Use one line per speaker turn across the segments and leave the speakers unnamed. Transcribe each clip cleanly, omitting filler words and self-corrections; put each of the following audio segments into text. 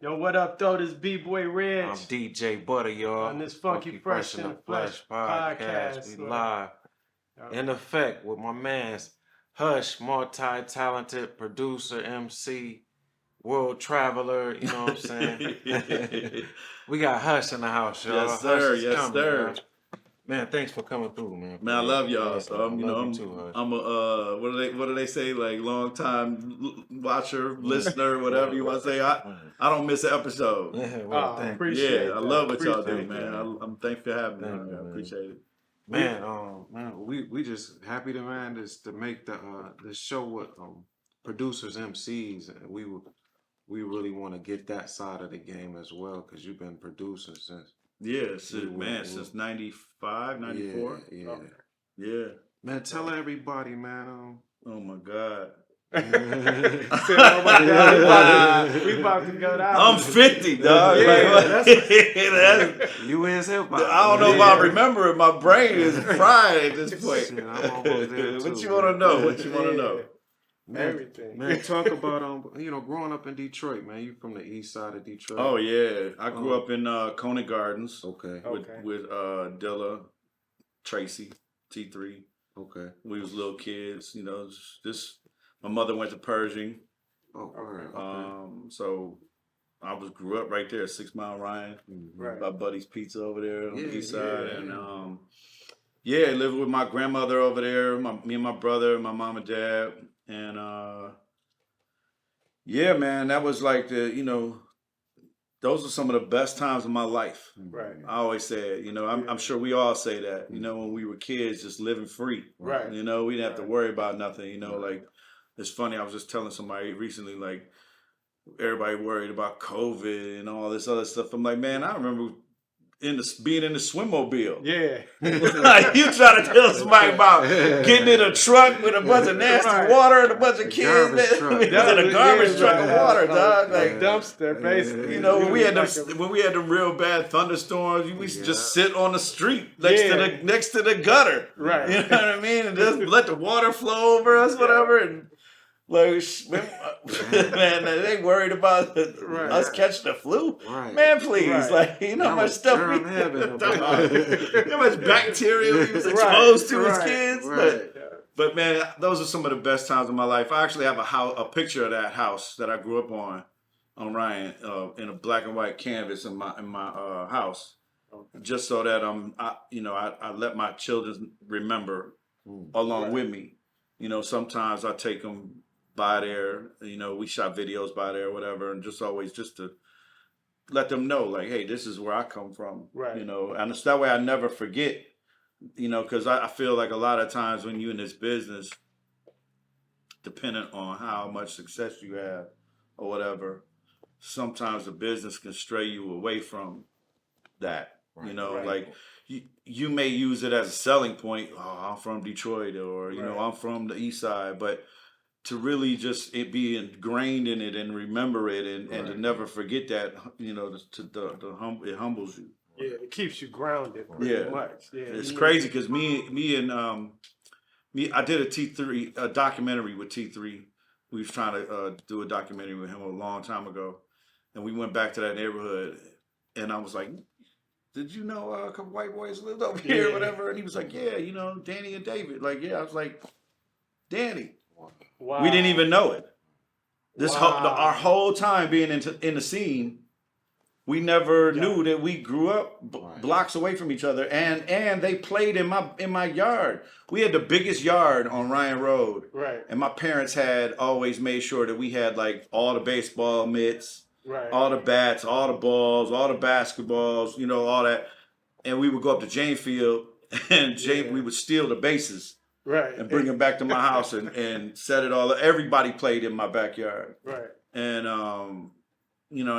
Yo, what up, though? This B-Boy Reg.
I'm DJ Butter, y'all.
On this Funky Fresh in the Flesh podcast.
We live in effect with my man's Hush, multi-talented producer, MC, world traveler, you know what I'm saying? We got Hush in the house, y'all.
Yes, sir.
Hush is
yes,
coming,
sir.
Man, thanks for coming through, man.
Man, I love y'all. So I'm
I'm
a what do they say, like, long time watcher, listener, whatever you want to say. I don't miss an episode.
Appreciate
I love what y'all do, man. I'm thankful for having me.
Thank you,
I appreciate it.
Man, we just happy to to make the show with producers, MCs, and we really want to get that side of the game as well, because you've been producing since.
Yeah, since 95, 94. Yeah.
Man, tell everybody, man.
Oh my God.
Oh my God, we about to go down.
I'm 50, dog.
You is hip hop.
I don't know if I remember it. My brain is fried at this point.
Shit, I'm almost there too,
What you want to know? What you want to know?
Man,
everything.
Man, talk about growing up in Detroit, man. You from the east side of Detroit.
Oh yeah, I grew up in Coney Gardens.
Okay.
With Dilla, Tracy, T3.
Okay.
We was little kids, just my mother went to Pershing.
Oh, all right. Okay.
So I grew up right there, 6 Mile Ryan, by Buddy's Pizza over there on the east side, and lived with my grandmother over there, me and my brother, my mom and dad, and man, that was like those are some of the best times of my life.
Right.
I always say it, I'm sure we all say that, when we were kids, just living free.
Right.
We didn't have to worry about nothing, like, it's funny, I was just telling somebody recently, like, everybody worried about COVID and all this other stuff. I'm like, man, I remember being in the swimmobile.
Yeah.
Like, you trying to tell somebody about getting in a truck with a bunch of nasty water and a bunch of kids in a garbage truck of water, dog. Like,
dumpster, basically.
when we had the real bad thunderstorms, we used to just sit on the street next to the gutter.
Right.
You know what I mean? And just let the water flow over us, whatever. And like, man, they worried about us catching the flu.
Right.
Man, please, like, how much stuff how much bacteria we was exposed to as kids.
Right.
But man, those are some of the best times of my life. I actually have a picture of that house that I grew up on Ryan, in a black and white canvas in my house, just so that I let my children remember along with me. Sometimes I take them by there, we shot videos by there or whatever, and just to let them know, like, hey, this is where I come from.
Right.
And it's that way I never forget, because I feel like a lot of times when you're in this business, depending on how much success you have or whatever, sometimes the business can stray you away from that. Like, you may use it as a selling point. Oh, I'm from Detroit, or I'm from the East Side, but to really just be ingrained in it and remember it and to never forget that, it humbles you.
Yeah, it keeps you grounded pretty much. Yeah,
it's crazy because me and I did a documentary with T3. We was trying to do a documentary with him a long time ago, and we went back to that neighborhood, and I was like, did you know a couple white boys lived over here or whatever? And he was like, yeah, Danny and David. Like, yeah. I was like, Danny.
Wow.
We didn't even know it. Our whole time being in the scene, we never knew that we grew up blocks away from each other, and they played in my yard. We had the biggest yard on Ryan Road,
right? And
my parents had always made sure that we had, like, all the baseball mitts, all the bats, all the balls, all the basketballs, all that. And we would go up to Jane Field, and we would steal the bases.
Right.
And bring them back to my house and set it all up. Everybody played in my backyard.
Right.
And, and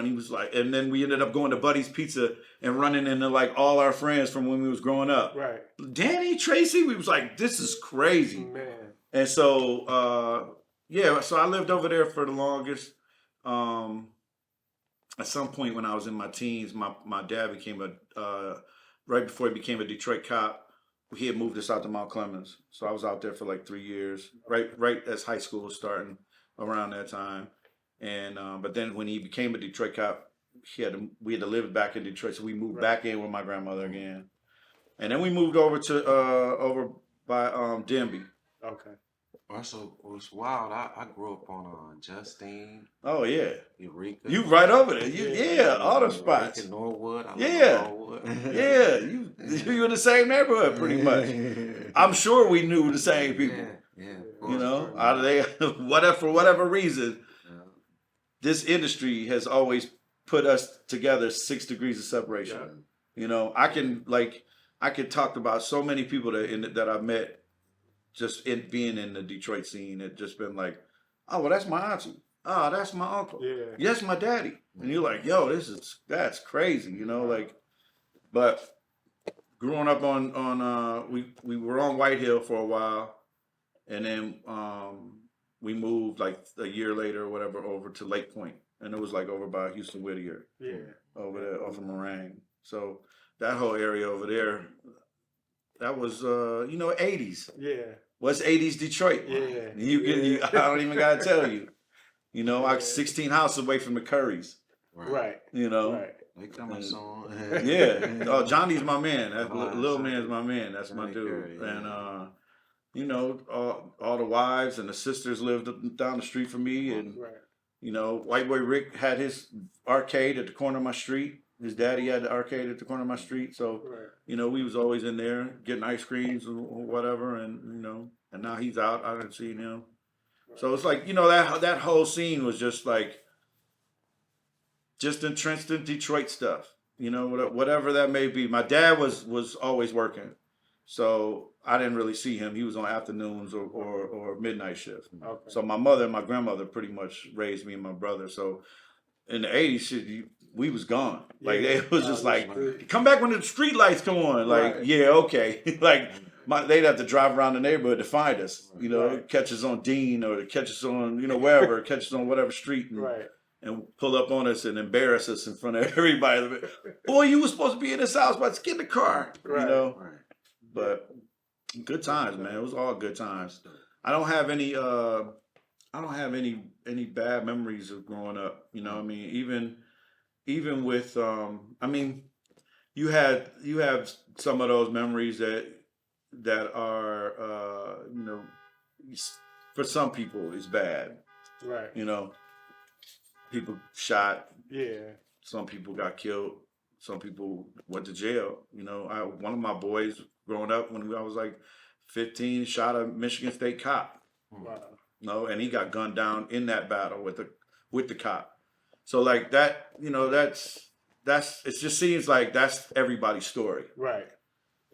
he was like, and then we ended up going to Buddy's Pizza and running into, like, all our friends from when we was growing up.
Right.
Danny, Tracy, we was like, this is crazy.
Man.
And so, so I lived over there for the longest. At some point when I was in my teens, my dad became right before he became a Detroit cop, he had moved us out to Mount Clemens. So I was out there for like 3 years, right as high school was starting around that time. And but then when he became a Detroit cop, we had to live back in Detroit, so we moved back in with my grandmother again, and then we moved over to over by Denby.
Okay.
Also, it was wild. I grew up on Justine,
Oh yeah,
Eureka.
you right over there. Yeah, all the spots.
Eureka, Norwood. I
Yeah.
love Norwood.
Yeah, you in the same neighborhood pretty much. I'm sure we knew the same people.
Yeah.
You know, out of they whatever for whatever reason, this industry has always put us together 6 degrees of separation.
Yeah.
You know, I could talk about so many people that I've met just in being in the Detroit scene. It just been like, oh well, that's my auntie. Oh, that's my uncle.
Yeah.
Yes, my daddy. And you're like, yo, that's crazy. You know, like, but growing up on we were on White Hill for a while, and then we moved like a year later or whatever over to Lake Point, and it was like over by Houston Whittier.
Yeah.
Over there off of Meringue. So that whole area over there, that was 80s.
Yeah.
What's 80s Detroit?
Yeah.
I don't even gotta tell you. You know, I 16 houses away from the Currys.
Right.
You know.
Right.
They coming soon.
Yeah. Oh, Johnny's my man. That little
Johnny.
man's my man. That's my
Johnny
dude.
Curry, yeah.
And you know, all the wives and the sisters lived down the street from me, and
Right.
you know, White Boy Rick had his arcade at the corner of my street. His daddy had the arcade at the corner of my street. So,
Right.
you know, we was always in there getting ice creams or whatever, and you know, and now he's out. I didn't see him. So it's like, you know, that whole scene was just like, just entrenched in Detroit stuff, you know, whatever that may be. My dad was always working, so I didn't really see him. He was on afternoons or midnight shift.
Okay.
So my mother and my grandmother pretty much raised me and my brother. So in the 80s, we was gone. Like, it was just like, come back when the street lights come on. Like,
Right.
yeah, okay. Like, they'd have to drive around the neighborhood to find us. You know,
Right.
catch us on Dean or catch us on, you know, wherever, catch us on whatever street. And pull up on us and embarrass us in front of everybody. Boy, you were supposed to be in this house, but get in the car.
Right.
You know?
Right.
But good times, man. It was all good times. I don't have any bad memories of growing up. You know what I mean? Even with I mean, you have some of those memories that are you know, for some people is bad.
Right.
You know, people shot.
Yeah.
Some people got killed. Some people went to jail. You know, one of my boys growing up when I was like 15 shot a Michigan State cop.
Wow.
No, and he got gunned down in that battle with the cop. So like that, you know, that's it just seems like that's everybody's story.
Right.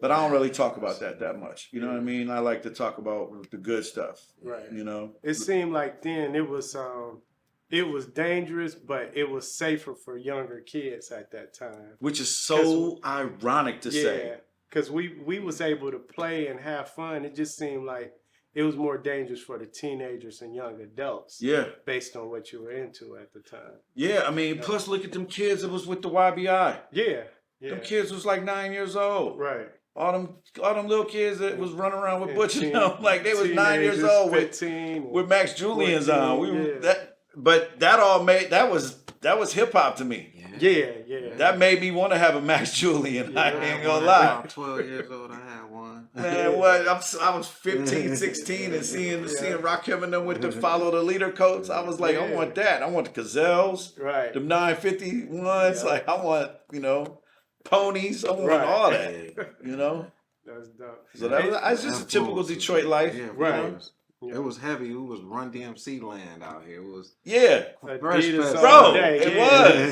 But I don't really talk about that much. You know what I mean? I like to talk about the good stuff.
Right.
You know?
It seemed like then it was dangerous, but it was safer for younger kids at that time.
Which is so ironic to say.
Yeah, because we was able to play and have fun. It just seemed like it was more dangerous for the teenagers and young adults.
Yeah.
Based on what you were into at the time.
Yeah, I mean, plus look at them kids that was with the YBI.
Yeah. Yeah.
Them kids was like 9 years old.
Right.
All them little kids that was running around with Butch and them, like they was 9 years
Teenagers,
old
15,
with Max Julian's
14,
on.
yeah.
But that was hip hop to me.
Yeah.
That made me want to have a Max Julian.
Yeah.
I ain't gonna
When
lie.
I was 12 years old, I had one.
Man, what? I was 15, 16 and seeing Rakim and them with the follow the leader coats. I was like, I want that. I want the gazelles,
Right.
the 950 ones.
Yeah.
Like I want, you know, ponies. I want
Right.
all that. You know.
That's dope.
So that's just a typical Detroit life.
Yeah,
Right.
It was heavy. It was Run DMC land out here. It was
Yeah.
Fresh
Adidas
Fest.
all
Bro,
day,
it
yeah.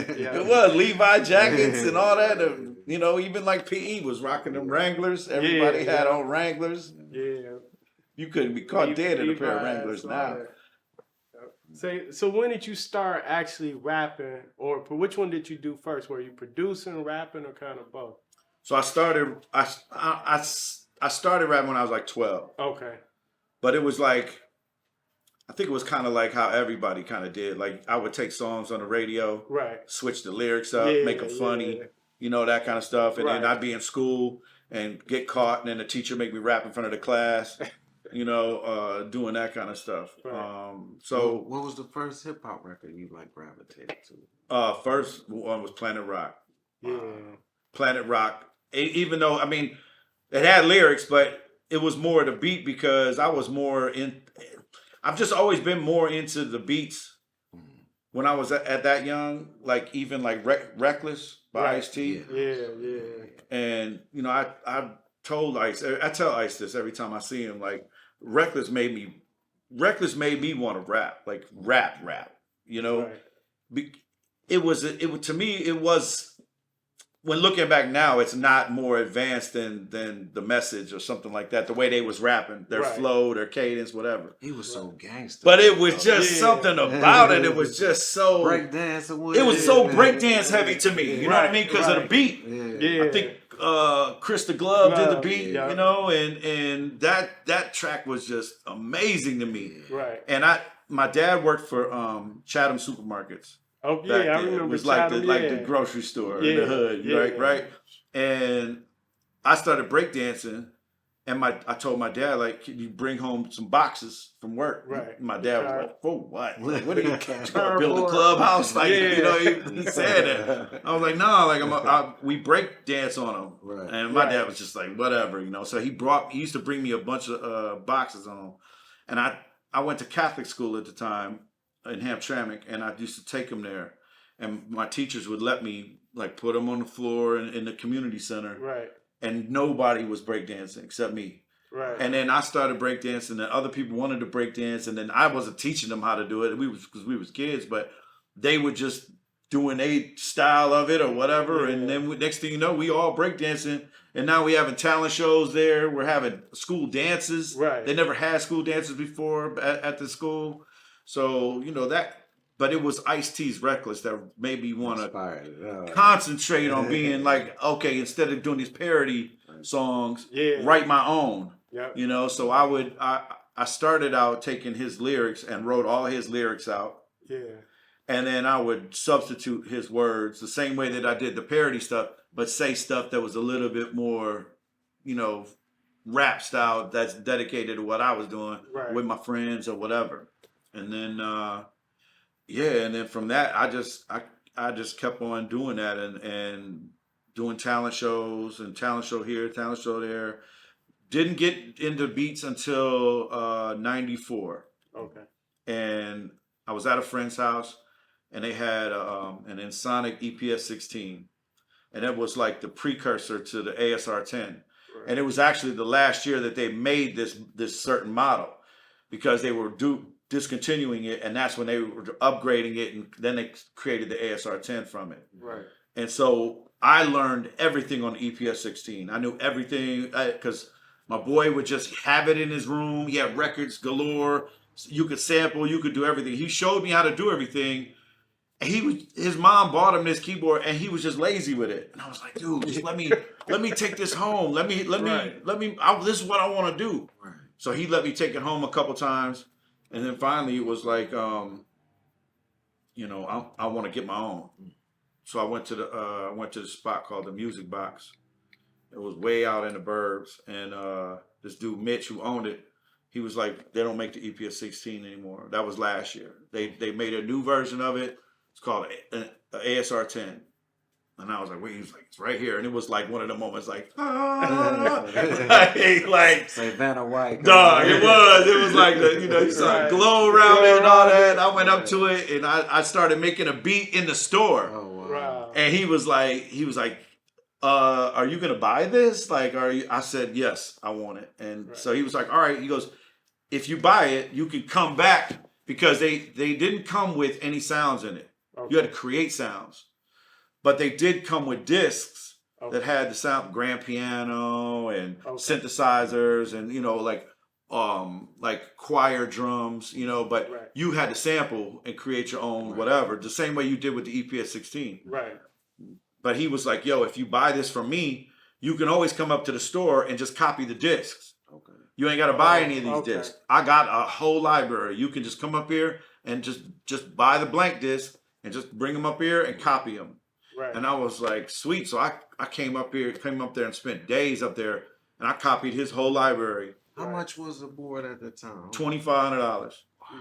was.
Yeah.
It was. Levi jackets and all that. You know, even like PE was rocking them Wranglers. Everybody
Yeah,
had
yeah.
on Wranglers.
Yeah.
You couldn't be caught dead in a pair of
Levi's,
Wranglers
all
now.
that. So when did you start actually rapping, or which one did you do first? Were you producing, rapping, or kind of both?
So I started rapping when I was like 12.
Okay.
But it was like, I think it was kind of like how everybody kind of did. Like I would take songs on the radio,
Right.
switch the lyrics up,
Yeah,
make them funny,
yeah.
you know, that kind of stuff. And then
Right.
I'd be in school and get caught, and then the teacher make me rap in front of the class. you know, doing that kind of stuff.
Right.
So
what was the first hip hop record you like gravitated to?
first one was Planet Rock.
Yeah.
Planet Rock. Even though, I mean, it had lyrics, but it was more the beat because I was more in. I've just always been more into the beats when I was at that young, like even like Reckless by
Right.
Ice-T.
Yeah.
And you know, I told Ice, I tell Ice this every time I see him, like Reckless made me want to rap, like rap, you know.
Right.
It was to me it was. When looking back now, it's not more advanced than the Message or something like that. The way they was rapping, their
Right.
flow, their cadence, whatever.
He was so gangster.
But it was just something about it. It was just so
breakdancing.
It was so breakdance heavy to me. You know what I mean? Because of the beat.
Yeah.
I think Chris the Glove did the beat.
Yeah.
You know, and that track was just amazing to me.
Right.
And my dad worked for Chatham Supermarkets.
Oh yeah, I
Then.
remember.
It was like
Chatham,
the grocery store in the hood, right? And I started breakdancing, and I told my dad, like, can you bring home some boxes from work?
Right.
My dad was like, for what? Like, what are you gonna build a clubhouse? Like, you know, he said that. I was like, no, like we break dance on them.
Right.
And my dad was just like, whatever, you know. So he used to bring me a bunch of boxes on them, and I went to Catholic school at the time in Hamtramck, and I used to take them there, and my teachers would let me like put them on the floor in the community center,
Right.
and nobody was breakdancing except me.
Right.
And then I started breakdancing, and other people wanted to breakdance, and then I wasn't teaching them how to do it. Because we was kids, but they were just doing a style of it or whatever.
Yeah.
And then next thing you know, we all breakdancing, and now we having talent shows there. We're having school dances.
Right.
They never had school dances before at the school. So, you know, but it was Ice-T's Reckless that made me want to concentrate on being like, okay, instead of doing these parody songs, write my own.
Yep.
You know, so I started out taking his lyrics and wrote all his lyrics out.
Yeah.
And then I would substitute his words the same way that I did the parody stuff, but say stuff that was a little bit more, you know, rap style that's dedicated to what I was doing with my friends or whatever. And then, and then from that, I just kept on doing that and doing talent shows and talent show here, talent show there. Didn't get into beats until 94.
Okay.
And I was at a friend's house, and they had an Ensoniq EPS 16, and it was like the precursor to the ASR 10. Right. And it was actually the last year that they made this certain model, because they were discontinuing it, and that's when they were upgrading it, and then they created the ASR 10 from it.
Right.
And so I learned everything on the EPS 16. I knew everything because my boy would just have it in his room. He had records galore. You could sample, you could do everything. He showed me how to do everything. And his mom bought him this keyboard, and he was just lazy with it. And I was like, dude, just let me take this home. Let me this is what I want to do. Right. So he let me take it home a couple times. And then finally it was like, you know, I want to get my own. So I went to the spot called the Music Box. It was way out in the burbs, and this dude Mitch, who owned it, he was like, they don't make the EPS 16 anymore. That was last year. They made a new version of it. It's called ASR 10. And I was like, wait, he was like, it's right here. And it was like one of the moments like, like
Savannah White.
Dog, it was like, you saw glow around it and all that. I went up to it, and I started making a beat in the store.
Oh,
wow.
And he was like, are you going to buy this? Like, I said, yes, I want it. And so he was like, all right. He goes, if you buy it, you can come back, because they didn't come with any sounds in it. Okay. You had to create sounds. But they did come with discs that had the sound, grand piano and synthesizers and, you know, like choir drums, you know, but you had to sample and create your own whatever, the same way you did with the EPS 16.
Right.
But he was like, yo, if you buy this from me, you can always come up to the store and just copy the discs. Okay. You ain't got to buy any of these discs. I got a whole library. You can just come up here and just buy the blank disc and just bring them up here and copy them. Right. And I was like, sweet. So I came up there and spent days up there, and I copied his whole library.
How much was the board at the time?
$2,500.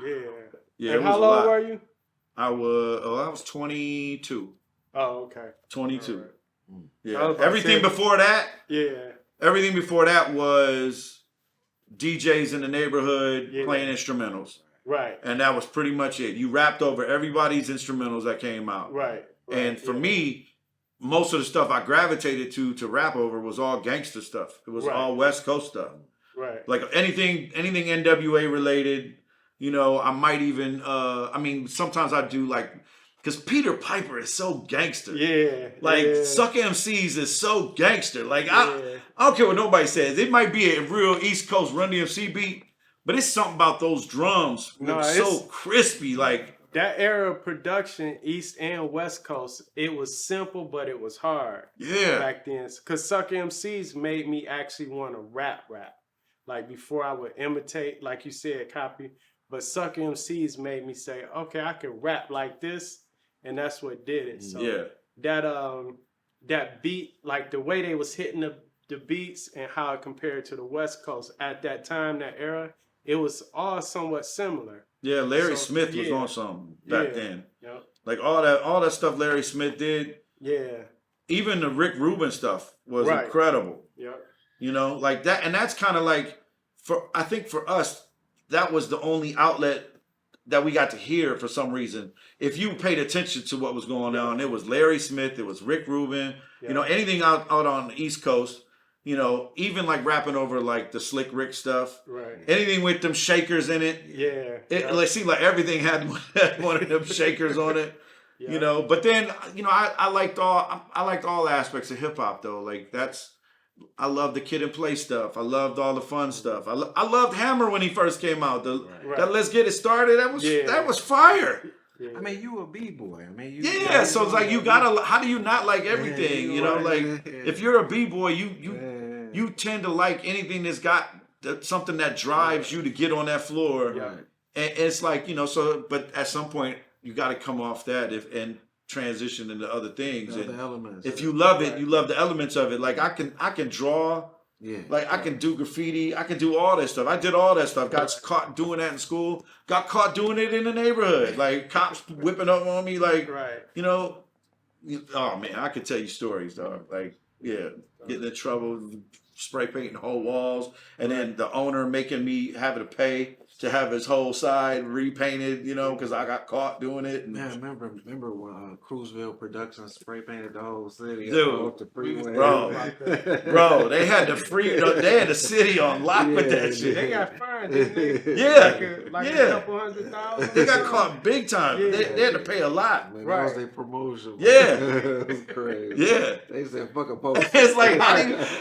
Yeah.
Yeah,
And
it was
how
a
long
lot.
were you?
I was 22.
Oh, okay.
22.
All right. I
Yeah.
was about to
Everything
say-
before that,
Yeah.
everything before that was DJs in the neighborhood
Yeah.
playing instrumentals.
Right.
And that was pretty much it. You rapped over everybody's instrumentals that came out.
Right.
And for me, most of the stuff I gravitated to rap over was all gangster stuff. It was
Right.
all West Coast stuff.
Right.
Like anything NWA related, you know, I might even I mean, sometimes I do like, because Peter Piper is so gangster.
Yeah.
Like
yeah.
Suck MCs is so gangster. Like
Yeah.
I don't care what nobody says. It might be a real East Coast Run DMC beat, but it's something about those drums.
No,
It's so crispy. Like
That era of production, East and West Coast, it was simple, but it was hard
yeah.
back then. Because Suck MCs made me actually want to rap. Like before I would imitate, like you said, copy. But Suck MCs made me say, okay, I can rap like this. And that's what did it. So
Yeah.
that beat, like the way they was hitting the beats and how it compared to the West Coast at that time, that era, it was all somewhat similar.
Yeah, Larry
So,
Smith was
yeah.
on something back
Yeah.
then.
Yep.
Like all that stuff Larry Smith did,
Yeah.
even the Rick Rubin stuff was
Right.
incredible.
Yep.
You know, like that, and that's kind of like I think for us, that was the only outlet that we got to hear for some reason. If you paid attention to what was going on, it was Larry Smith, it was Rick Rubin,
Yeah.
you know, anything out on the East Coast, you know, even like rapping over like the Slick Rick stuff,
Right.
anything with them shakers in it.
Yeah.
It like seemed like everything had one of them shakers on it,
Yeah.
you know. But then, you know, I liked all aspects of hip hop though. Like I loved the Kid and Play stuff. I loved all the fun stuff. I loved Hammer when he first came out.
Right.
That Let's Get It Started. That was fire.
Yeah.
I mean, you a b-boy. I mean, you.
Yeah. So it's like you gotta. How do you not like everything? You know, like if you're a b-boy, you tend to like anything that's got something that drives you to get on that floor.
Yeah.
And it's like, you know, so, but at some point you got to come off that and transition into other things.
The
And
elements.
if you love it, you love the elements of it. Like I can draw,
Yeah.
like I can do graffiti, I can do all that stuff. I did all that stuff. Got caught doing that in school. Got caught doing it in the neighborhood. Like cops whipping up on me. Like,
Right.
you know, oh man, I could tell you stories, dog. Like, yeah, getting in trouble, spray painting whole walls, and then the owner making me having to pay to have his whole side repainted, you know, because I got caught doing it. And
Man, remember when Cruiseville Productions spray painted the whole city?
Dude,
off the freeway?
bro, they had the city on lock with that shit.
They got fined, didn't they?
Yeah,
Like
yeah.
a couple $100,000.
They got caught big time.
Yeah.
They had to pay a lot.
Man,
Right.
that was their promotion.
Yeah.
It was crazy.
Yeah.
They said, fuck a post.
It's like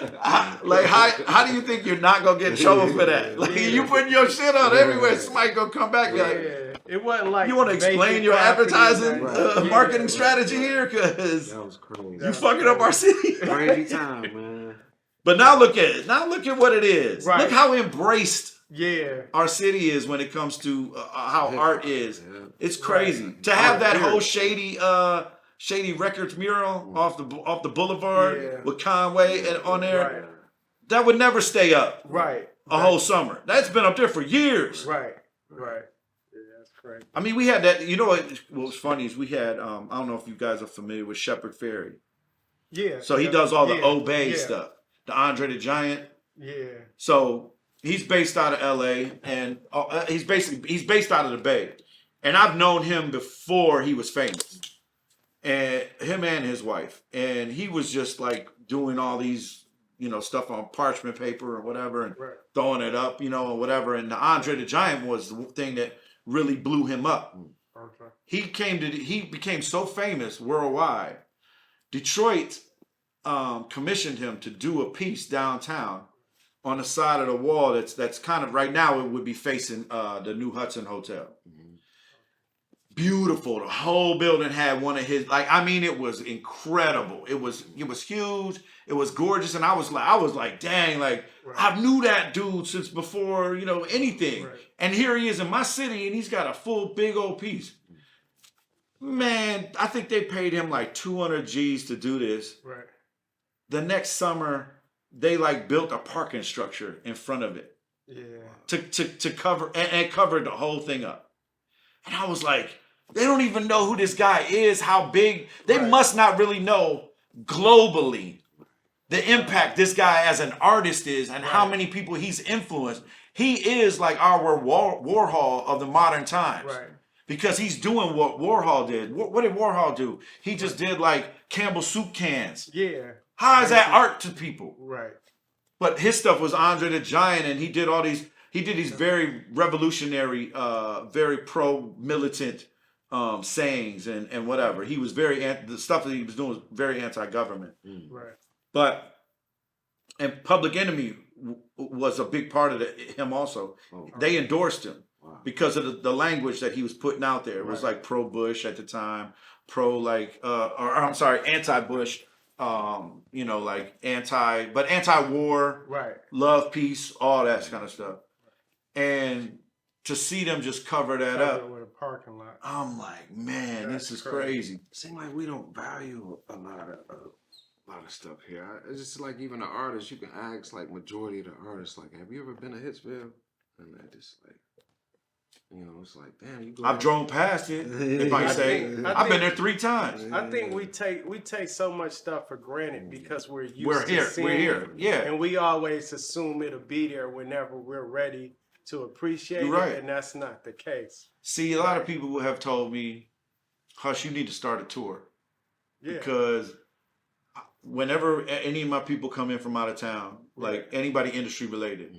how do you think you're not gonna get in trouble for that? Like you putting your shit on everywhere, somebody gonna come back
Yeah.
like,
It wasn't like
you want to explain
vacant
your
property,
advertising
like-
Right.
Yeah.
marketing strategy here, because
That was crazy.
you fucking up our city.
Crazy time, man.
But now look at it. Now look at what it is.
Right.
Look how embraced
Yeah.
our city is when it comes to how art is.
Yeah.
It's crazy to have that whole shady records mural off the boulevard
Yeah.
with Conway and on there.
Right.
That would never stay up
Right.
a whole summer. That's been up there for years.
Right. Right. Yeah, that's crazy.
I mean, we had that. You know what was funny is we had. I don't know if you guys are familiar with Shepard Fairey.
Yeah.
So he
yeah,
does all the
yeah,
Obey
yeah,
stuff, the Andre the Giant.
Yeah.
So he's based out of L.A. and he's based out of the Bay. And I've known him before he was famous, and him and his wife. And he was just like doing all these, you know, stuff on parchment paper or whatever, and
Right.
throwing it up, you know, or whatever. And the Andre the Giant was the thing that really blew him up.
Okay.
He became so famous worldwide. Detroit commissioned him to do a piece downtown on the side of the wall that's kind of right now it would be facing the New Hudson Hotel. Beautiful. The whole building had one of his, like, I mean, it was incredible. It was huge. It was gorgeous. And I was like, dang, like,
Right.
I knew that dude since before, you know, anything.
Right.
And here he is in my city and he's got a full big old piece. Man, I think they paid him like 200 G's to do this.
Right.
The next summer, they like built a parking structure in front of it. to cover, and it covered the whole thing up. And I was like, they don't even know who this guy is, how big. They must not really know globally the impact this guy as an artist is and how many people he's influenced. He is like our Warhol of the modern times.
Right.
Because he's doing what Warhol did. What did Warhol do? He just did like Campbell soup cans.
Yeah.
How is that art to people?
Right.
But his stuff was Andre the Giant, and he did all these. He did these very revolutionary, very pro-militant sayings and whatever. He was the stuff that he was doing was very anti-government.
Right.
But and Public Enemy was a big part of him also. They endorsed him because of the language that he was putting out there. It was like pro-Bush at the time, anti-Bush. Like anti-war,
right,
love, peace, all that kind of stuff. And to see them just cover that up
with a parking lot,
I'm like, man, this is crazy.
Seems like we don't value a lot of stuff here. It's just like even the artists, you can ask like majority of the artists, like, have you ever been to Hitsville? And they just like, it's like, damn, you go.
I've drove past it. If I say, I've been there 3 times.
I think we take so much stuff for granted because we're used
here.
to seeing
We're here.
it,
Yeah.
and we always assume it'll be there whenever we're ready to appreciate it, and that's not the case.
See, a lot of people will have told me, Hush, you need to start a tour.
Yeah.
Because whenever any of my people come in from out of town, like anybody industry related,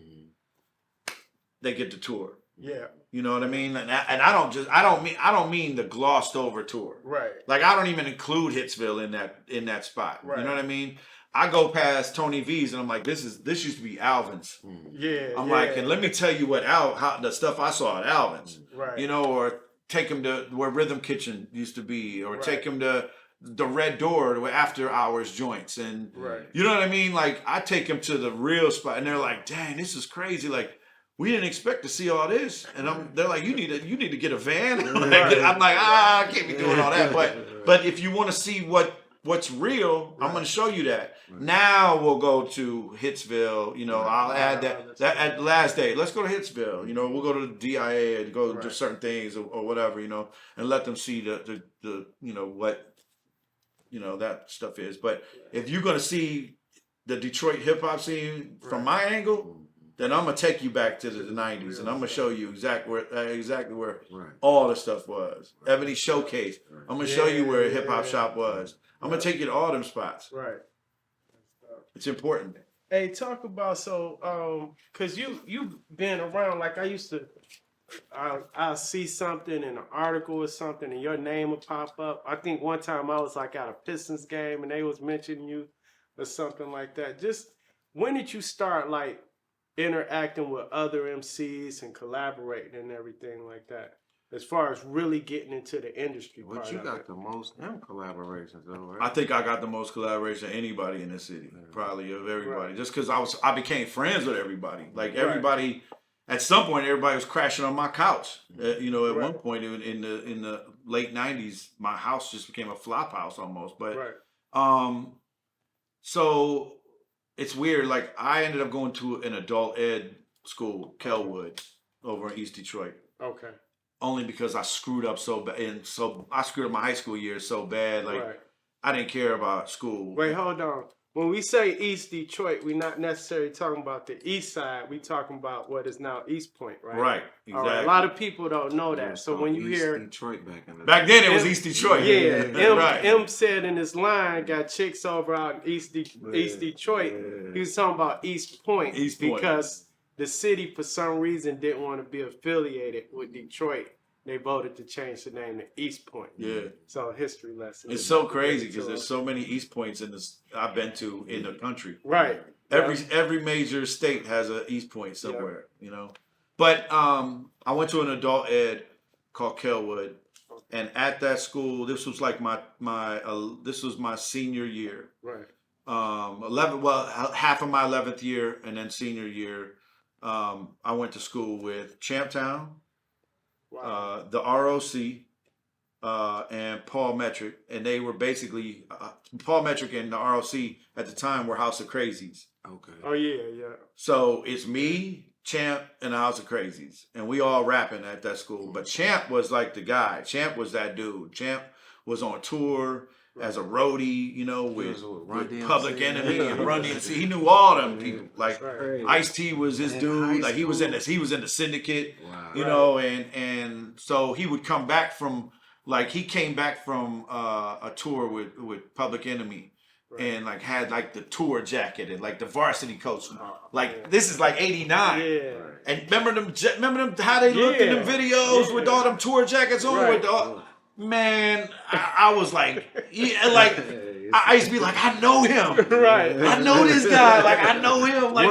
they get the tour.
Yeah.
You know what I mean? And I don't mean the glossed over tour.
Right.
Like I don't even include Hitsville in that spot.
Right.
You know what I mean? I go past Tony V's and I'm like, this used to be Alvin's.
Yeah.
I'm like, and let me tell you how the stuff I saw at Alvin's.
Right.
Or take him to where Rhythm Kitchen used to be, or take him to the Red Door to after hours joints, and you know what I mean? Like I take him to the real spot, and they're like, dang, this is crazy. Like we didn't expect to see all this, and they're like, you need to get a van. I'm like, I can't be doing all that, but if you want to see what's real, I'm going to show you that. Now we'll go to Hitsville. I'll add that at the last day. Let's go to Hitsville. We'll go to the DIA and go to certain things or whatever. And let them see the what that stuff is. But if you're going to see the Detroit hip hop scene from my angle, then I'm gonna take you back to the 90s, and I'm gonna show you exactly where all the stuff was. Ebony Showcase. I'm gonna show you where Hip Hop Shop was. I'm gonna take you to all them spots.
Right.
It's important.
Hey, talk about cause you've been around. Like I used to, I'll see something in an article or something, and your name will pop up. I think one time I was like at a Pistons game, and they was mentioning you or something like that. Just when did you start like interacting with other MCs and collaborating and everything like that, as far as really getting into the industry part
But you
of
got
it?
the most collaborations though, right?
I think I got the most collaboration of anybody in the city, probably of everybody. Just because I became friends with everybody. Like everybody, at some point, everybody was crashing on my couch. At one point in the late '90s, my house just became a flop house almost. But so. It's weird. Like I ended up going to an adult ed school, Kelwood, over in East Detroit.
Okay.
Only because I screwed up so bad, and so I screwed up my high school years so bad. Like I didn't care about school.
Wait, hold on. When we say East Detroit, we're not necessarily talking about the East Side. We talking about what is now East Point, right?
Right. Exactly.
All right. A lot of people don't know that. So when you
East
hear
Detroit
back then, it was East Detroit.
Yeah. M said in his line, got chicks over out in East Detroit. He was talking about East Point. Because the city, for some reason, didn't want to be affiliated with Detroit. They voted to change the name to East Point.
Yeah.
So history lesson.
It's so crazy because there's so many East Points I've been to in the country.
Right.
Every major state has an East Point somewhere, But I went to an adult ed called Kelwood, and at that school, this was like this was my senior year.
Right.
Half of my 11th year, and then senior year, I went to school with Champtown.
Wow.
The ROC, and Paul Metric, and they were basically Paul Metric and the ROC at the time were House of Crazies.
Okay.
Oh yeah.
So it's me, Champ, and the House of Crazies, and we all rapping at that school. But Champ was like the guy. Champ was that dude. Champ was on tour as a roadie, you know, with Public Enemy and Run DMC. He knew all them people. Like Ice-T was his dude. Like he was in the Syndicate, you know, and so he would come back from he came back from a tour with Public Enemy. And like had like the tour jacket and like the varsity coats, like this is like '89. Yeah. And remember them how they looked in them videos with all them tour jackets on with the man. I was like, I used to be like, I know him. Right. I know this guy. Like I know him. Like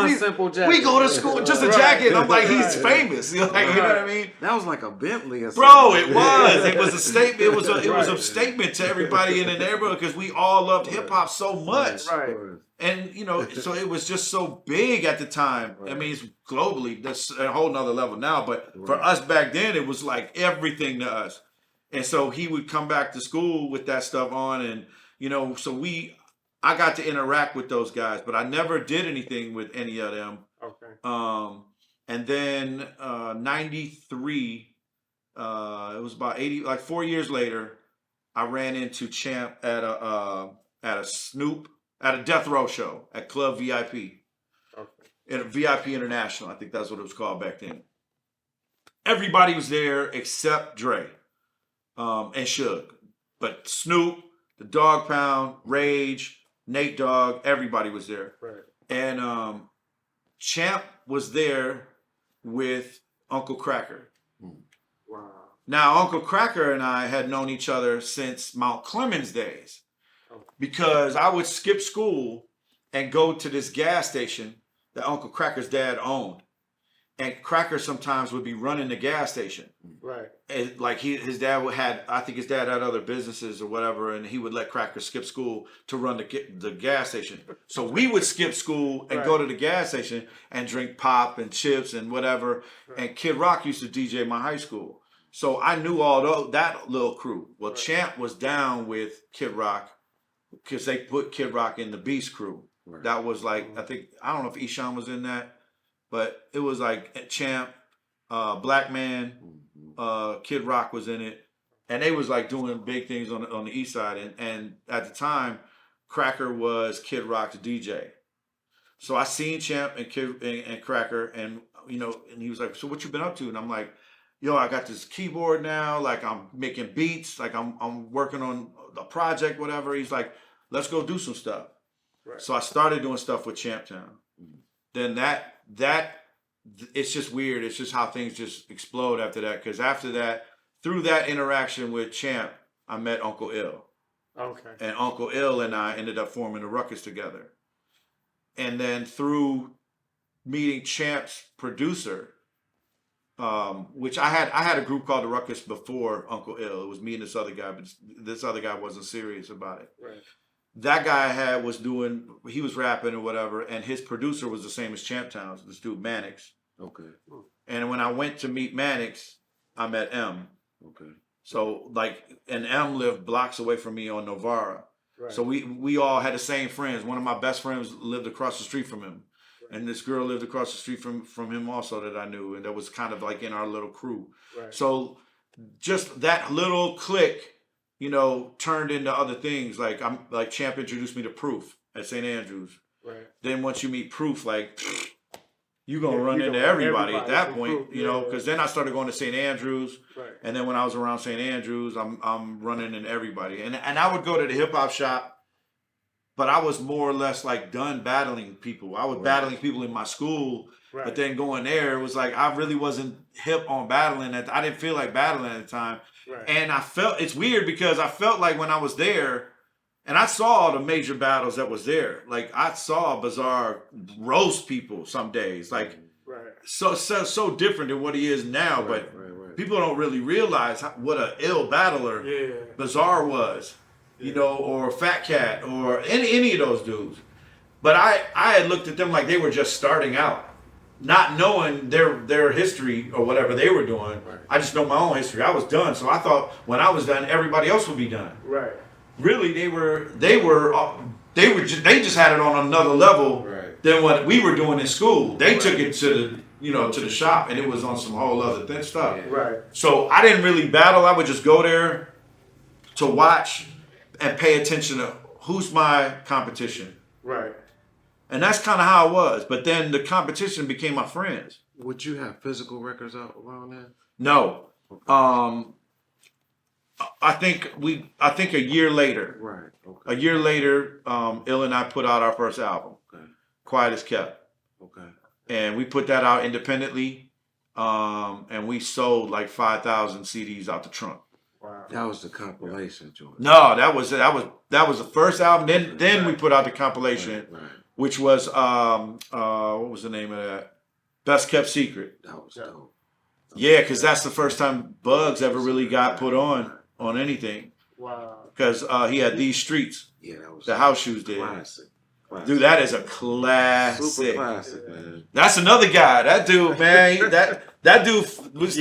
we go to school just a jacket. And I'm like, he's famous. You know what I mean?
That was like a Bentley or something.
Bro, it was. It was a statement. It was a statement to everybody in the neighborhood because we all loved hip hop so much. Right. And you know, so it was just so big at the time. I mean, it's globally, that's a whole nother level now. But for us back then, it was like everything to us. And so he would come back to school with that stuff on, and you know, so I got to interact with those guys, but I never did anything with any of them. Okay. And then 93, it was about 4 years later, I ran into Champ at a Death Row show at Club VIP. Okay. At VIP International, I think that's what it was called back then. Everybody was there except Dre. And Suge. But Snoop, the Dogg Pound, Rage, Nate Dogg, everybody was there. Right. And Champ was there with Uncle Cracker. Wow. Now, Uncle Cracker and I had known each other since Mount Clemens days. Because I would skip school and go to this gas station that Uncle Cracker's dad owned. And Cracker sometimes would be running the gas station. Right. And like his dad I think his dad had other businesses or whatever, and he would let Cracker skip school to run the gas station. So we would skip school and go to the gas station and drink pop and chips and whatever. Right. And Kid Rock used to DJ my high school. So I knew that little crew. Well, Champ was down with Kid Rock because they put Kid Rock in the Beast crew. Right. That was like, I don't know if Eshawn was in that. But it was like Champ, Black Man, Kid Rock was in it, and they was like doing big things on the east side. And at the time, Cracker was Kid Rock's DJ. So I seen Champ and Cracker, and you know, and he was like, "So what you been up to?" And I'm like, "Yo, I got this keyboard now. Like I'm making beats. Like I'm working on a project, whatever." He's like, "Let's go do some stuff." Right. So I started doing stuff with Champtown. Then that it's just weird. It's just how things just explode after that. Because after that, through that interaction with Champ, I met Uncle Ill. Okay. And Uncle Ill and I ended up forming the Ruckus together. And then through meeting Champ's producer, which I had a group called the Ruckus before Uncle Ill. It was me and this other guy, but this other guy wasn't serious about it. Right. That guy he was rapping or whatever, and his producer was the same as Champtown's, this dude Mannix. Okay. And when I went to meet Mannix, I met M. Okay. So and M lived blocks away from me on Novara. Right. So we all had the same friends. One of my best friends lived across the street from him. Right. And this girl lived across the street from him also that I knew, and that was kind of like in our little crew. Right. So just that little clique, you know, turned into other things. Like Champ introduced me to Proof at St. Andrews. Right. Then once you meet Proof, like you gonna run into everybody at that point, you know, because then I started going to St. Andrews. Right. And then when I was around St. Andrews, I'm running into everybody. And I would go to the hip hop shop, but I was more or less like done battling people. I was battling people in my school, but then going there, it was like I really wasn't hip on battling. I didn't feel like battling at the time. Right. And it's weird because I felt like when I was there, and I saw all the major battles that was there. Like I saw Bizarre roast people some days, like so different than what he is now. But people don't really realize what an ill battler Bizarre was, you know, or Fat Cat, or any of those dudes. But I had looked at them like they were just starting out, not knowing their history or whatever they were doing. Right. I just know my own history. I was done, so I thought when I was done, everybody else would be done. Right. Really, they just had it on another level than what we were doing in school. They took it to to the shop, and it was on some whole other thin stuff.
Right.
So I didn't really battle. I would just go there to watch and pay attention to who's my competition.
Right.
And that's kind of how it was. But then the competition became my friends.
Would you have physical records out around then?
No. I think a year later.
Right. Okay.
A year later, Ill and I put out our first album,
Okay.
Quiet as Kept.
Okay.
And we put that out independently. And we sold like 5,000 CDs out the trunk.
Wow.
That was the compilation joint.
No, that was the first album. Then we put out the compilation,
Right.
which was what was the name of that? Best Kept Secret.
That was dope.
Yeah, because that's the first time Bugs ever really got put on anything.
Wow.
Because he had These Streets.
Yeah, that was
The House Shoes did.
classic.
Dude, that is a classic.
Super classic, man.
That's another guy. That dude, man. That dude was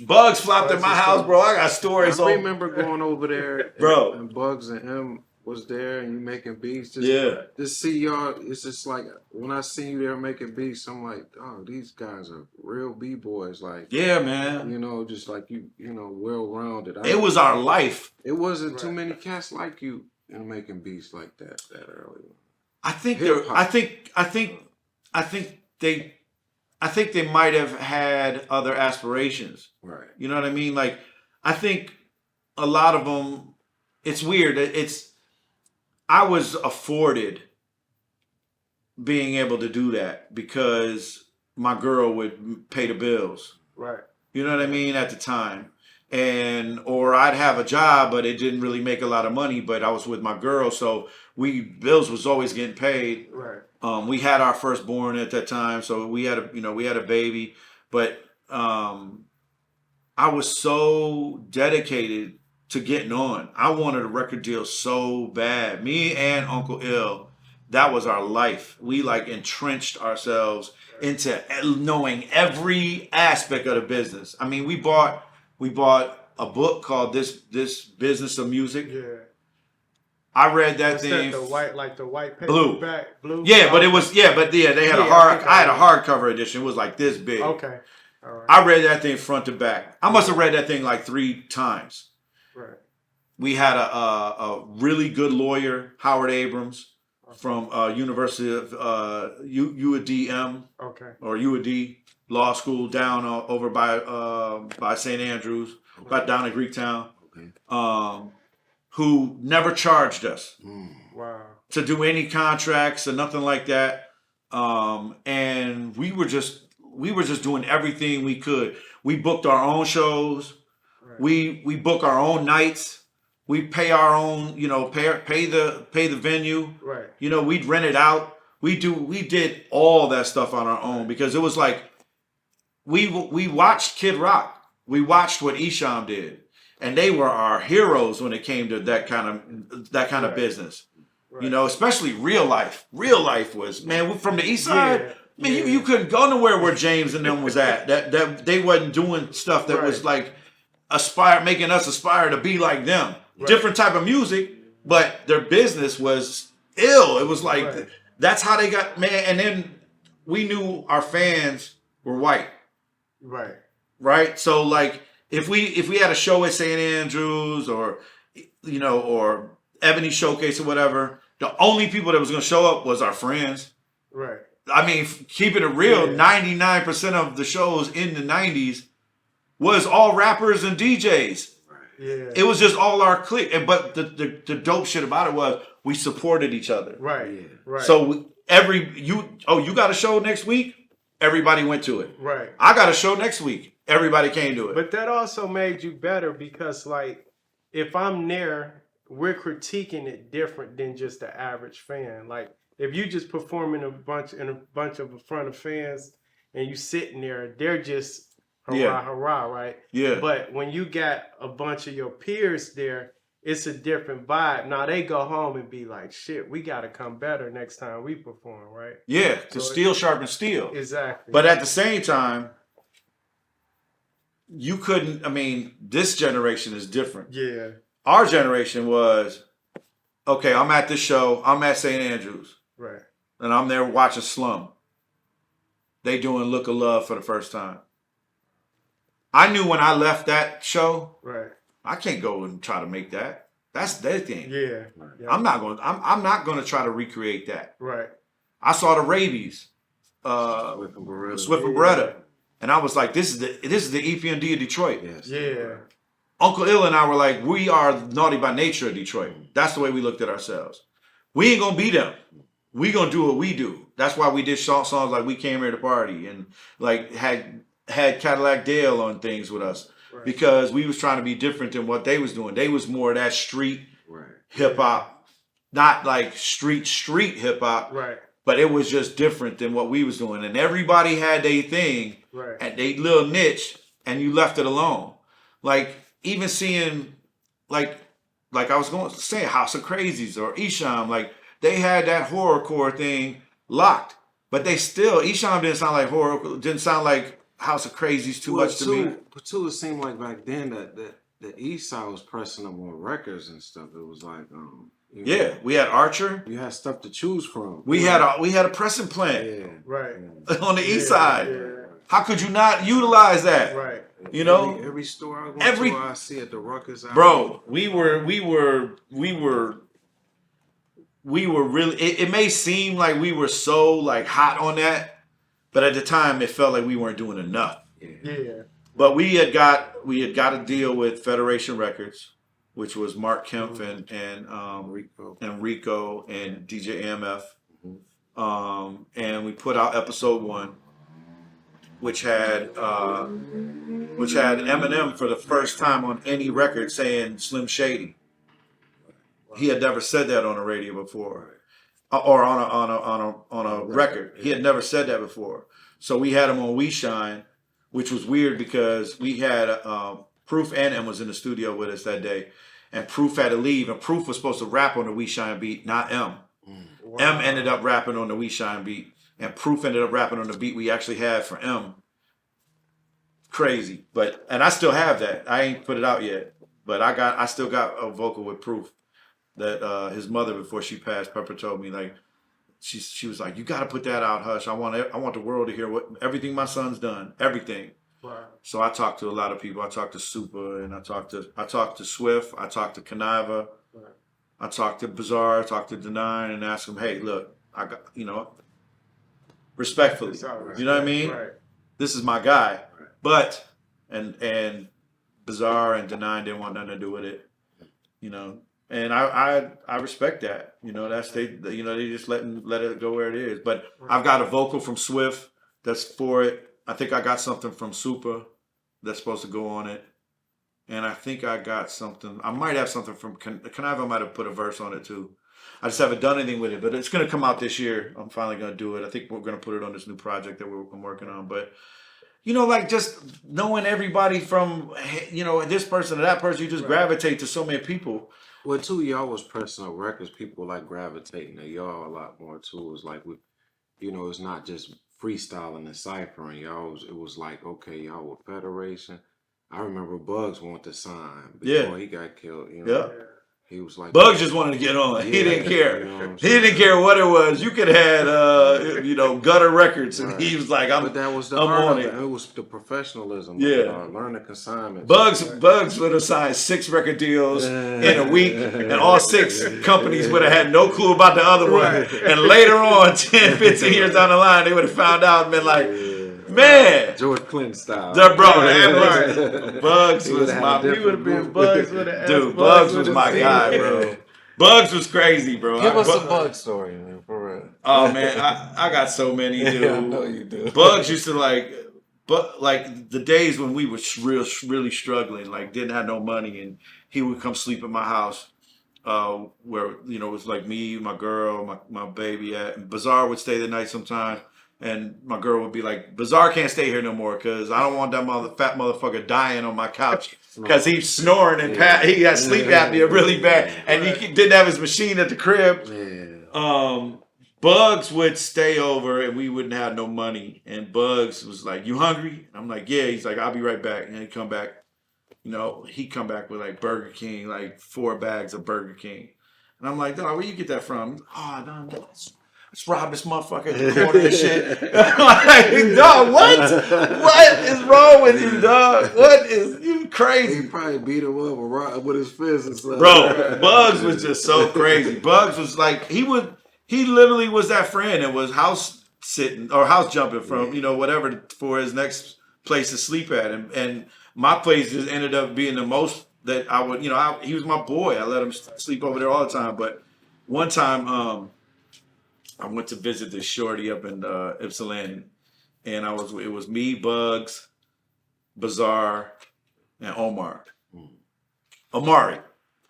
Bugs flopped at my house, bro. I got stories.
I remember going over there,
Bro.
and Bugs and him was there, and you making beats. Just see y'all. It's just like when I see you there making beats, I'm like, oh, these guys are real b-boys. Like,
Yeah, man.
just like well rounded.
It was our life.
It wasn't too many cats like you making beats like that early.
I think
Hip-hop.
I think they might have had other aspirations.
Right.
You know what I mean? Like, I think a lot of them. It's weird. I was afforded being able to do that because my girl would pay the bills.
Right.
You know what I mean? At the time. Or I'd have a job, but it didn't really make a lot of money, but I was with my girl. So bills was always getting paid.
Right.
We had our firstborn at that time. So we had a baby, but, I was so dedicated to getting on. I wanted a record deal so bad. Me and Uncle Ill, that was our life. We like entrenched ourselves into knowing every aspect of the business. I mean, we bought a book called This Business of Music.
Yeah.
I read that
What's
thing.
that, the white paper
Blue.
back? Blue?
Yeah, but they had I had a hardcover edition. It was like this big.
Okay. All right.
I read that thing front to back. I must have read that thing like 3 times.
Right.
We had a really good lawyer, Howard Abrams, from University of UADM
Okay.
or UAD Law School down over by St. Andrews, about down in Greektown, who never charged us
Wow.
to do any contracts or nothing like that. And we were just doing everything we could. We booked our own shows.
Right.
We book our own nights. We pay our own, pay the venue.
Right.
We'd rent it out. We did all that stuff on our own because it was like we watched Kid Rock. We watched what Esham did, and they were our heroes when it came to that kind of business.
Right.
Especially real life. Real life was, man, from the East Side.
Yeah.
Man, you couldn't go nowhere where James and them was at. That they wasn't doing stuff that was like making us aspire to be like them.
Right.
Different type of music, but their business was ill. It was like that's how they got, man. And then we knew our fans were white.
Right.
Right. So like if we had a show at St. Andrews or or Ebony Showcase or whatever, the only people that was going to show up was our friends.
Right.
I mean, keeping it real, 99% of the shows in the 90s was all rappers and DJs.
Yeah.
It was just all our clique. But the dope shit about it was we supported each other.
Right.
Yeah.
Right.
So you got a show next week? Everybody went to it.
Right.
I got a show next week. Everybody came to it.
But that also made you better because, like, if I'm there, we're critiquing it different than just the average fan. Like, if you just performing in front of fans and you sitting there, they're just hurrah, hurrah, right?
Yeah.
But when you got a bunch of your peers there, it's a different vibe. Now they go home and be like, shit, we got to come better next time we perform, right?
Yeah, because steel sharpens steel.
Exactly.
But at the same time, you couldn't, this generation is different.
Yeah.
Our generation was, okay, I'm at this show, I'm at St. Andrews.
Right.
And I'm there watching Slum. they doing Look of Love for the first time. I knew when I left that show,
Right.
I can't go and try to make that. That's their thing.
Yeah. Yeah.
I'm not going to try to recreate that.
Right.
I saw the Rabies, Swift and Beretta, and I was like, this is the EPMD of Detroit.
Yes.
Yeah.
Uncle Ill and I were like, we are Naughty by Nature of Detroit. That's the way we looked at ourselves. We ain't gonna be them. We gonna do what we do. That's why we did songs like We Came Here to Party and like had Cadillac Dale on things with us, because we was trying to be different than what they was doing. They was more of that street hip hop, not like street hip hop.
Right.
But it was just different than what we was doing. And everybody had their thing and they little niche, and you left it alone. Like even seeing like I was going to say House of Crazies or Esham, like they had that horrorcore thing locked. But they still, Esham didn't sound like horror, didn't sound like House of Crazies too much to me.
But too, it seemed like back then that the East Side was pressing them on records and stuff. It was like,
yeah, we had Archer.
You had stuff to choose from.
We had a pressing plant.
Yeah.
Right.
On the East Side.
Yeah.
How could you not utilize that?
Right.
You know,
every store I go to, I see at the Ruckus.
Bro, we were really. It may seem like we were so like hot on that, but at the time it felt like we weren't doing enough.
Yeah.
But we had got a deal with Federation Records, which was Mark Kempf and Rico and DJ AMF, and we put out episode 1. Which had Eminem for the first time on any record saying Slim Shady. He had never said that on the radio before, or on a record. He had never said that before. So we had him on We Shine, which was weird because we had Proof and M was in the studio with us that day, and Proof had to leave, and Proof was supposed to rap on the We Shine beat, not M. Wow. M ended up rapping on the We Shine beat. And Proof ended up rapping on the beat we actually had for M. Crazy. And I still have that. I ain't put it out yet. But I still got a vocal with Proof that his mother, before she passed, Pepper told me, like, she was like, you gotta put that out, Hush. I want the world to hear everything my son's done. Everything. Wow. So I talked to a lot of people. I talked to Super, and I talked to Swift, I talked to Conniva, I talked to Bizarre, I talked to Denine, and asked them, hey, look, I got, respectfully, you know what I mean? Right. This is my guy, but and Bizarre and Denine didn't want nothing to do with it, and I respect that, that's they just let it go where it is. But I've got a vocal from Swift that's for it. I think I got something from Super that's supposed to go on it, and I think I got something. I might have something from Conniva. Might have put a verse on it too. I just haven't done anything with it, but it's going to come out this year. I'm finally going to do it. I think we're going to put it on this new project that I'm working on. But, like just knowing everybody from, this person to that person, you just gravitate to so many people.
Well, too, y'all was pressing up records. People like gravitating to y'all a lot more, too. It was like, it's not just freestyling and ciphering. It was like, okay, y'all were Federation. I remember Bugs wanted to sign before he got killed.
Yeah.
He was like,
Bugs just wanted to get on. He didn't care. He didn't care what it was. You could have had, Gutter Records, and he was like,
But that was the
I'm on it.
It was the professionalism.
Yeah.
Learn the consignment.
Bugs would have signed 6 record deals in a week, and all 6 companies would have had no clue about the other one. And later on, 10, 15 years down the line, they would have found out and been like, man,
George Clinton style.
Bugs was my. We would have been Bugs with an dude. Bugs was my guy, bro. Bugs was crazy, bro.
Give us a Bugs story, man, for real.
Oh man, I got so many, dude.
Yeah, I know you do.
Bugs used to like the days when we were really struggling, like didn't have no money, and he would come sleep at my house, where it was like me, my girl, my baby at, and Bizarre would stay the night sometimes. And my girl would be like, Bizarre can't stay here no more because I don't want that fat motherfucker dying on my couch because he's snoring and he had sleep apnea really bad. And he didn't have his machine at the crib. Bugs would stay over and we wouldn't have no money. And Bugs was like, you hungry? I'm like, yeah. He's like, I'll be right back. And he'd come back. He'd come back with like Burger King, like 4 bags of Burger King. And I'm like, dog, where you get that from? Oh, no, let's rob this motherfucker at the corner and shit. I'm like, dog, what? What is wrong with you, dog? What is you crazy?
He probably beat him up with his fist and stuff.
Bro, Bugs was just so crazy. Bugs was like, he literally was that friend that was house sitting or house jumping from, whatever for his next place to sleep at. And my place just ended up being the most that I would, he was my boy. I let him sleep over there all the time. But one time, I went to visit this shorty up in Ypsilanti, and it was me, Bugs, Bizarre, and Amari.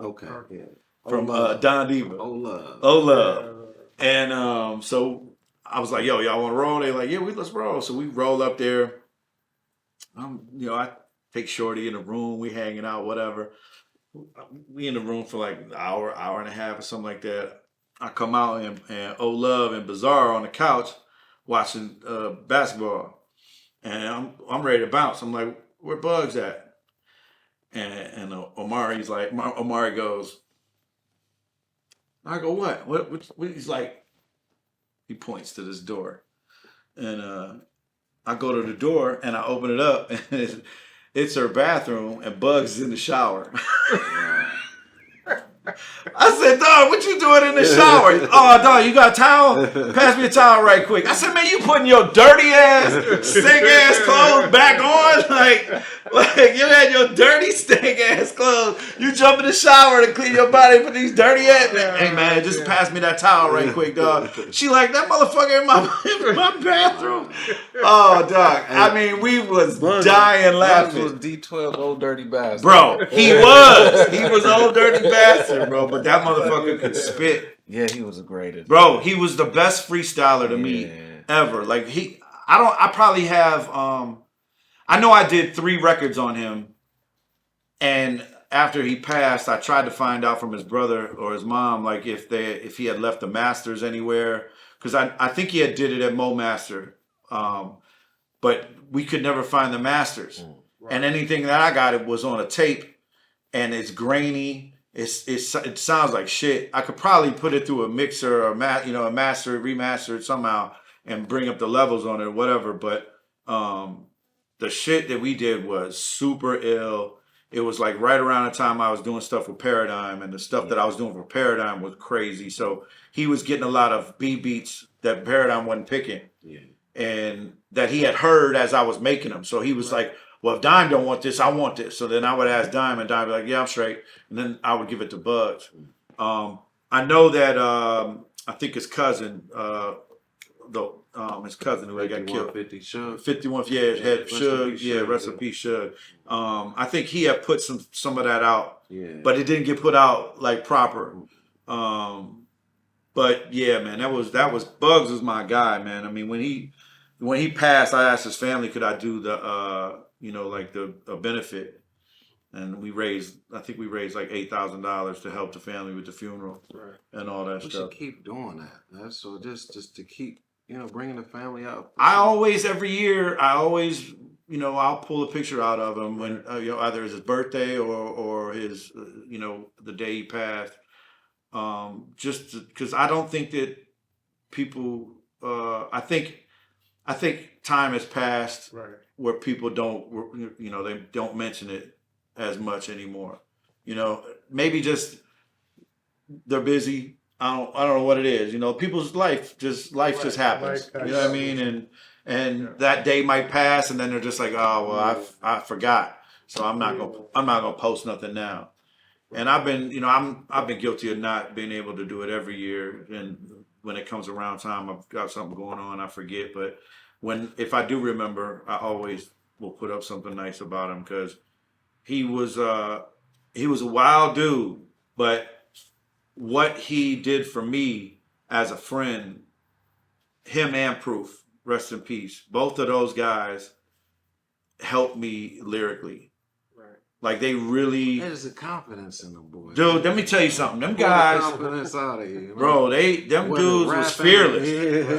Okay, yeah.
From Don Diva.
Oh love.
Oh love. And so I was like, yo, y'all want to roll? They're like, yeah, let's roll. So we roll up there. I take Shorty in the room. We hanging out, whatever. We in the room for like an hour and a half or something like that. I come out and Oh Love and Bizarre on the couch watching basketball. And I'm ready to bounce. I'm like, where Bugs at? And Omari's like, Omari goes, I go, what? He's like, he points to this door. And I go to the door and I open it up and it's her bathroom and Bugs is in the shower. I said, dog, what you doing in the shower? Oh, dog, you got a towel? Pass me a towel right quick. I said, man, you putting your dirty ass, stink ass clothes back on? Like you had your dirty, stink ass clothes. You jump in the shower to clean your body for these dirty ass. Hey, man, just pass me that towel right quick, dog. She like, that motherfucker in my bathroom. Oh, dog. I mean, we was dying laughing.
Was D12 old dirty bastard.
Bro, he was old dirty bastard, bro. But that motherfucker could spit.
Yeah, he was the greatest.
Bro, he was the best freestyler to me ever. Like I probably have I know I did 3 records on him, and after he passed, I tried to find out from his brother or his mom, like if he had left the masters anywhere, because I think he had did it at Mo Master, but we could never find the masters. Right. And anything that I got, it was on a tape, and it's grainy. It sounds like shit. I could probably put it through a mixer or master it, remaster it somehow, and bring up the levels on it or whatever. But the shit that we did was super ill. It was like right around the time I was doing stuff with Paradigm, and the stuff that I was doing for Paradigm was crazy. So he was getting a lot of B beats that Paradigm wasn't picking, and that he had heard as I was making them. So he was like, well, if Dime don't want this, I want this. So then I would ask Dime, and Dime would be like, yeah, I'm straight. And then I would give it to Bugs. I know that I think his cousin, his cousin who had got killed.
50 Shug.
51, had Shug. Rest in peace, Shug. I think he had put some of that out, but it didn't get put out like proper. But yeah, man, that was Bugs was my guy, man. I mean, when he passed, I asked his family, could I do the a benefit, and I think we raised like $8,000 to help the family with the funeral and all that stuff.
We should keep doing that. So just to keep, bringing the family out.
Every year, I'll pull a picture out of him when, either it's his birthday or his, the day he passed. Just because I don't think that people, I think time has passed where people they don't mention it as much anymore. Maybe just they're busy. I don't know what it is. People's life just happens. You know what I mean? And that day might pass, and then they're just like, oh well, I forgot, so I'm not gonna post nothing now. And I've been guilty of not being able to do it every year. And when it comes around time, I've got something going on, I forget. But if I do remember, I always will put up something nice about him, because he was a wild dude, but what he did for me as a friend, him and Proof, rest in peace, both of those guys helped me lyrically. Right. Like they really.
There's a confidence in them boys.
Dude, let me tell you something. Them guys,
confidence out of you,
bro. Them dudes was fearless.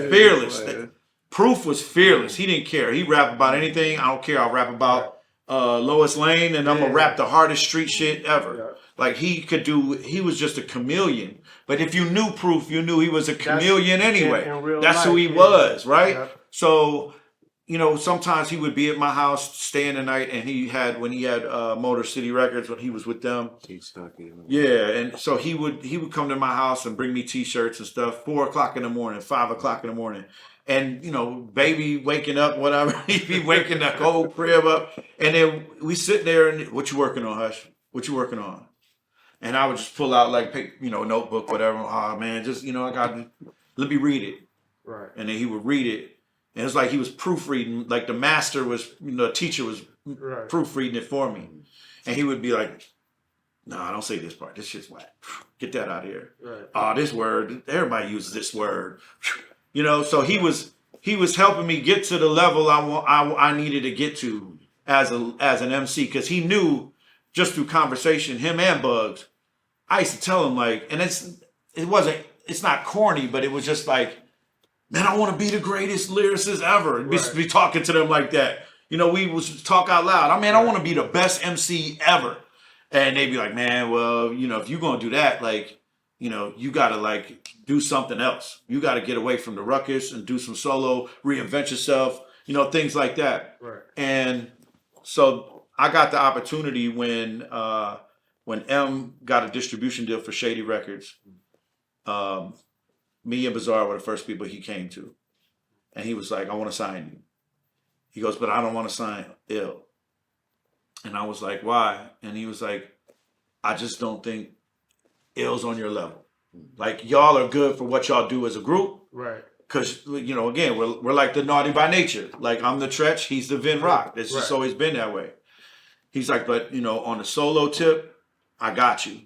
Fearless. Proof was fearless. He didn't care. He rapped about anything. I don't care. I'll rap about Lois Lane, and I'm gonna rap the hardest street shit ever. Like he was just a chameleon. But if you knew Proof, you knew he was a chameleon anyway.
In real
That's
life,
who he
yeah.
was, right?
Yep.
So, you know, sometimes he would be at my house staying the night, and when he had Motor City Records, when he was with them. Yeah, and so he would come to my house and bring me T-shirts and stuff. 4 o'clock in the morning, 5 o'clock in the morning, and you know, baby waking up, whatever. He'd be waking the whole crib up, and then we sit there and what you working on, Hush? What you working on? And I would just pull out like, you know, a notebook, whatever. Oh man, just you know, let me read it.
Right.
And then he would read it, and it's like he was proofreading, like the master was, you know, the teacher was proofreading it for me, and he would be like, "No, don't say this part. This shit's whack. Get that out of here.
Right.
Oh, this word. Everybody uses this word. You know." So he was helping me get to the level I needed to get to as an MC, because he knew just through conversation, him and Bugs. I used to tell him like, and it's not corny, but it was just like, man, I want to be the greatest lyricist ever. Be talking to them like that. You know, we was talk out loud. I mean, I want to be the best MC ever. And they'd be like, man, well, you know, if you're going to do that, like, you know, you got to like do something else. You got to get away from the ruckus and do some solo, reinvent yourself, you know, things like that.
Right. And
so I got the opportunity when M got a distribution deal for Shady Records. Me and Bizarre were the first people he came to. And he was like, I want to sign you. He goes, but I don't want to sign Ill. And I was like, why? And he was like, I just don't think Ill's on your level. Like, y'all are good for what y'all do as a group.
Right.
Because, you know, again, we're like the Naughty by Nature. Like, I'm the Tretch, he's the Vin Rock. It's just always been that way. He's like, but, you know, on the solo tip, I got you.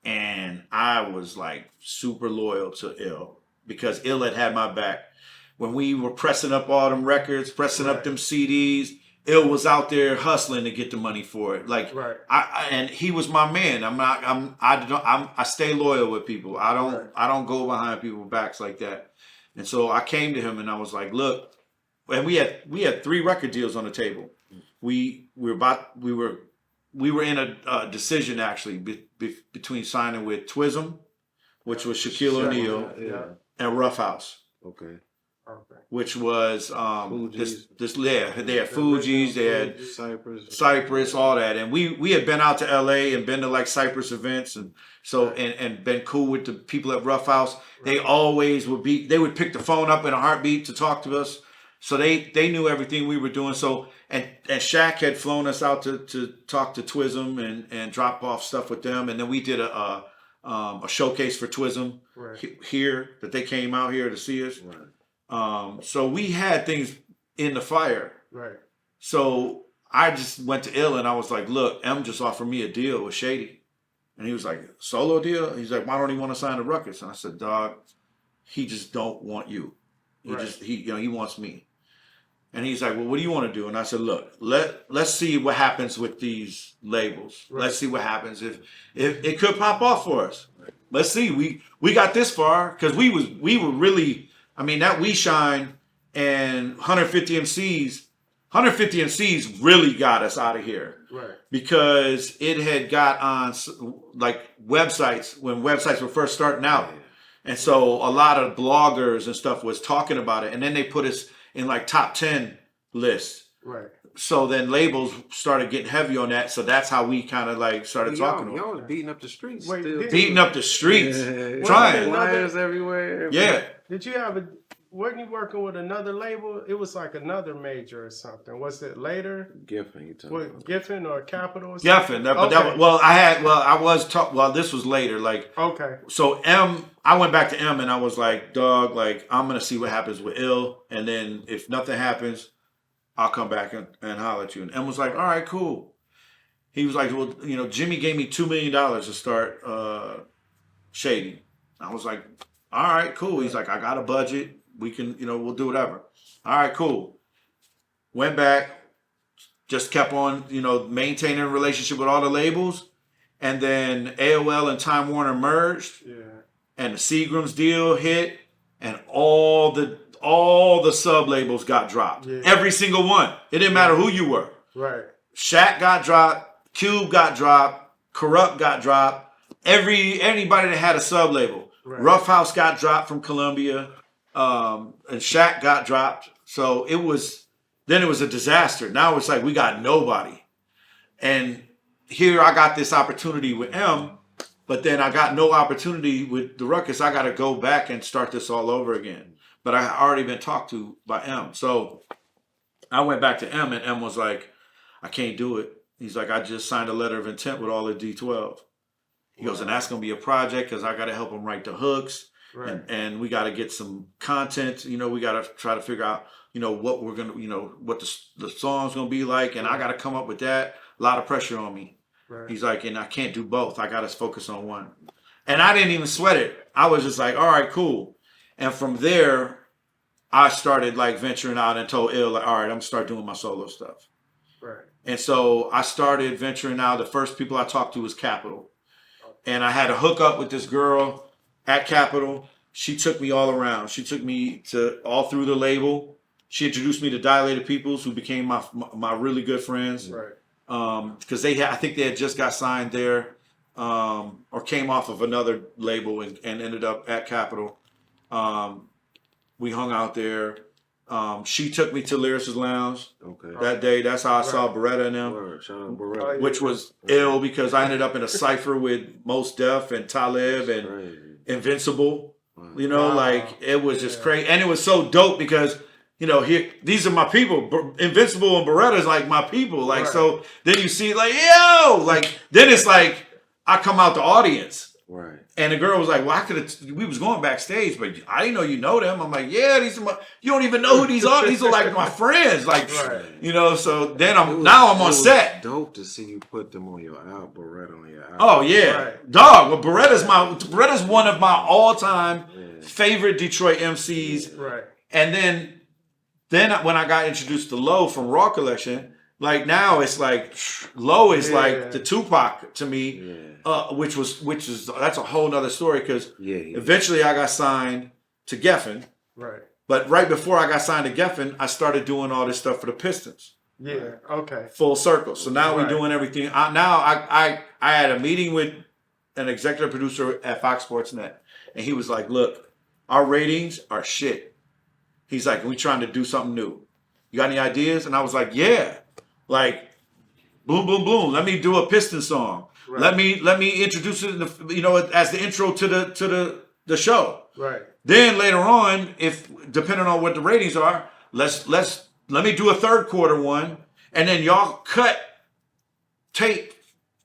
And I was like super loyal to Ill, because Ill had my back. When we were pressing up all them records, pressing up them CDs, Ill was out there hustling to get the money for it. Like, and he was my man. I stay loyal with people. I don't go behind people's backs like that. And so I came to him and I was like, look, and we had 3 record deals on the table. We were in a decision actually between signing with Twism, which was Shaquille O'Neal, and Rough House.
Okay.
Which was
Fugees.
They had Fugees, they had Cypress, all that, and we had been out to LA and been to like Cypress events, and so and been cool with the people at Rough House. They always would pick the phone up in a heartbeat to talk to us. So they knew everything we were doing. So and Shaq had flown us out to talk to Twism and drop off stuff with them, and then we did a showcase for Twism here, that they came out here to see us. So we had things in the fire. Right. So I just went to Ill and I was like, look, M just offered me a deal with Shady. And he was like, solo deal? He's like, why don't he want to sign the Ruckus? And I said, dog, he just don't want you. He wants me. And he's like, well, what do you want to do? And I said, look, let's see what happens with these labels. Let's see what happens if it could pop off for us. Let's see. We got this far because we were really, I mean, that We Shine and 150 MCs really got us out of here. Right. Because it had got on like websites when websites were first starting out. And so a lot of bloggers and stuff was talking about it. And then they put us in like top 10 lists. Right. So then labels started getting heavy on that. So that's how we kind of like started talking.
Y'all was beating up the streets.
Beating up the streets. Trying.
Flyers everywhere.
Yeah.
Did you have weren't you working with another label? It was like another major or something. Was it later?
Geffen, you talking about?
Geffen or Capital or
something?
Geffen.
This was later. Like,
okay.
So I went back to M and I was like, dog, like, I'm going to see what happens with Ill. And then if nothing happens, I'll come back and holler at you. And M was like, all right, cool. He was like, well, you know, Jimmy gave me $2 million to start Shady. I was like, all right, cool. He's like, I got a budget. We can, we'll do whatever. All right, cool. Went back, just kept on, maintaining a relationship with all the labels. And then AOL and Time Warner merged. Yeah. And the Seagram's deal hit. And all the sub-labels got dropped. Yeah. Every single one. It didn't matter who you were.
Right.
Shaq got dropped. Cube got dropped. Corrupt got dropped. Anybody that had a sub label.
Right.
Rough House got dropped from Columbia. And Shaq got dropped. So it was a disaster. Now it's like we got nobody. And here I got this opportunity with M, but then I got no opportunity with the Ruckus. I got to go back and start this all over again. But I had already been talked to by M. So I went back to M, and M was like, I can't do it. He's like, I just signed a letter of intent with all the D12. He goes, and that's going to be a project because I got to help him write the hooks.
Right.
And we got to get some content. We got to try to figure out, what we're going to, what the song's going to be like. And I got to come up with that. A lot of pressure on me.
Right.
He's like, and I can't do both. I got to focus on one. And I didn't even sweat it. I was just like, all right, cool. And from there, I started like venturing out and told Ill, like, all right, I'm going to start doing my solo stuff.
Right.
And so I started venturing out. The first people I talked to was Capitol. And I had a hook up with this girl at Capitol. She took me all around. She took me to all through the label. She introduced me to Dilated Peoples, who became my really good friends.
Right.
Because I think they had just got signed there, or came off of another label and ended up at Capitol. We hung out there. She took me to Lyricist Lounge that day. That's how I saw Beretta and them.
Word. Shout out Beretta.
Which was ill because I ended up in a cipher with Mos Def and Talib and Invincible. Like it was just crazy. And it was so dope because, here these are my people. Invincible and Beretta is like my people. Like, so then you see like, yo, like, then it's like I come out the audience.
Right.
And the girl was like, well, we was going backstage, but I didn't know you know them. I'm like, yeah, these are you don't even know who these are. These are like my friends. Like, so then I'm on set.
Dope to see you put them on your album, Beretta on your album.
Oh yeah. Dog. Well, Beretta's one of my all-time favorite Detroit MCs.
Right.
And then when I got introduced to Low from Raw Collection, like now it's like Low is like the Tupac to me, which is that's a whole nother story because eventually I got signed to Geffen.
Right.
But right before I got signed to Geffen, I started doing all this stuff for the Pistons.
Yeah. Okay.
Full circle. So now we're doing everything. I had a meeting with an executive producer at Fox Sports Net, and he was like, "Look, our ratings are shit." He's like, "We trying to do something new. You got any ideas?" And I was like, "Yeah." Like, boom, boom, boom. Let me do a Piston song. Right. Let me introduce it, as the intro to the show.
Right.
Then later on, if depending on what the ratings are, let me do a third quarter one, and then y'all cut tape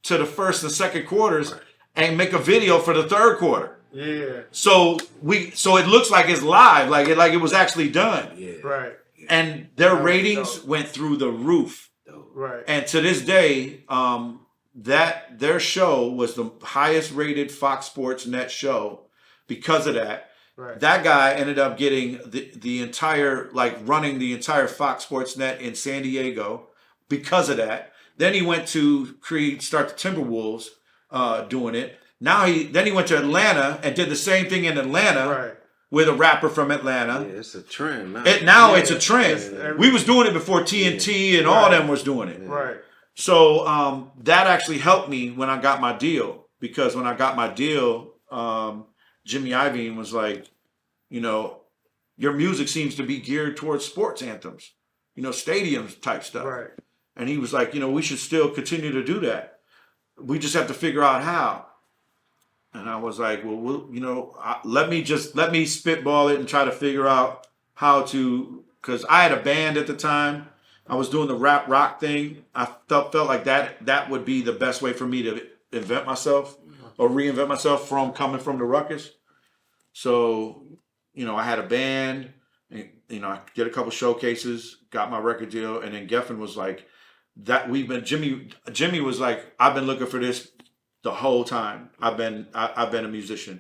to the first and second quarters and make a video for the third quarter.
Yeah.
So it looks like it's live, like it was actually done.
Yeah.
Right.
And their ratings went through the roof.
Right.
And to this day, that their show was the highest rated Fox Sports Net show because of that.
Right.
That guy ended up getting the entire, like running the entire Fox Sports Net in San Diego because of that. Then he went to start the Timberwolves doing it. Then he went to Atlanta and did the same thing in Atlanta. Right. With a rapper from Atlanta.
Yeah, it's a trend now.
It's a trend. We was doing it before TNT and all them was doing it.
Right.
So that actually helped me when I got my deal. Because when I got my deal, Jimmy Iovine was like, your music seems to be geared towards sports anthems, stadiums type stuff. Right. And he was like, we should still continue to do that. We just have to figure out how. And I was like, well, let me spitball it and try to figure out how to, because I had a band at the time. I was doing the rap rock thing. I felt like that would be the best way for me to invent myself or reinvent myself coming from the Ruckus. So, I had a band, and, I did a couple showcases, got my record deal, and then Geffen was like, Jimmy was like, I've been looking for this the whole time. I've been a musician.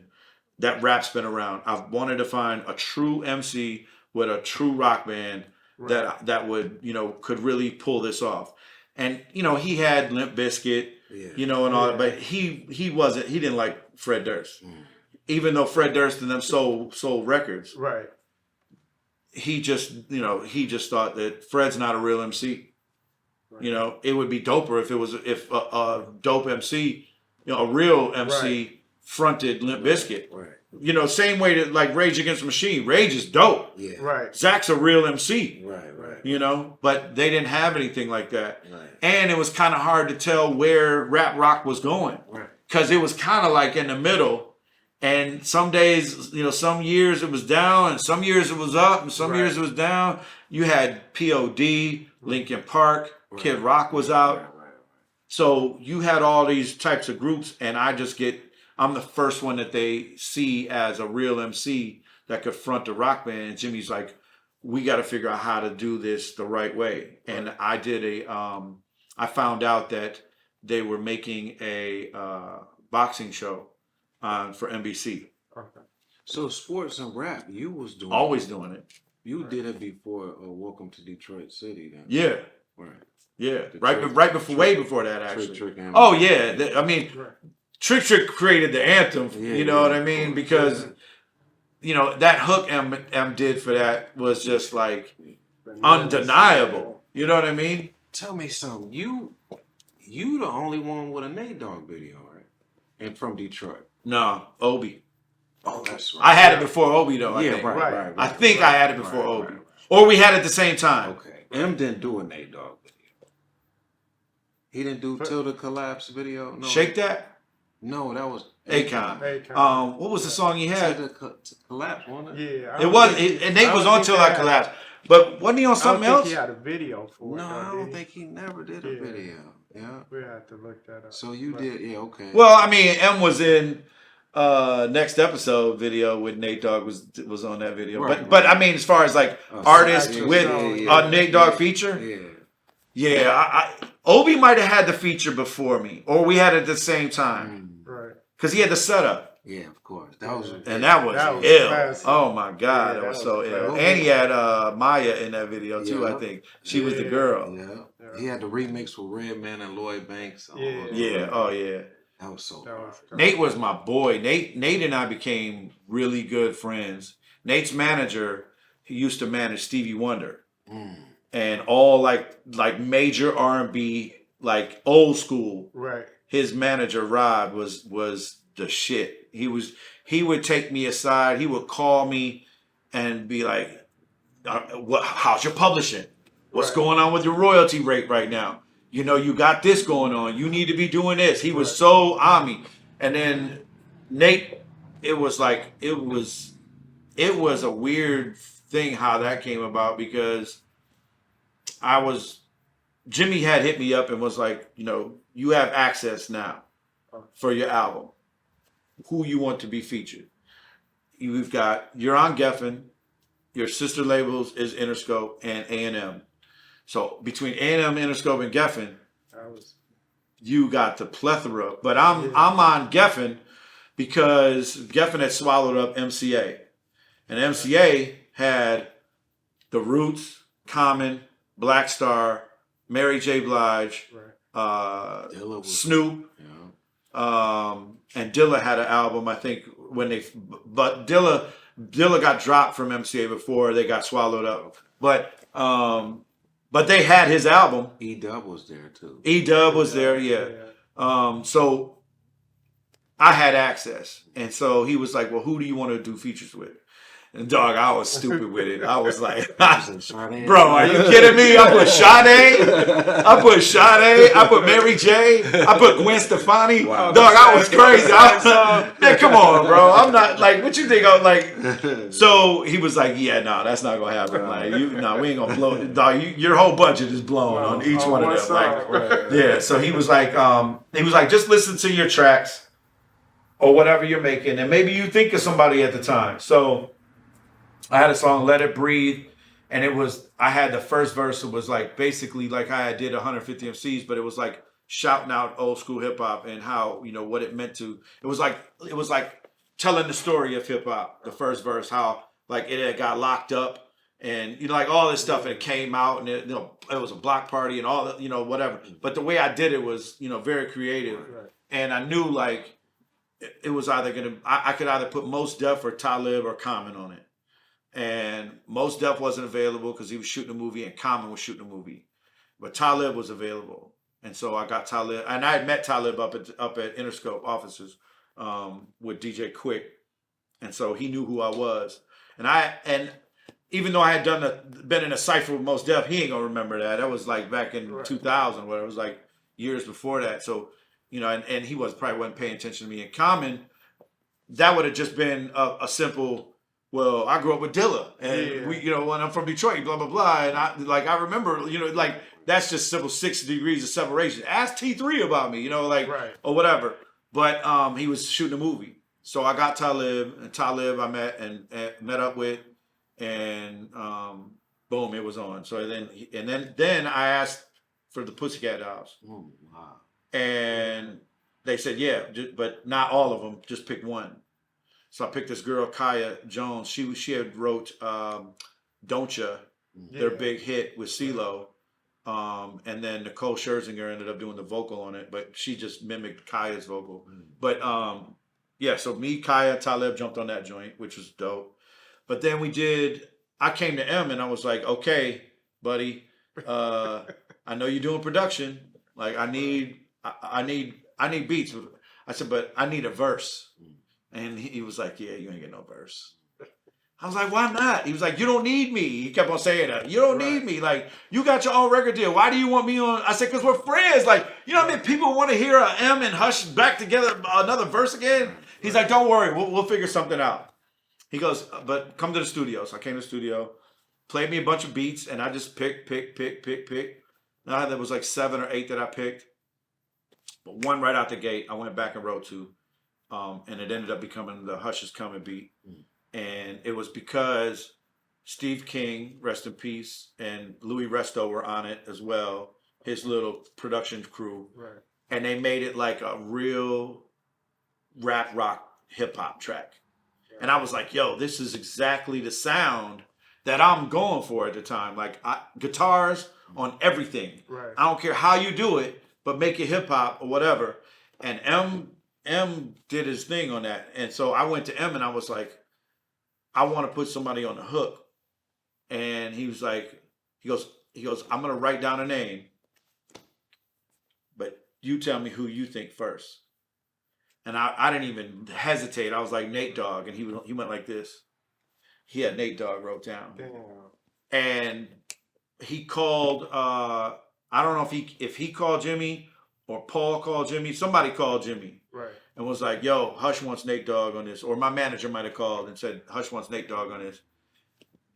That rap's been around. I've wanted to find a true MC with a true rock band that would, could really pull this off. And, he had Limp Bizkit, and all that, but he didn't like Fred Durst. Even though Fred Durst and them sold records. Right. He just thought that Fred's not a real MC. Right. It would be doper if a dope MC You know, a real MC fronted Limp Bizkit.
Right.
You know, same way that like Rage Against the Machine. Rage is dope.
Yeah.
Right.
Zach's a real MC.
Right.
You know, but they didn't have anything like that.
Right.
And it was kind of hard to tell where rap rock was going.
Right.
Because it was kind of like in the middle. And some days, you know, some years it was down, and some years it was up, and some years it was down. You had POD, Linkin Park, Kid Rock was out. So you had all these types of groups, and I'm the first one that they see as a real MC that could front the rock band. And Jimmy's like, we got to figure out how to do this the right way. And I did I found out that they were making a boxing show for NBC.
Okay.
So sports and rap, you was doing
Always doing it.
You did it before Welcome to Detroit City, then.
Yeah.
Right.
Yeah.
The
Right,
Trick-
right before,
Trick-
way before that, actually.
Trick and
Oh, yeah. I mean,
Right.
Trick created the anthem.
Yeah,
You know what I
yeah.
mean? Because, you know, that hook M did for that was just like undeniable. You know what I mean?
Tell me something. You the only one with a Nate Dogg video, right? And from Detroit.
No, Obi.
Oh, that's right.
I had it before Obi, though. I think.
Right.
I think I had it before
Right,
Obi.
right.
Or we had it at the same time.
Okay. M didn't do a Nate Dogg video. He didn't do Till the Collapse video. No.
Shake That?
No, that was
Akon.
Akon.
What was the song he
Till
had?
the Collapse, wasn't it?
Yeah. I
It
don't
was,
think-
and Nate
I
was
don't
on
think
Till
they
I
had-
Collapsed. But wasn't he on
I don't
something
think
else?
he had a video for
No,
it.
I
though,
don't
did he?
think he never did a
Yeah.
video. Yeah.
We have to look that up.
So you
But-
did, yeah, okay.
Well, I mean, M was in next episode video with Nate Dogg was on that video.
Right,
But I mean, as far as like
Oh,
artists
so-
with
yeah,
Nate Dogg feature,
Yeah.
yeah, Obi might have had the feature before me, or we had it at the same time
Right.
because he had the setup,
Yeah, of course. That was
and that was
That was
ill.
classic.
Oh my god,
Yeah,
that
that
was so
was
ill.
classic.
And he had Maya in that video too.
Yeah.
I think she was the
Yeah.
girl.
Yeah. He had the remix with Redman and Lloyd Banks.
Yeah.
Yeah. Oh yeah.
That was so
That was
Nate was my boy. Nate and I became really good friends. Nate's manager, he used to manage Stevie Wonder and all like major R&B, like old school.
right.
His manager Rod was the shit. He would take me aside. He would call me and be like, "How's your publishing? What's
Right.
going on with your royalty rate right now? You know, you got this going on. You need to be doing this." He was so on me. And then Nate, it was a weird thing how that came about because Jimmy had hit me up and was like, you know, you have access now for your album. Who you want to be featured? You're on Geffen. Your sister labels is Interscope and A&M. So between A&M, Interscope, and Geffen,
That was
you got the plethora. But I'm on Geffen because Geffen had swallowed up MCA. And MCA had The Roots, Common, Black Star, Mary J. Blige,
Dilla was-
Snoop,
Yeah.
and Dilla had an album, I think, but Dilla got dropped from MCA before they got swallowed up. But they had his album.
E-Dub was there too.
E-Dub was there, yeah. So I had access. And so he was like, well, who do you want to do features with? And dog, I was stupid with it. I was like, bro, are you kidding me? I put Sade, I put Mary J, I put Gwen Stefani.
Wow.
Dog, I was crazy. Man, come on, bro. I'm not like, what you think I'm like? So he was like, yeah, no, that's not gonna happen. Like, we ain't gonna blow. Dog, your whole budget is blown on each one of them. Like, yeah. So he was like, just listen to your tracks or whatever you're making, and maybe you think of somebody at the time. So I had a song, Let It Breathe, and I had the first verse. It was like basically like I did 150 MCs, but it was like shouting out old school hip hop and how, you know, what it meant to. It was like telling the story of hip hop. The first verse, how like it had got locked up and, you know, like all this stuff, and it came out and it was a block party and all that, you know, whatever. But the way I did it was, you know, very creative. And I knew like it was either I could either put Mos Def or Talib or Common on it. And Mos Def wasn't available because he was shooting a movie and Common was shooting a movie. But Talib was available. And so I got Talib, and I had met Talib up at Interscope offices with DJ Quick, and so he knew who I was. And even though I had been in a cipher with Mos Def, he ain't gonna remember that. That was like back in 2000, where it was like years before that. So and he probably wasn't paying attention to me. In Common, that would have just been a simple. Well, I grew up with Dilla, and we, when I'm from Detroit, blah blah blah, and I remember, like that's just simple 6 degrees of separation. Ask T3 about me, or whatever. But he was shooting a movie, so I got Talib, and Talib I met up with, and boom, it was on. So then I asked for the Pussycat Dolls, and they said but not all of them, just pick one. So I picked this girl, Kaya Jones. She had wrote Don't Ya, their big hit with CeeLo. And then Nicole Scherzinger ended up doing the vocal on it, but she just mimicked Kaya's vocal. But so me, Kaya, Talib jumped on that joint, which was dope. But then I came to M and I was like, okay, buddy, I know you're doing production. Like I need beats. I said, but I need a verse. And he was like, yeah, you ain't get no verse. I was like, why not? He was like, you don't need me. He kept on saying that. You don't need me. Like, you got your own record deal. Why do you want me on? I said, because we're friends. Like, you know what I mean? People want to hear M and Hush back together, another verse again. He's like, don't worry. We'll figure something out. He goes, but come to the studio. So I came to the studio, played me a bunch of beats, and I just picked. Now there was like 7 or 8 that I picked. But one right out the gate, I went back and wrote to. And it ended up becoming the Hush Is Coming beat. And it was because Steve King, rest in peace, and Louis Resto were on it as well, his little production crew.
Right.
And they made it like a real rap rock hip hop track. And I was like, yo, this is exactly the sound that I'm going for at the time. Like guitars on everything.
Right.
I don't care how you do it, but make it hip hop or whatever. And M did his thing on that. And so I went to M and I was like, I want to put somebody on the hook. And he was like, he goes, I'm going to write down a name, but you tell me who you think first. And I didn't even hesitate. I was like, Nate Dogg. And he went like this. He had Nate Dogg wrote down.
Damn.
And he called, I don't know if he called Jimmy or Paul called Jimmy. Somebody called Jimmy.
Right.
And was like, yo, Hush wants Nate Dogg on this. Or my manager might have called and said, Hush wants Nate Dogg on this.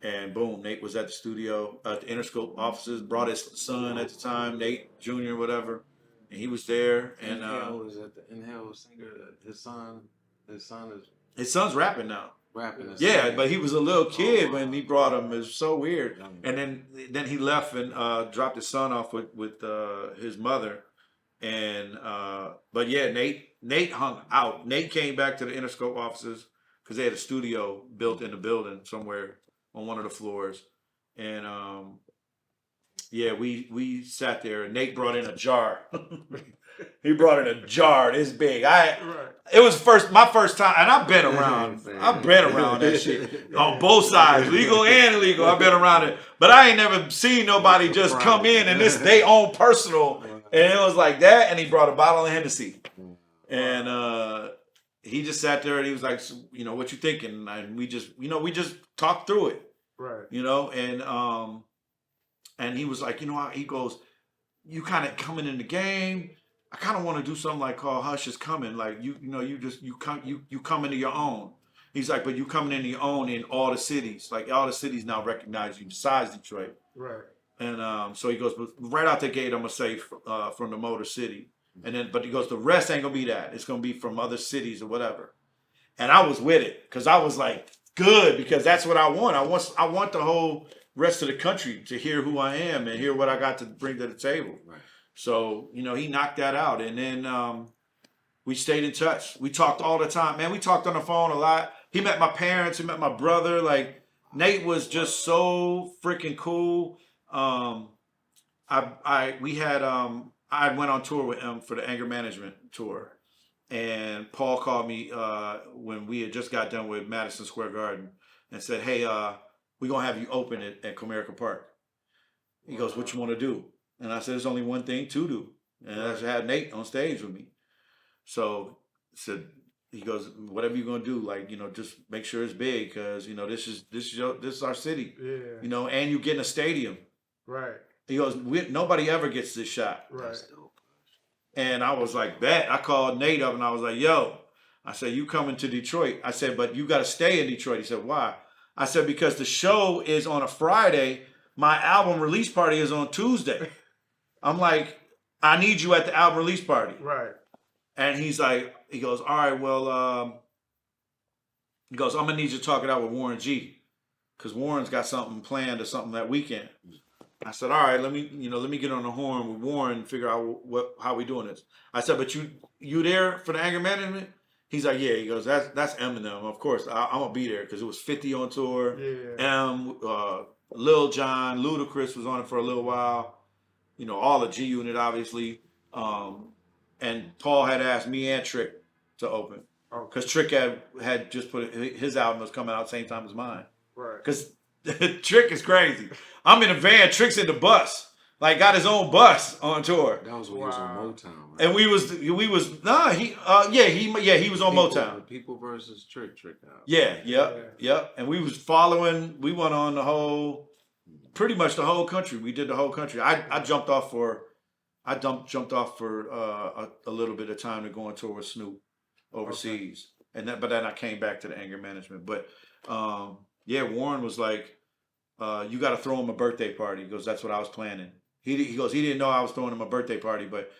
And boom, Nate was at the studio, at the Interscope offices, brought his son at the time, Nate Jr., whatever. And he was there. And
Inhale was at the Inhale singer. His
son's rapping now.
Rapping.
Yeah, but he was a little kid when he brought him. It was so weird. And then he left and dropped his son off with his mother. And but yeah, Nate hung out. Nate came back to the Interscope offices because they had a studio built in the building somewhere on one of the floors. And we sat there and Nate brought in a jar. He brought in a jar this big. It was my first time, and I've been around that shit on both sides, legal and illegal. I've been around it, but I ain't never seen nobody just come in and this they own personal. And it was like that, and he brought a bottle of Hennessy. And he just sat there and he was like, what you thinking? And we just talked through it.
Right.
And he was like, he goes, you kind of coming in the game. I kind of want to do something like called Hush Is Coming. Like you come into your own. He's like, but you coming into your own in all the cities. Like all the cities now recognize you besides Detroit.
Right.
And so he goes, but right out the gate, I'm gonna say from the Motor City. And then, but he goes, the rest ain't gonna be that. It's gonna be from other cities or whatever. And I was with it because I was like, good, because that's what I want. I want the whole rest of the country to hear who I am and hear what I got to bring to the table. Right. So, he knocked that out. And then we stayed in touch. We talked all the time. Man, we talked on the phone a lot. He met my parents. He met my brother. Like, Nate was just so freaking cool. I went on tour with him for the Anger Management tour. And Paul called me when we had just got done with Madison Square Garden and said, hey, we're going to have you open it at Comerica Park. He goes, what you want to do? And I said, there's only one thing to do. And I had Nate on stage with me. So said he goes, whatever you're gonna do, like, you know, just make sure it's big, because, you know, this is our city.
Yeah.
You know, and you get in a stadium.
Right.
He goes, nobody ever gets this shot.
Right.
And I was like, bet. I called Nate up and I was like, yo, I said, you coming to Detroit? I said, but you got to stay in Detroit. He said, why? I said, because the show is on a Friday. My album release party is on Tuesday. I'm like, I need you at the album release party.
Right.
And he goes, all right, well, he goes, I'm going to need you to talk it out with Warren G, because Warren's got something planned or something that weekend. I said, all right, let me get on the horn with Warren and figure out how we doing this. I said, but you there for the anger management? He's like, yeah. He goes, that's Eminem. Of course, I'm gonna be there, because it was 50 on tour.
Yeah.
Lil Jon, Ludacris was on it for a little while. You know, all the G Unit, obviously. And Paul had asked me and Trick to open, because Trick had just put his album was coming out same time as mine.
Right.
Because Trick is crazy. I'm in a van, Trick's in the bus. Like, got his own bus on tour.
That was when he was on Motown, right?
And he was on Motown.
People versus Trick out.
Yep. And we was we went on pretty much the whole country. We did the whole country. I jumped off for a little bit of time to go on tour with Snoop overseas. Okay. But then I came back to the anger management. But Warren was like, you got to throw him a birthday party. He goes, that's what I was planning. He goes, he didn't know I was throwing him a birthday party, but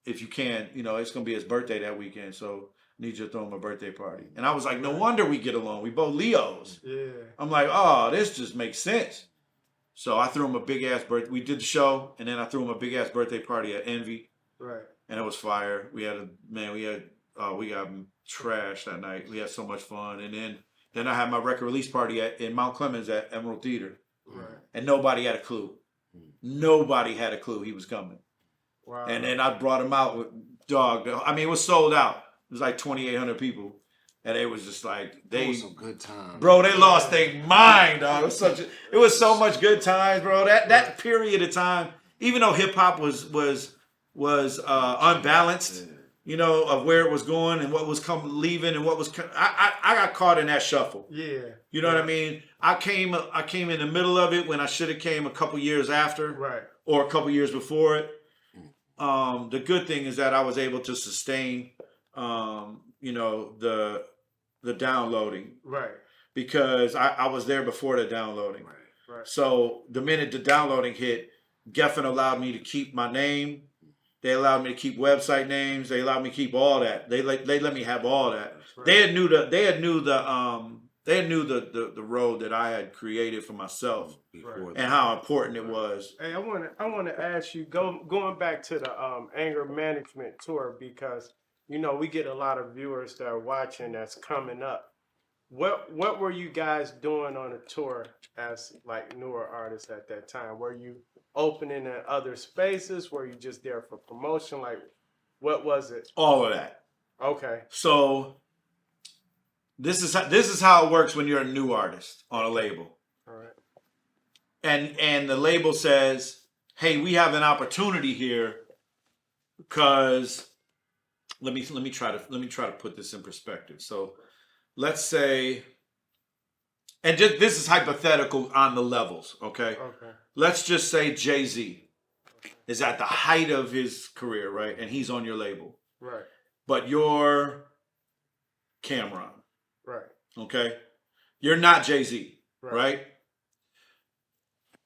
if you can, you know, it's going to be his birthday that weekend, so I need you to throw him a birthday party. And I was like, no wonder we get along. We both Leos.
Yeah. I'm
like, oh, this just makes sense. So I threw him a big-ass birthday. We did the show, and then I threw him a big-ass birthday party at Envy.
Right.
And it was fire. We got trashed that night. We had so much fun. And then I had my record release party in Mount Clemens at Emerald Theater.
Right.
And nobody had a clue. Nobody had a clue he was coming.
Wow.
And then I brought him out with Dogg. I mean, it was sold out. It was like 2,800 people. And it was just like,
It was some good time.
Bro, they lost their mind, dog. It was so much good times, bro. That period of time, even though hip hop was unbalanced, you know, of where it was going and what was leaving and what was I got caught in that shuffle.
Yeah.
You know what I mean? I came in the middle of it when I should have came a couple years after.
Right.
Or a couple years before it. The good thing is that I was able to sustain you know, the downloading.
Right.
Because I was there before the downloading.
Right.
So the minute the downloading hit, Geffen allowed me to keep my name. They allowed me to keep website names. They allowed me to keep all that. They let me have all that. Right. They knew the road that I had created for myself and how important it was.
Hey, I want to ask you, going back to the anger management tour, because you know we get a lot of viewers that are watching that's coming up. What were you guys doing on a tour as like newer artists at that time? Were you opening in other spaces? Were you just there for promotion? Like, what was it?
All of that.
Okay.
So this is how it works when you're a new artist on a label.
All right.
And the label says, "Hey, we have an opportunity here because let me try to put this in perspective." So let's say, and this is hypothetical on the levels, okay?
Okay.
Let's just say Jay-Z is at the height of his career, right? And he's on your label.
Right.
But you're Cameron.
Right.
Okay? You're not Jay-Z,
Right.
right?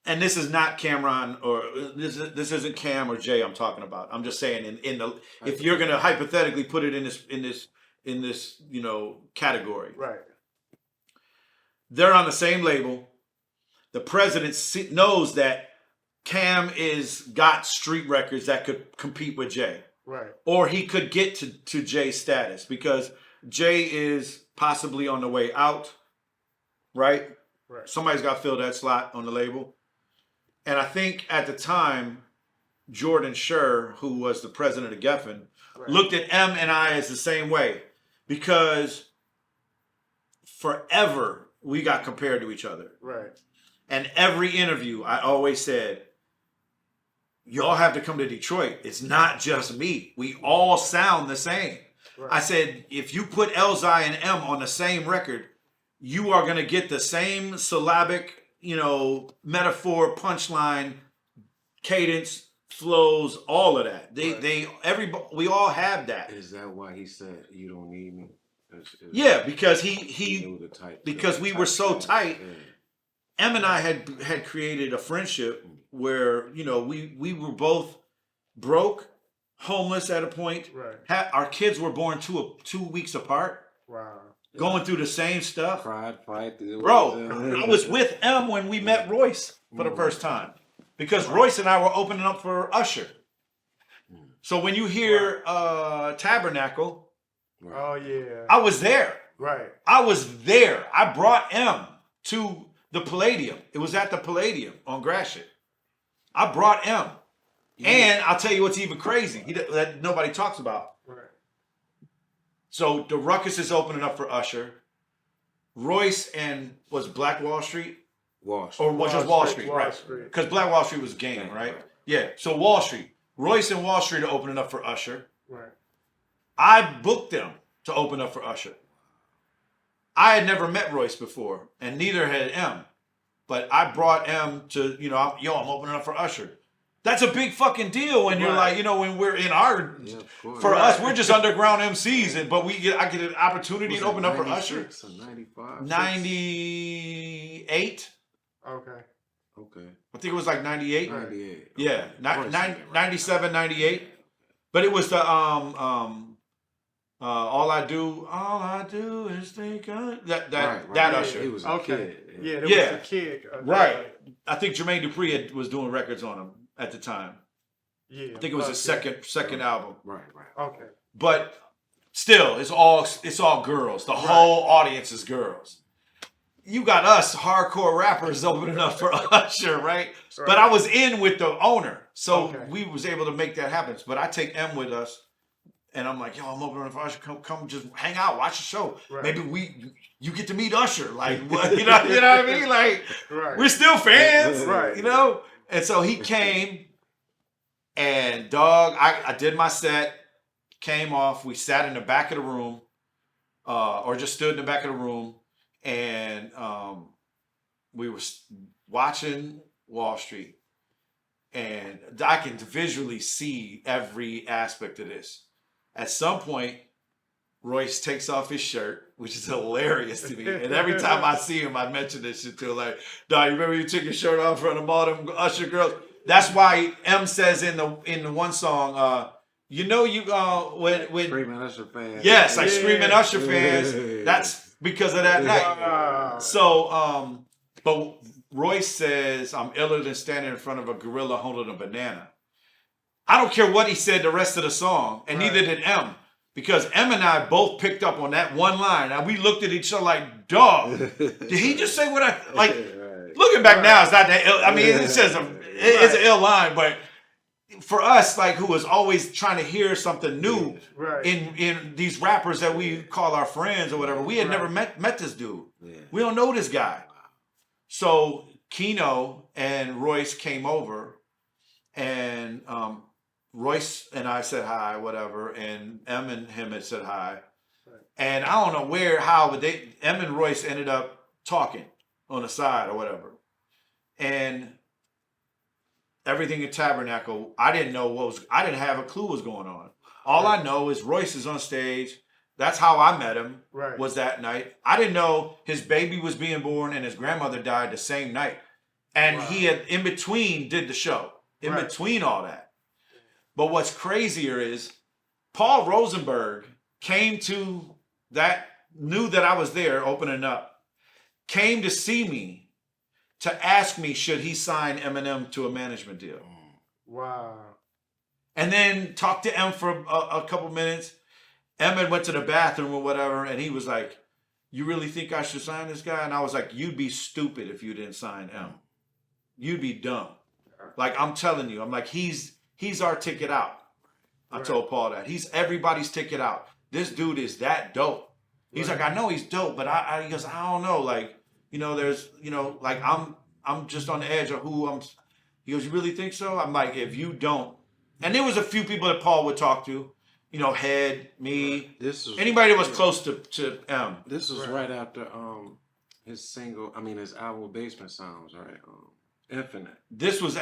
And this is not Cameron, or this isn't Cam or Jay I'm talking about. I'm just saying if you're gonna hypothetically put it in this you know category.
Right.
They're on the same label. The president knows that Cam got street records that could compete with Jay.
Right.
Or he could get to Jay's status because Jay is possibly on the way out, right?
Right.
Somebody's got to fill that slot on the label. And I think at the time, Jordan Scher, who was the president of Geffen, looked at M and I as the same way because forever we got compared to each other.
Right.
And every interview, I always said, y'all have to come to Detroit. It's not just me. We all sound the same.
Right.
I said, if you put Elzhi and M on the same record, you are going to get the same syllabic, metaphor, punchline, cadence, flows, all of that. We all have that.
Is that why he said you don't need me?
Yeah, because
He
he
knew the type.
because we were so tight.
Yeah.
Em and I had created a friendship where we were both broke, homeless at a point.
Right.
Our kids were born 2 weeks apart.
Wow.
Going through the same stuff.
Pride fight.
Bro, I was with Em when we met Royce for the first time. Because Royce and I were opening up for Usher. So when you hear Tabernacle,
Oh yeah.
I was there.
Right.
I was there. I brought Em to the Palladium. It was at the Palladium on Gratiot. I brought Em. And I'll tell you what's even crazy that nobody talks about.
Right.
So the Ruckus is opening up for Usher. Royce and was Black Wall Street?
Wall Street.
Or was just Wall Street,
Wall
right?
Street.
Because Black Wall Street was game, right? Yeah. So Wall Street. Royce and Wall Street are opening up for Usher.
Right.
I booked them to open up for Usher. I had never met Royce before, and neither had M. But I brought M to, I'm opening up for Usher. That's a big fucking deal when you're
Right.
like, when we're in our,
Yeah, of course.
for us, we're just underground MCs, but I get an opportunity
Was
to
it
open up for Usher.
96 or 95?
98.
Okay.
Okay.
I think it was like 98.
98.
Yeah,
Royce did it, right.
97, 98. But it was the all I do is think that
Right.
Usher.
He was a
Okay.
kid.
Yeah, there
Yeah.
was a kid.
Right. I think Jermaine Dupri was doing records on him at the time.
Yeah.
I think it was his second album.
Right.
Okay.
But still, it's all girls. The whole audience is girls. You got us hardcore rappers opening up for Usher, right? But I was in with the owner, so we was able to make that happen. But I take M with us, and I'm like, yo, I'm opening up for Usher. Come, just hang out, watch the show.
Right.
Maybe you get to meet Usher, like what, you know what I mean? Like
Right.
we're still fans,
Right.
And so he came, and Dogg, I did my set, came off. We sat in the back of the room, or just stood in the back of the room. And we were watching Wall Street, and I can visually see every aspect of this. At some point, Royce takes off his shirt, which is hilarious to me. And every time I see him, I mention this shit to him. Like, dog, you remember you took your shirt off in front of all them Usher girls? That's why M says in the one song, when
Screaming Usher fans.
yes, like screaming Usher fans. That's because of that night.
Wow.
So, but Royce says, I'm iller than standing in front of a gorilla holding a banana. I don't care what he said the rest of the song, and neither did M. Because M and I both picked up on that one line. And we looked at each other like, dog, did he just say what I, like, looking back now, it's not that ill. I mean, it's just it's an ill line, but for us, like, who was always trying to hear something new in these rappers that we call our friends or whatever, we had never met this dude.
Yeah.
We don't know this guy. So Keno and Royce came over, and Royce and I said hi, whatever, and M and him had said hi. And I don't know how, but M and Royce ended up talking on the side or whatever. And everything in Tabernacle, I didn't have a clue what was going on. All I know is Royce is on stage. That's how I met him, was that night. I didn't know his baby was being born and his grandmother died the same night. And he had, in between, did the show. In between all that. But what's crazier is Paul Rosenberg came to that, knew that I was there opening up, came to see me to ask me, should he sign Eminem to a management deal?
Wow.
And then talked to M for a couple minutes. M had went to the bathroom or whatever, and he was like, you really think I should sign this guy? And I was like, you'd be stupid if you didn't sign M. You'd be dumb. Like, I'm telling you, I'm like, he's our ticket out. I told Paul that. He's everybody's ticket out. This dude is that dope. He's like, I know he's dope, but he goes, I don't know. Like, there's, like, I'm just on the edge of who He goes, you really think so? I'm like, if you don't, and there was a few people that Paul would talk to, you know, Head, me,
This was
anybody that was close to M.
This was right after his single. I mean, his album Basement Sounds, right? Infinite.
This was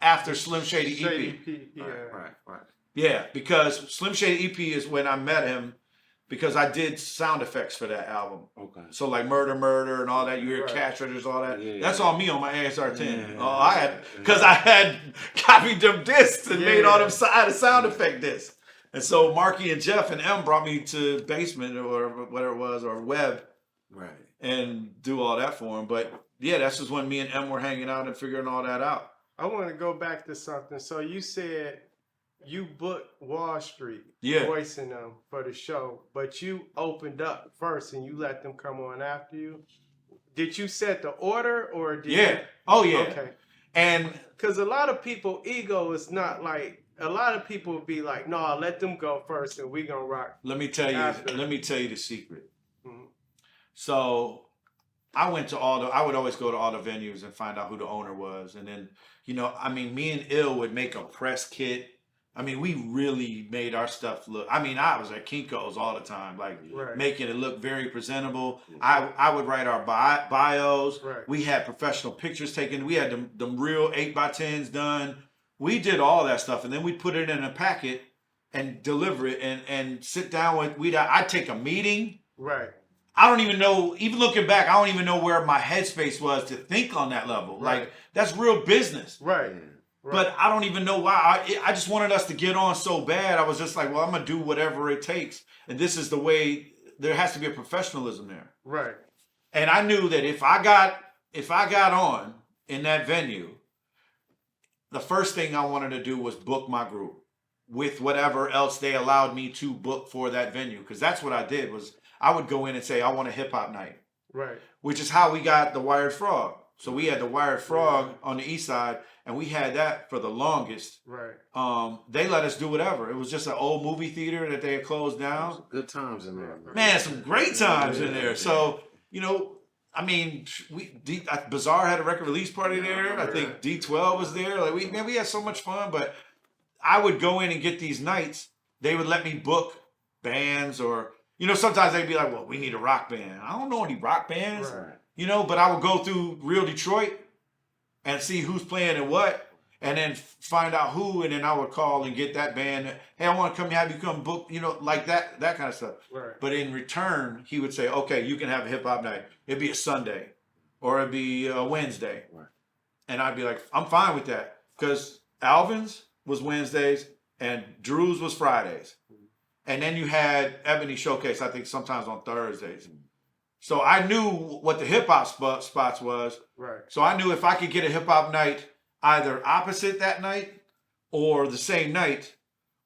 after Slim Shady EP.
Shady P, yeah.
Right.
Yeah, because Slim Shady EP is when I met him, because I did sound effects for that album.
Okay.
So like Murder and all that, you hear
Right.
cash registers, all that.
Yeah,
That's
yeah.
all me on my ASR 10.
Yeah.
Oh, I had, because I had copied them discs and made all them sound effect discs. And so Marky and Jeff and M brought me to Basement or whatever it was, or Web,
Right.
and do all that for him. But yeah, that's just when me and M were hanging out and figuring all that out.
I want to go back to something. So you said you booked Wall Street,
Yeah.
voicing them for the show, but you opened up first and you let them come on after you. Did you set the order or did
Yeah.
you?
Oh yeah.
Okay.
And
Because a lot of people, ego is not like, a lot of people would be like, no, let them go first and we going to rock.
let me tell you
After.
the secret.
Mhm.
So I would always go to all the venues and find out who the owner was. And then, you know, I mean, me and Ill would make a press kit. I mean, we really made our stuff look, I mean, I was at Kinko's all the time, like
Right.
making it look very presentable. I would write our bios.
Right.
We had professional pictures taken. We had them real 8x10s done. We did all that stuff. And then we'd put it in a packet and deliver it and sit down with, I'd take a meeting.
Right.
I don't even know, even looking back, I don't even know where my headspace was to think on that level.
Right.
Like, that's real business.
Right.
But I don't even know why. I just wanted us to get on so bad. I was just like, well, I'm going to do whatever it takes. And this is the way, there has to be a professionalism there.
Right.
And I knew that if I got on in that venue, the first thing I wanted to do was book my group with whatever else they allowed me to book for that venue. Because that's what I did, was I would go in and say, I want a hip hop night.
Right.
Which is how we got the Wired Frog. So we had the Wired Frog on the east side, and we had that for the longest.
Right.
They let us do whatever. It was just an old movie theater that they had closed down.
Good times in there.
Man, some great times in there. So, you know, I mean, Bazaar had a record release party there. I think D12 was there. Like we had so much fun. But I would go in and get these nights. They would let me book bands, or, you know, sometimes they'd be like, well, we need a rock band. I don't know any rock bands.
Right.
You know, but I would go through Real Detroit and see who's playing and what, and then find out who, and then I would call and get that band. Hey, I want to come have you come book, you know, like that kind of stuff.
Right.
But in return, he would say, okay, you can have a hip hop night. It'd be a Sunday or it'd be a Wednesday.
Right.
And I'd be like, I'm fine with that, because Alvin's was Wednesdays and Drew's was Fridays. And then you had Ebony Showcase, I think sometimes on Thursdays. So I knew what the hip hop spots was.
Right.
So I knew if I could get a hip hop night either opposite that night or the same night,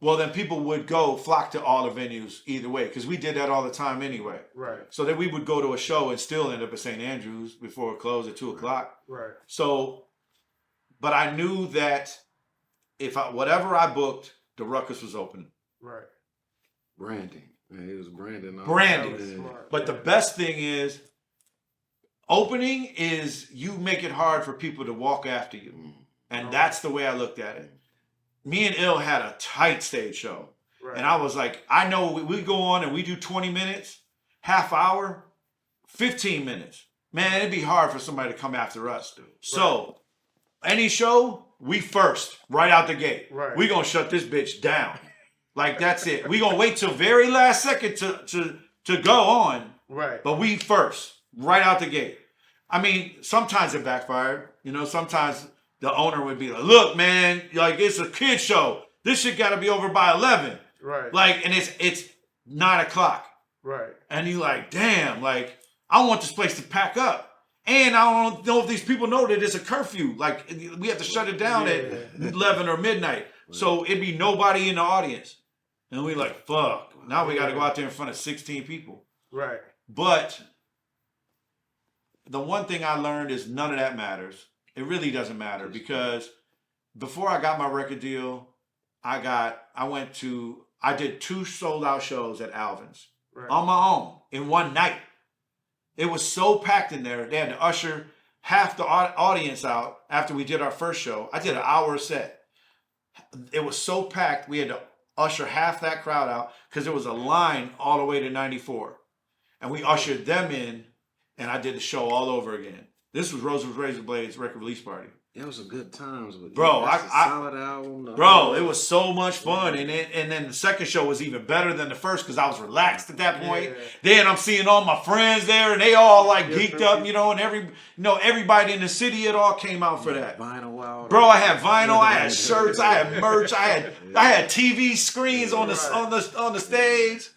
well, then people would flock to all the venues either way, because we did that all the time anyway.
Right.
So then we would go to a show and still end up at St. Andrews before it closed at 2:00.
Right.
So, but I knew that whatever I booked, the Ruckus was open.
Right.
Branding. Man, he was branding.
Branding.
That was
Yeah.
smart.
But the best thing is, opening is you make it hard for people to walk after you. And that's the way I looked at it. Me and Ill had a tight stage show.
Right.
And I was like, I know we go on and we do 20 minutes, half hour, 15 minutes. Man, it'd be hard for somebody to come after us. So, any show, we first, right out the gate.
Right.
We gonna shut this bitch down. Like, that's it. We gonna wait till very last second to go on.
Right.
But we first, right out the gate. I mean, sometimes it backfired. You know, sometimes the owner would be like, look, man, like, it's a kid show. This shit got to be over by 11.
Right.
Like, and it's 9:00.
Right.
And you like, damn, like, I want this place to pack up. And I don't know if these people know that it's a curfew. Like, we have to shut it down at 11 or midnight. So it'd be nobody in the audience. And we like, fuck. Now we got to go out there in front of 16 people.
Right.
But the one thing I learned is none of that matters. It really doesn't matter, because before I got my record deal, I did 2 sold out shows at Alvin's
Right.
on my own in one night. It was so packed in there. They had to usher half the audience out after we did our first show. I did an hour set. It was so packed, we had to usher half that crowd out because there was a line all the way to 94. And we ushered them in, and I did the show all over again. This was Rose's Razor Blades record release party.
It was a good times with
Bro,
that's a solid album.
Bro, it was so much fun, and then the second show was even better than the first because I was relaxed at that point.
Yeah.
Then I'm seeing all my friends there, and they all like geeked up, and everybody in the city, it all came out for that.
Vinyl out.
Bro, I had vinyl, I had shirts, I had merch, I had TV screens on the stage.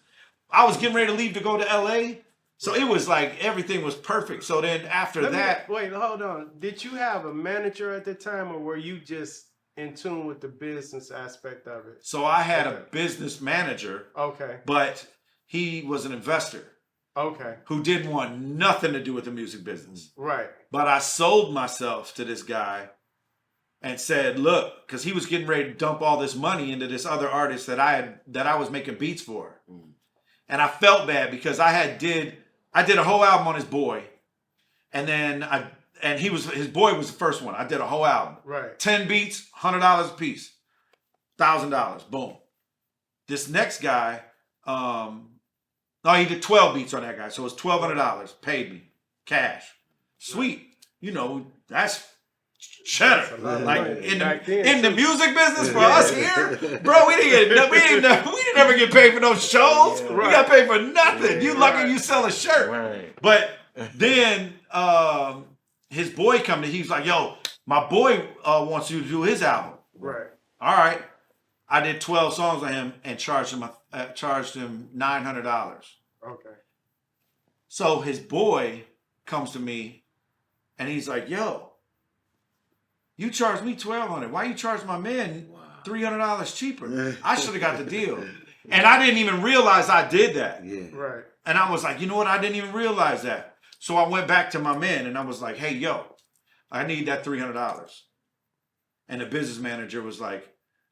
I was getting ready to leave to go to LA. So it was like everything was perfect. So then after that.
Wait, hold on. Did you have a manager at the time, or were you just in tune with the business aspect of it?
So I had a business manager.
Okay.
But he was an investor.
Okay.
Who didn't want nothing to do with the music business.
Right.
But I sold myself to this guy and said, look, because he was getting ready to dump all this money into this other artist that I was making beats for. And I felt bad because I did a whole album on his boy, and then his boy was the first one. I did a whole album,
right?
10 beats, $100 a piece, $1,000, boom. This next guy, he did 12 beats on that guy, so it was $1,200. Paid me cash, sweet. That's cheddar. Like in the music business for us here, bro, we didn't ever get paid for those shows. We got paid for nothing. You lucky you sell a shirt.
Right.
But then his boy come to, he's like, yo, my boy wants you to do his album.
Right.
All right. I did 12 songs on him and charged him $900.
Okay.
So his boy comes to me and he's like, yo, you charged me $1,200. Why you charge my man $300 cheaper? I should have got the deal. And I didn't even realize I did that.
Yeah.
Right.
And I was like, you know what? I didn't even realize that. So I went back to my man and I was like, hey, yo, I need that $300. And the business manager was like,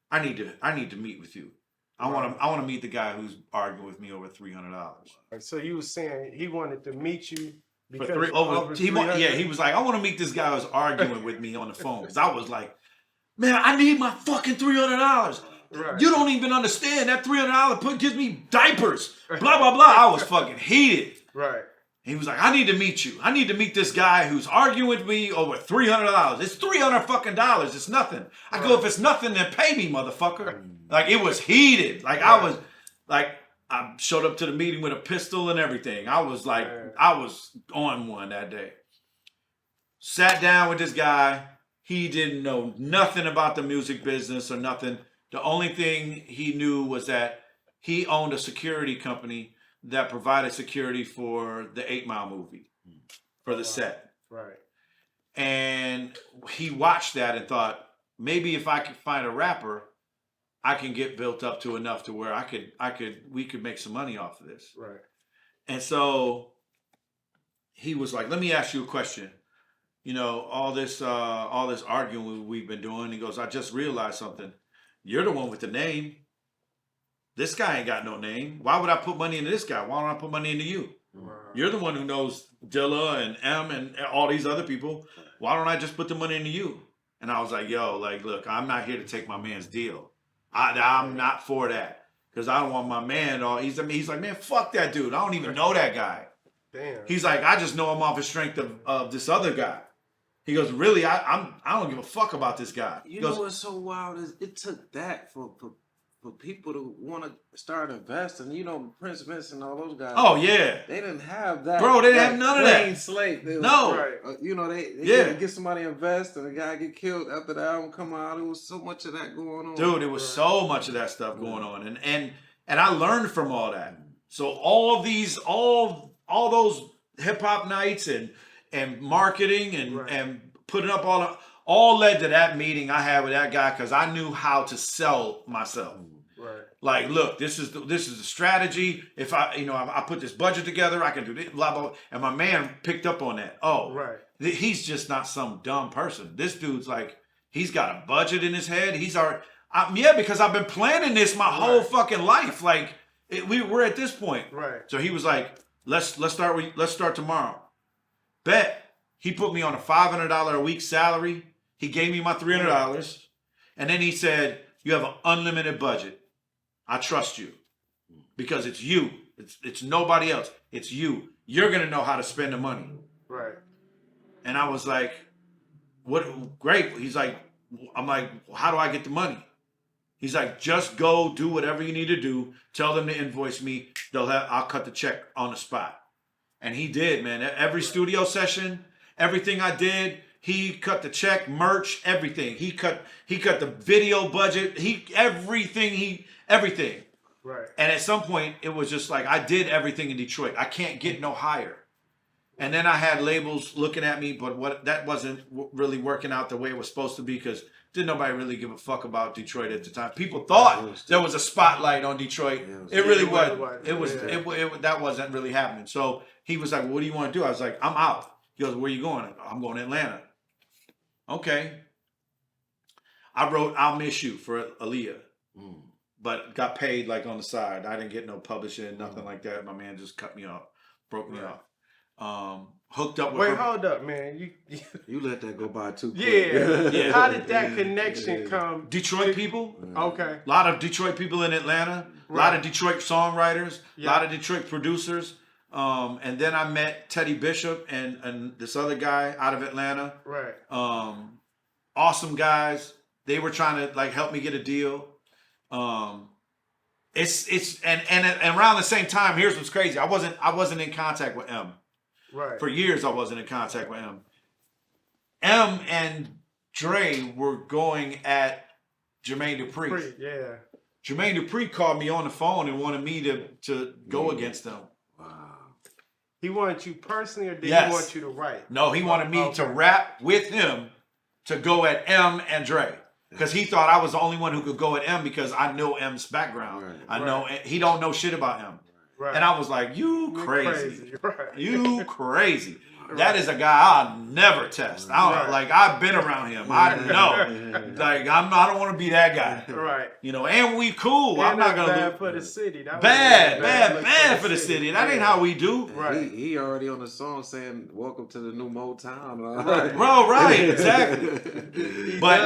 I need to meet with you. I want to meet the guy who's arguing with me over $300.
So you were saying he wanted to meet you because
he was like, I want to meet this guy who's arguing with me on the phone. Because I was like, man, I need my fucking $300. Right. You don't even understand. That $300 gives me diapers. Blah, blah, blah. I was fucking heated.
Right.
He was like, I need to meet you. I need to meet this guy who's arguing with me over $300. It's $300 fucking dollars. It's nothing. I go, if it's nothing, then pay me, motherfucker. Like, it was heated. Like, I showed up to the meeting with a pistol and everything. I was like, I was on one that day. Sat down with this guy. He didn't know nothing about the music business or nothing. The only thing he knew was that he owned a security company that provided security for the 8 Mile movie, for the set. Right. And he watched that and thought, maybe if I could find a rapper, I can get built up to enough to where we could make some money off of this. Right. And so he was like, let me ask you a question. All this arguing we've been doing. He goes, I just realized something. You're the one with the name. This guy ain't got no name. Why would I put money into this guy? Why don't I put money into you? Wow. You're the one who knows Dilla and M and all these other people. Why don't I just put the money into you? And I was like, yo, look, I'm not here to take my man's deal. I'm not for that. Because I don't want my man. He's like, man, fuck that dude. I don't even know that guy. Damn. He's like, I just know him off the strength of this other guy. He goes, really? I don't give a fuck about this guy.
You know what's so wild is it took that for people to want to start investing. Prince Vince and all those guys.
Oh yeah,
they didn't have that.
Bro, they didn't have none of that.
Clean slate.
No,
they get somebody invest and the guy get killed after the album come out. It was so much of that going on.
Dude, it was so much of that stuff going on, and I learned from all that. So all those hip hop nights and marketing and putting up all led to that meeting I had with that guy because I knew how to sell myself. Right. Like, look, this is the strategy. If I put this budget together, I can do this, blah, blah. And my man picked up on that. Oh, right. He's just not some dumb person. This dude's like, he's got a budget in his head. Because I've been planning this my whole fucking life. Like, we're at this point. Right. So he was like, let's start tomorrow. Bet. He put me on a $500 a week salary. He gave me my $300. And then he said, you have an unlimited budget. I trust you because it's you. It's nobody else. It's you. You're going to know how to spend the money.
Right.
And I was like, what? Great. He's like, I'm like, how do I get the money? He's like, just go do whatever you need to do. Tell them to invoice me. I'll cut the check on the spot. And he did, man. Every studio session, everything I did, he cut the check, merch, everything. He cut the video budget. Everything.
Right.
And at some point, it was just like I did everything in Detroit. I can't get no higher. And then I had labels looking at me, but that wasn't really working out the way it was supposed to be because didn't nobody really give a fuck about Detroit at the time. People thought there was a spotlight on Detroit. It really wasn't. That wasn't really happening. So he was like, well, "What do you want to do?" I was like, "I'm out." He goes, "Where you going?" I'm going to Atlanta. Okay. I wrote "I'll Miss You" for Aaliyah, but got paid like on the side. I didn't get no publishing, nothing like that. My man just cut me off, broke me off. Hooked up with
Wait,
her.
hold up, man.
You let that go by too quick.
Yeah.
How did that connection come?
Detroit people.
Okay.
A lot of Detroit people in Atlanta. A lot of Detroit songwriters. A lot of Detroit producers. And then I met Teddy Bishop and this other guy out of Atlanta.
Right.
Awesome guys. They were trying to like help me get a deal. It's around the same time. Here's what's crazy. I wasn't in contact with M.
Right.
For years, I wasn't in contact with M. M and Dre were going at Jermaine Dupri.
Yeah.
Jermaine Dupri called me on the phone and wanted me to go against them.
Wow.
He wanted you personally, or did
Yes.
he want you to write?
No, he wanted me to rap with him to go at M and Dre. Because he thought I was the only one who could go at M because I know M's background.
Right.
I know he don't know shit about M.
Right.
And I was like, you crazy.
Right.
You crazy. That is a guy I'll never test. Like I've been around him. I know. Like I don't want to be that guy.
Right.
You know, and we cool.
And
I'm not
that's
gonna
bad
lose.
for the city. That was
Bad for the city. That ain't how we do.
Right.
He already on the song saying "Welcome to the new Motown."
Right.
Bro, right, exactly. But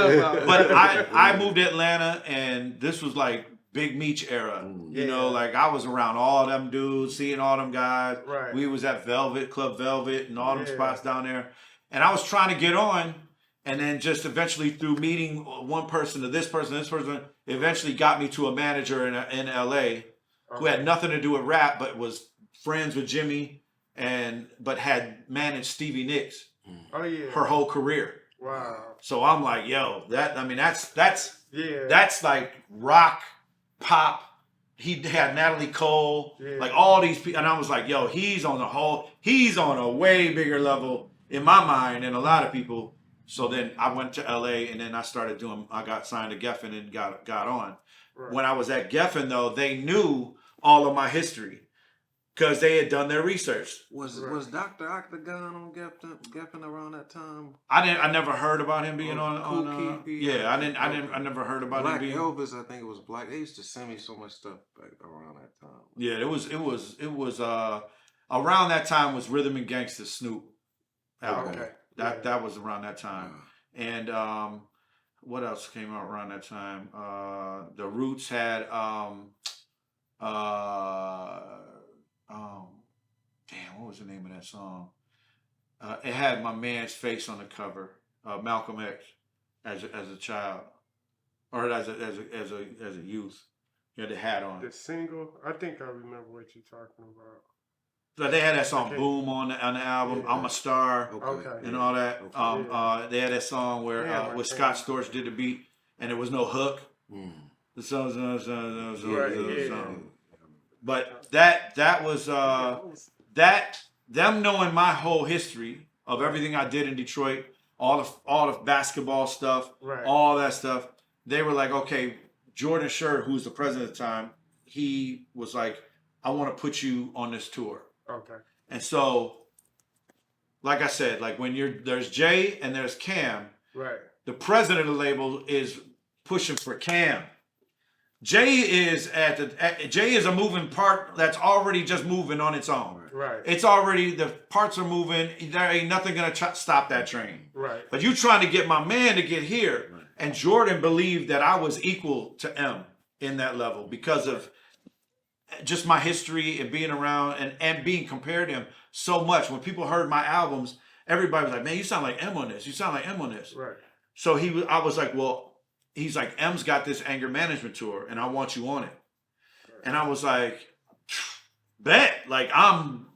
I moved to Atlanta and this was like Big Meech era. You know, like I was around all them dudes, seeing all them guys.
Right.
We was at Club Velvet and all them spots down there. And I was trying to get on and then just eventually through meeting one person to this person, eventually got me to a manager in LA who had nothing to do with rap but was friends with Jimmy but had managed Stevie Nicks her whole career.
Wow.
So I'm like, yo, that's like rock, pop. He had Natalie Cole, like all these people, and I was like, yo, he's on a way bigger level in my mind than a lot of people. So then I went to LA and then I got signed to Geffen and got on. Right. When I was at Geffen though, they knew all of my history because they had done their research.
Was Dr. Octagon on Geffen around that time?
I never heard about him being on. I never heard about
Black
him being.
Elvis, I think it was Black. They used to send me so much stuff back around that time.
Yeah, it was around that time was Rhythm and Gangsta Snoop album.
Okay.
That was around that time. And what else came out around that time? The Roots had what was the name of that song? It had my man's face on the cover, Malcolm X, as a child, or as a youth. He had the hat on.
The single, I think I remember what you're talking about.
So they had that song "Boom" on the album. I'm a Star, and all that. They had that song where Scott Storch did the beat, and there was no hook. The song, but that was them knowing my whole history of everything I did in Detroit, all the basketball stuff, all that stuff. They were like, okay, Jordan Sher, who's the president at the time, he was like, I want to put you on this tour.
Okay.
And so, like I said, like when there's Jay and there's Cam,
right?
The president of the label is pushing for Cam. Jay is Jay is a moving part that's already just moving on its own.
Right.
It's already, the parts are moving. There ain't nothing gonna stop that train.
Right.
But you trying to get my man to get here, and Jordan believed that I was equal to M in that level because of just my history and being around and being compared to him so much. When people heard my albums, everybody was like, "Man, you sound like M on this. You sound like M on this."
Right.
So I was like, "Well." He's like, M's got this anger management tour and I want you on it. And I was like, bet. Like, I'm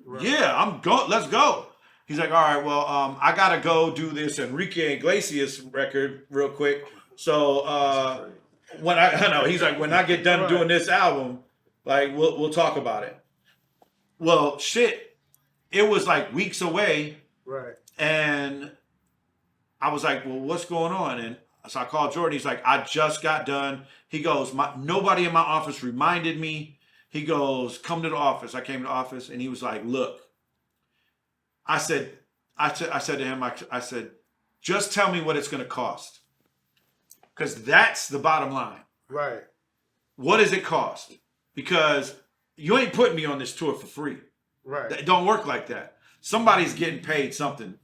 let's go. He's like, all right, well, I got to go do this Enrique Iglesias record real quick. So he's like, when I get done doing this album, like, we'll talk about it. Well, shit, it was like weeks away.
Right.
And I was like, well, what's going on? And so I called Jordan. He's like, I just got done. He goes, nobody in my office reminded me. He goes, come to the office. I came to the office and he was like, look, I said to him, I said, just tell me what it's going to cost. Because that's the bottom line.
Right.
What does it cost? Because you ain't putting me on this tour for free.
Right.
It don't work like that. Somebody's getting paid something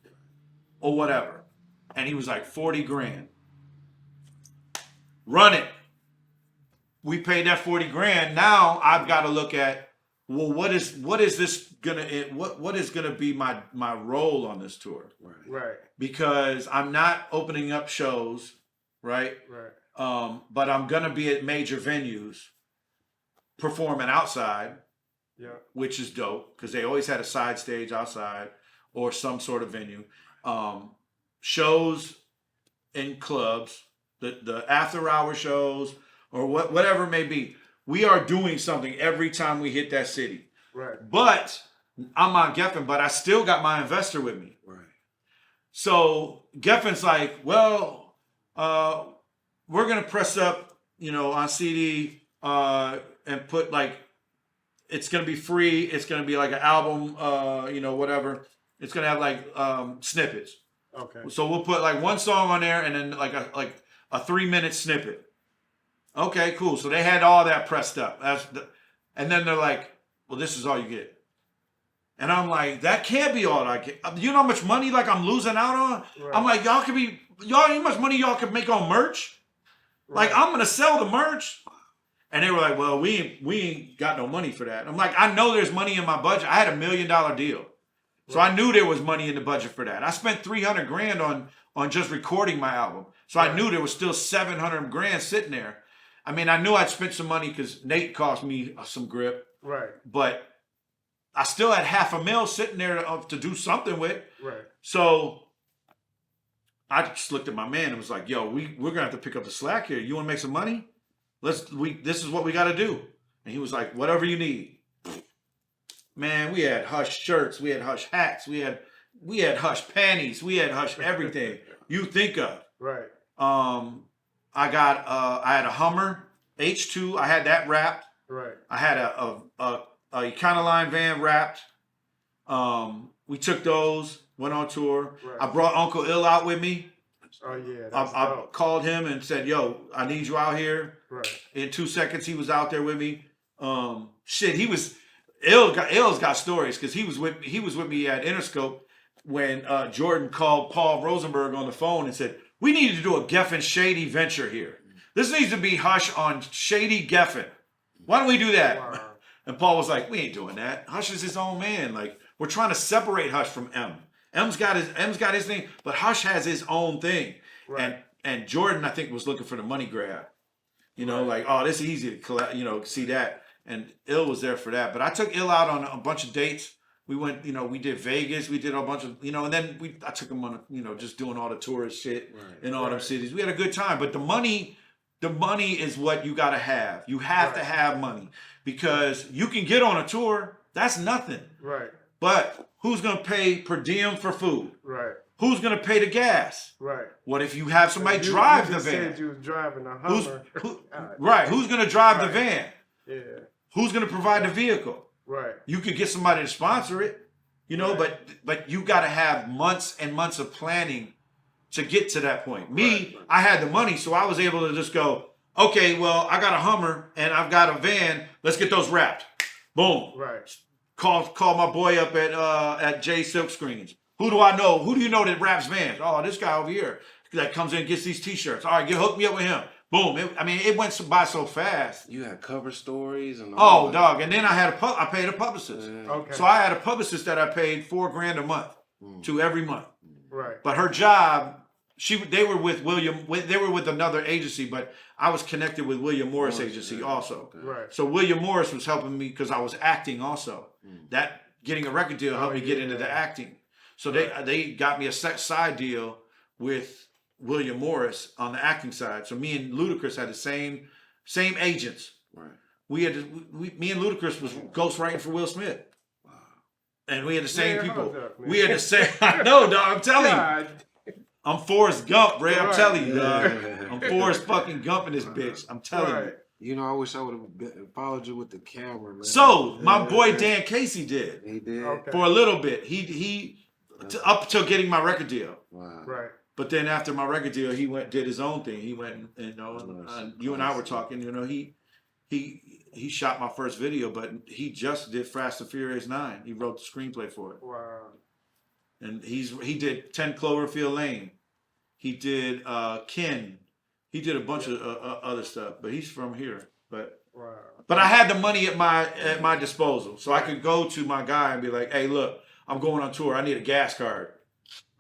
or whatever. And he was like, 40 grand. Run it. We paid that 40 grand. Now I've got to look at, well, what is gonna be my role on this tour?
Right.
Because I'm not opening up shows, right?
Right.
But I'm gonna be at major venues, performing outside, which is dope because they always had a side stage outside or some sort of venue. Shows in clubs. The after hour shows or whatever it may be. We are doing something every time we hit that city.
Right.
But I'm on Geffen, but I still got my investor with me.
Right.
So Geffen's like, well, we're gonna press up, on CD and put like, it's gonna be free. It's gonna be like an album, whatever. It's gonna have like snippets.
Okay.
So we'll put like one song on there and then like a 3-minute snippet. Okay, cool. So they had all that pressed up. And then they're like, well, this is all you get. And I'm like, that can't be all I get. You know how much money like I'm losing out on? Right. I'm like, you know how much money y'all could make on merch? Right. Like, I'm gonna sell the merch. And they were like, well, we ain't got no money for that. I'm like, I know there's money in my budget. I had $1 million deal. So I knew there was money in the budget for that. I spent 300 grand on just recording my album. So I knew there was still 700 grand sitting there. I mean, I knew I'd spent some money because Nate cost me some grip.
Right.
But I still had $500,000 sitting there to do something with.
Right.
So I just looked at my man and was like, yo, we're going to have to pick up the slack here. You want to make some money? This is what we got to do. And he was like, whatever you need. Man, we had Hush shirts, we had Hush hats, we had Hush panties, we had Hush everything you think of.
Right.
I had a Hummer H2. I had that wrapped.
Right.
I had a Econoline van wrapped. We took those, went on tour. Right. I brought Uncle Ill out with me.
Oh yeah.
I called him and said, "Yo, I need you out here."
Right.
In 2 seconds, he was out there with me. He was. Ill's got stories because he was with me at Interscope when Jordan called Paul Rosenberg on the phone and said, we need to do a Geffen Shady venture here. This needs to be Hush on Shady Geffen. Why don't we do that? Wow. And Paul was like, we ain't doing that. Hush is his own man. Like, we're trying to separate Hush from M. M's got his thing, but Hush has his own thing. Right. And Jordan, I think, was looking for the money grab. Like, oh, this is easy to collect, see that. And Ill was there for that. But I took Ill out on a bunch of dates. We went, we did Vegas. We did a bunch of, and then I took him on, just doing all the tourist shit in all them cities. We had a good time. But the money is what you got to have. You have to have money because you can get on a tour. That's nothing. Right. But who's going to pay per diem for food? Right. Who's going to pay the gas? Right. What if you have somebody drive the van?
Said you was driving a Hummer.
Who's going to drive the van?
Yeah.
Who's going to provide the vehicle?
Right.
You could get somebody to sponsor it, but you got to have months and months of planning to get to that point. I had the money, so I was able to just go, Okay, well, I got a Hummer and I've got a van. Let's get those wrapped. Boom.
Right.
Call my boy up at J Silk Screens. Who do I know? Who do you know that wraps vans? Oh, this guy over here that comes in and gets these T-shirts. All right, hook me up with him. Boom. It went by so fast.
You had cover stories and
Oh, dog. And then I paid a publicist.
Okay.
So I had a publicist that I paid $4,000 a month to every month.
Right.
But her job, they were with another agency, but I was connected with William Morris agency also.
Right.
So William Morris was helping me because I was acting also. That getting a record deal helped me get into the acting. So they got me a side deal with William Morris on the acting side. So me and Ludacris had the same agents.
Right.
Me and Ludacris was ghostwriting for Will Smith. Wow. And we had the same people. We had the same. I know, dog. I'm telling you. I'm Forrest Gump, Ray. I'm telling you, dog. I'm Forrest fucking Gump in this bitch. I'm telling you.
You know, I wish I would have followed you with the camera, man.
So my boy Dan Casey did.
He did.
Okay.
For a little bit. He up till getting my record deal.
Wow.
Right.
But then after my record deal, he did his own thing. He went and you and I were talking. You know, he shot my first video, but he just did Fast and Furious 9. He wrote the screenplay for it.
Wow.
And he did 10 Cloverfield Lane. He did Ken. He did a bunch of other stuff, but he's from here. But I had the money at my disposal, so I could go to my guy and be like, "Hey, look, I'm going on tour. I need a gas card."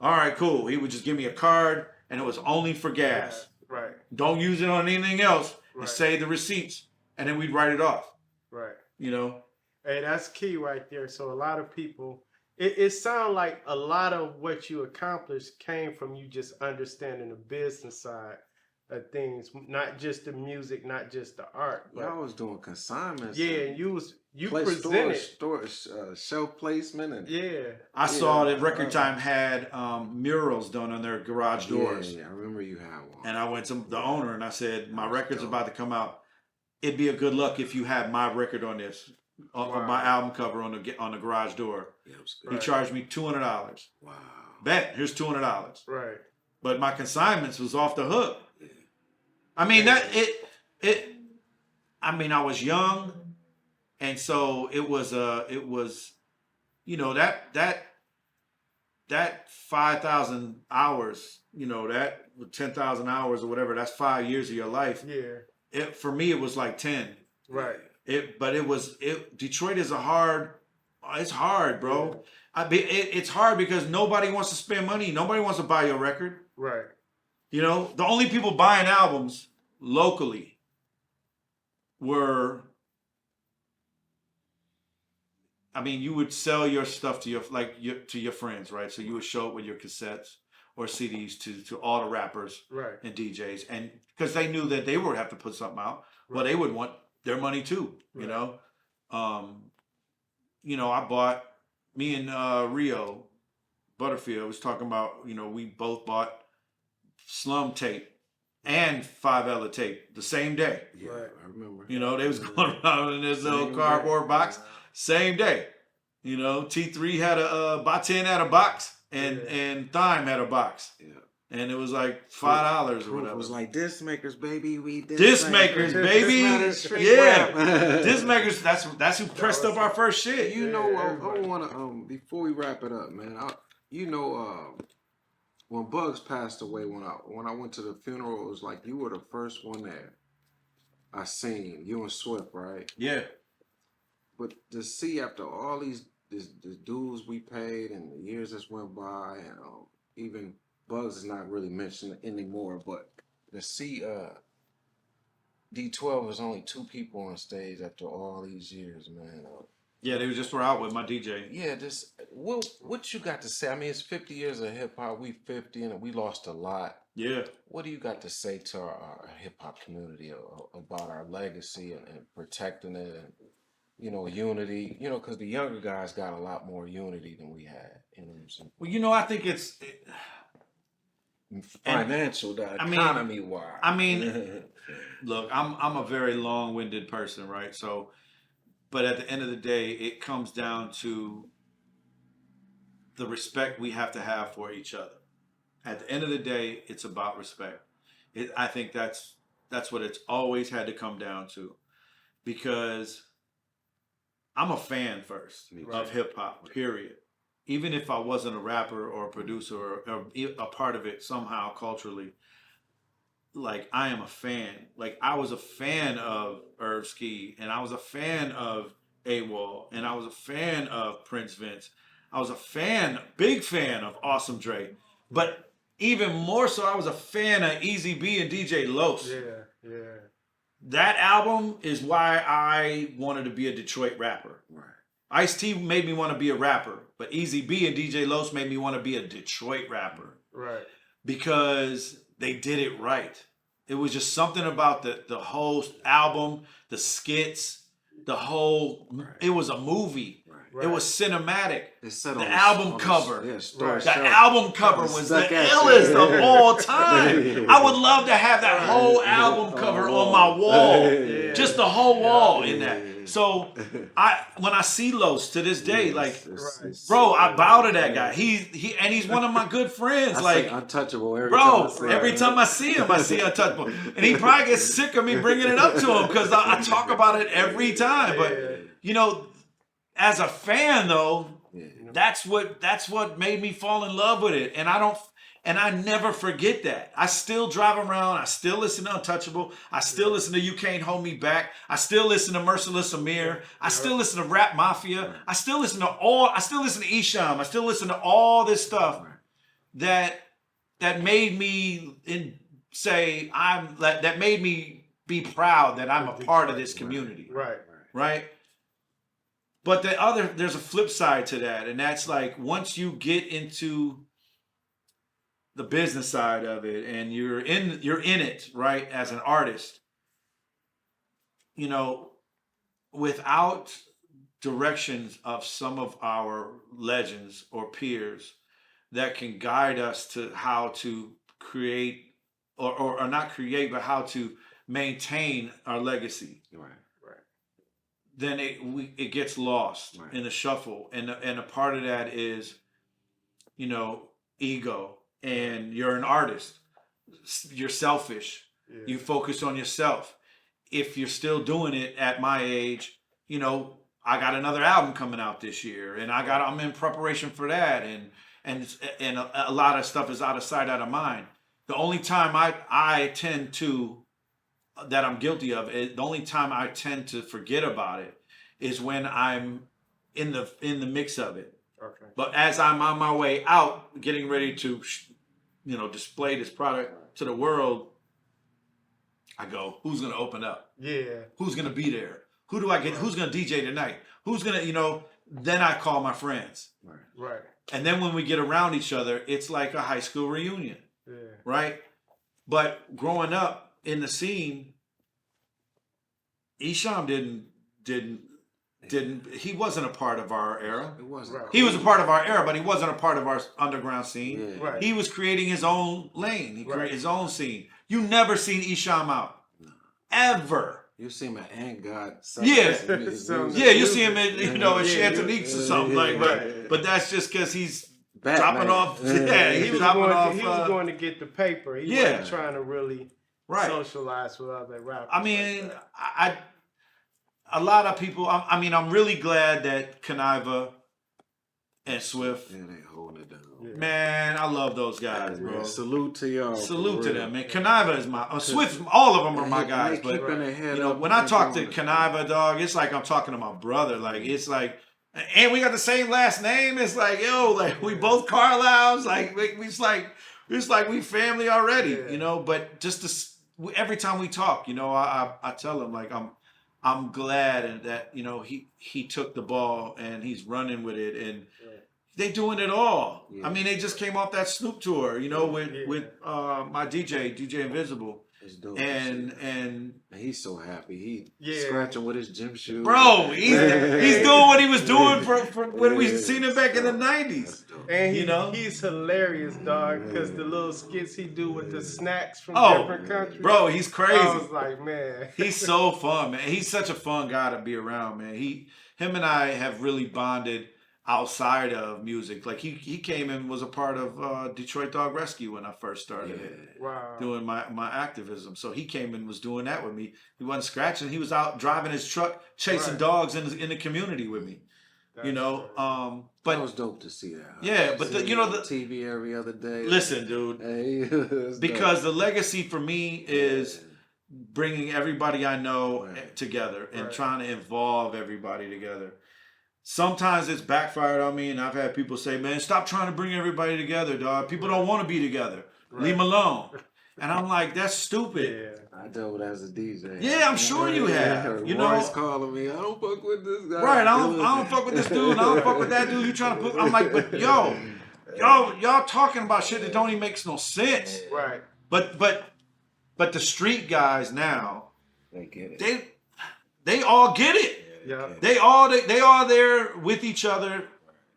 All right, cool. He would just give me a card, and it was only for gas.
Right.
Don't use it on anything else, and
Right.
save the receipts, and then we'd write it off.
Right.
You know.
Hey, that's key right there. So a lot of people, it sounds like a lot of what you accomplished came from you just understanding the business side of things, not just the music, not just the art.
Y'all was doing consignments.
Yeah, and you
place
presented.
Shelf placement and
I saw that Record Time had murals done on their garage doors.
Yeah, I remember you had one.
And I went to the owner and I said, "My record's about to come out. It'd be a good luck if you had my record on this, on my album cover on the garage door."
Yeah, it was
He
good.
charged me $200.
Wow.
Bet, here's $200.
Right.
But my consignments was off the hook.
Yeah.
I mean I was young, and so it was you know, that 5,000 hours, you know, that 10,000 hours or whatever, that's 5 years of your life.
Yeah.
For me it was like 10.
Right.
Detroit is it's hard, bro. It's hard because nobody wants to spend money. Nobody wants to buy your record.
Right.
You know, the only people buying albums locally were, I mean, you would sell your stuff to your friends, right? So you would show it with your cassettes or CDs to all the rappers
Right.
and DJs, and because they knew that they would have to put something out, well, they would want their money too, you know. You know, me and Rio Butterfield was talking about, you know, we both bought Slum tape and 5 tape the same day.
Yeah,
Right.
I remember.
You know, they was going around in this little cardboard box, same day. You know, T3 had Batin had a box, and Thyme had a box.
Yeah.
And it was like $5 or whatever.
It was like disc makers, baby. We
Disc makers, baby. Yeah. Disc makers, that's who pressed up our first shit.
You know, I want to before we wrap it up, man. When Bugs passed away, when I went to the funeral, it was like you were the first one there I seen. You and Swift, right?
Yeah.
But to see after all these dues we paid and the years that's went by, and even Bugs is not really mentioned anymore, but to see D12 was only 2 people on stage after all these years, man.
Yeah, they just were out with my DJ.
Yeah, what you got to say? I mean, it's 50 years of hip hop. We 50 and we lost a lot.
Yeah.
What do you got to say to our hip hop community about our legacy and protecting it and, you know, unity? You know, because the younger guys got a lot more unity than we had. You know what I'm saying?
Well, you know, I think it's
financial, economy wise.
I mean, look, I'm a very long-winded person, right? So, but at the end of the day, it comes down to the respect we have to have for each other. At the end of the day, it's about respect. I think that's That's what it's always had to come down to, because I'm a fan first of hip hop, period. Even if I wasn't a rapper or a producer or a part of it somehow culturally, like I am a fan. Like I was a fan of Ski, and I was a fan of AWOL, and I was a fan of Prince Vince. I was a fan, big fan of Awesome Dre. But even more so, I was a fan of Easy B and DJ Los.
Yeah.
That album is why I wanted to be a Detroit rapper.
Right.
Ice-T made me want to be a rapper, but Easy B and DJ Los made me want to be a Detroit rapper.
Right.
Because they did it right. It was just something about the whole album, the skits, the whole, it was a movie.
Right.
It was cinematic.
The
album cover.
Right.
The album cover was the illest of all time. I would love to have that whole album cover on my wall. Just the whole wall in that. So when I see Los to this day, like, bro, I bow to that guy. He's one of my good friends. Like,
untouchable
every time I see him, I see untouchable. And he probably gets sick of me bringing it up to him because I talk about it every time. But you know, as a fan though, that's what made me fall in love with it. And I never forget that. I still drive around. I still listen to Untouchable. I still listen to You Can't Hold Me Back. I still listen to Merciless Amir. I still listen to Rap Mafia. I still listen to Esham. I still listen to all this stuff that made me that made me be proud that I'm a part of this community. Right? But there's a flip side to that, and that's like once you get into the business side of it and you're in it, right, as an artist, you know, without directions of some of our legends or peers that can guide us to how to create or not create, but how to maintain our legacy. Then it gets lost in the shuffle, and a part of that is, you know, ego, and you're an artist, you're selfish, you focus on yourself. If you're still doing it at my age, you know, I got another album coming out this year, and I'm in preparation for that, and a lot of stuff is out of sight, out of mind. The only time I tend to that I'm guilty of. The only time I tend to forget about it is when I'm in the mix of it.
Okay.
But as I'm on my way out, getting ready to, you know, display this product to the world, I go, who's gonna open up?
Yeah.
Who's gonna be there? Who do I get? Who's gonna DJ tonight? Who's gonna, you know? Then I call my friends.
Right.
And then when we get around each other, it's like a high school reunion.
Yeah.
Right. But growing up in the scene, Esham he wasn't a part of our era.
It wasn't.
Right.
He was a part of our era, but he wasn't a part of our underground scene.
Yeah.
Right.
He was creating his own lane. He created his own scene. You never seen Esham out. Ever.
You see him at Ant God.
Yeah.
Yeah,
you see him at, you know, at Chantonique's or something like that. But that's just because he's dropping off. Yeah, he was dropping off.
He was going to get the paper. He wasn't trying to really socialize with other rappers.
I mean, a lot of people, I'm really glad that Kaniva and Swift.
Yeah, they holding it down.
Yeah.
Man, I love those guys, bro.
Salute to y'all.
Salute to them, man. Kaniva is my, Swift, all of them are my guys. But, you know, when I talk to Kaniva, dog, it's like I'm talking to my brother. Like, it's like, and we got the same last name. It's like, yo, like, we both Carlisles. Like, it's like we family already, you know. But just every time we talk, you know, I tell him, like, I'm glad that, you know, he took the ball and he's running with it, and they doing it all. I mean, they just came off that Snoop tour, you know, with my DJ Invisible. And
he's so happy. He scratching with his gym shoes.
Bro, he's doing what he was doing for when we seen him back in the 90s.
And
you know,
he's hilarious, dog, because the little skits he do with the snacks from different countries.
Bro, he's crazy.
I was like, man.
He's so fun, man. He's such a fun guy to be around, man. Him and I have really bonded outside of music. Like he came and was a part of Detroit Dog Rescue when I first started it,
Wow.
doing my activism. So he came and was doing that with me. He wasn't scratching. He was out driving his truck, chasing
Right.
dogs in the community with me.
That's
You know,
crazy.
but
That was dope to see that.
Yeah, but
See
you know
him on
the
TV every other day.
listen, dude,
Hey, it's
because the legacy for me is
dope.
bringing everybody I know
Right.
together and
Right.
trying to involve everybody together. Sometimes it's backfired on me, and I've had people say, "Man, stop trying to bring everybody together, dog. People don't want to be together. Leave them alone." And I'm like, "That's stupid."
Yeah.
I dealt with as a DJ.
Yeah, I'm sure you have. You know,
Royce calling me. I don't fuck with this guy.
right? I don't fuck with this dude. I don't fuck with that dude. You trying to put? I'm like, but y'all talking about shit that don't even make no sense.
Right.
But the street guys now,
They get it.
they all get it.
Yeah.
They all there with each other,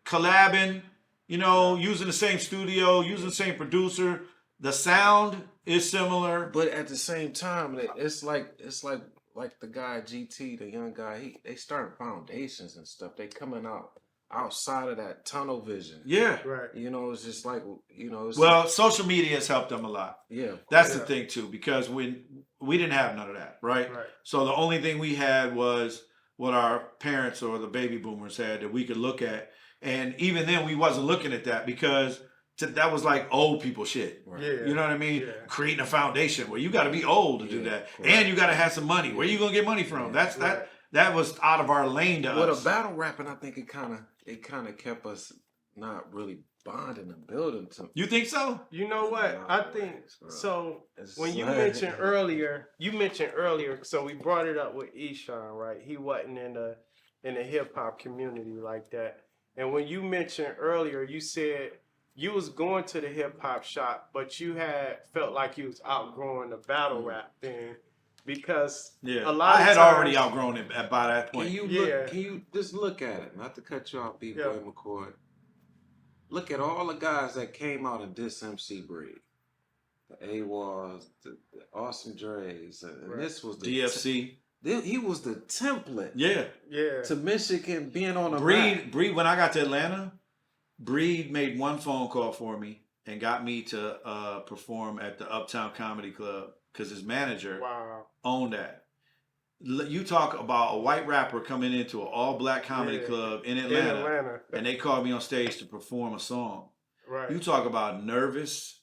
collabing, you know, using the same studio, using the same producer. The sound is similar.
But at the same time, it's like the guy GT, the young guy. They starting foundations and stuff. They coming out outside of that tunnel vision.
Yeah.
Right.
You know, it's just like It's
Well, social media has helped them a lot.
yeah.
That's the
Yeah.
thing too, because when we didn't have none of that, right?
Right.
So the only thing we had was what our parents or the baby boomers had that we could look at, and even then we wasn't looking at that because that was like old people shit.
Right.
Yeah.
You know what I mean?
Yeah.
Creating a foundation where you got to be old to do
Yeah,
that,
correct.
and you got to have some money. Where you gonna get money from? That's
Right.
that was out of our lane to
With
us.
a battle rapping, I think it kind of kept us not really bonding and building to.
You think so?
You know what? I think so.
It's
When you
like-
mentioned earlier, so we brought it up with Eshawn, right? He wasn't in the hip hop community like that. And when you mentioned earlier, you said you was going to the hip hop shop, but you had felt like you was outgrowing the battle rap thing because
Yeah.
a lot
I
of
had
times,
already outgrown it by that point.
Can you
Yeah.
look? Can you just look at it? Not to cut you off, B-Boy
Yeah.
McCoy. Look at all the guys that came out and diss MC Breed. The AWAS, the Awesome Dre's, and
Right.
this was the
DFC.
he was the template
Yeah.
Yeah.
to Michigan being on a map.
Breed, when I got to Atlanta, Breed made one phone call for me and got me to perform at the Uptown Comedy Club because his manager
Wow.
owned that. You talk about a white rapper coming into an all-black comedy
Yeah.
club in
In
Atlanta,
Atlanta.
and they called me on stage to perform a song.
Right.
You talk about nervous.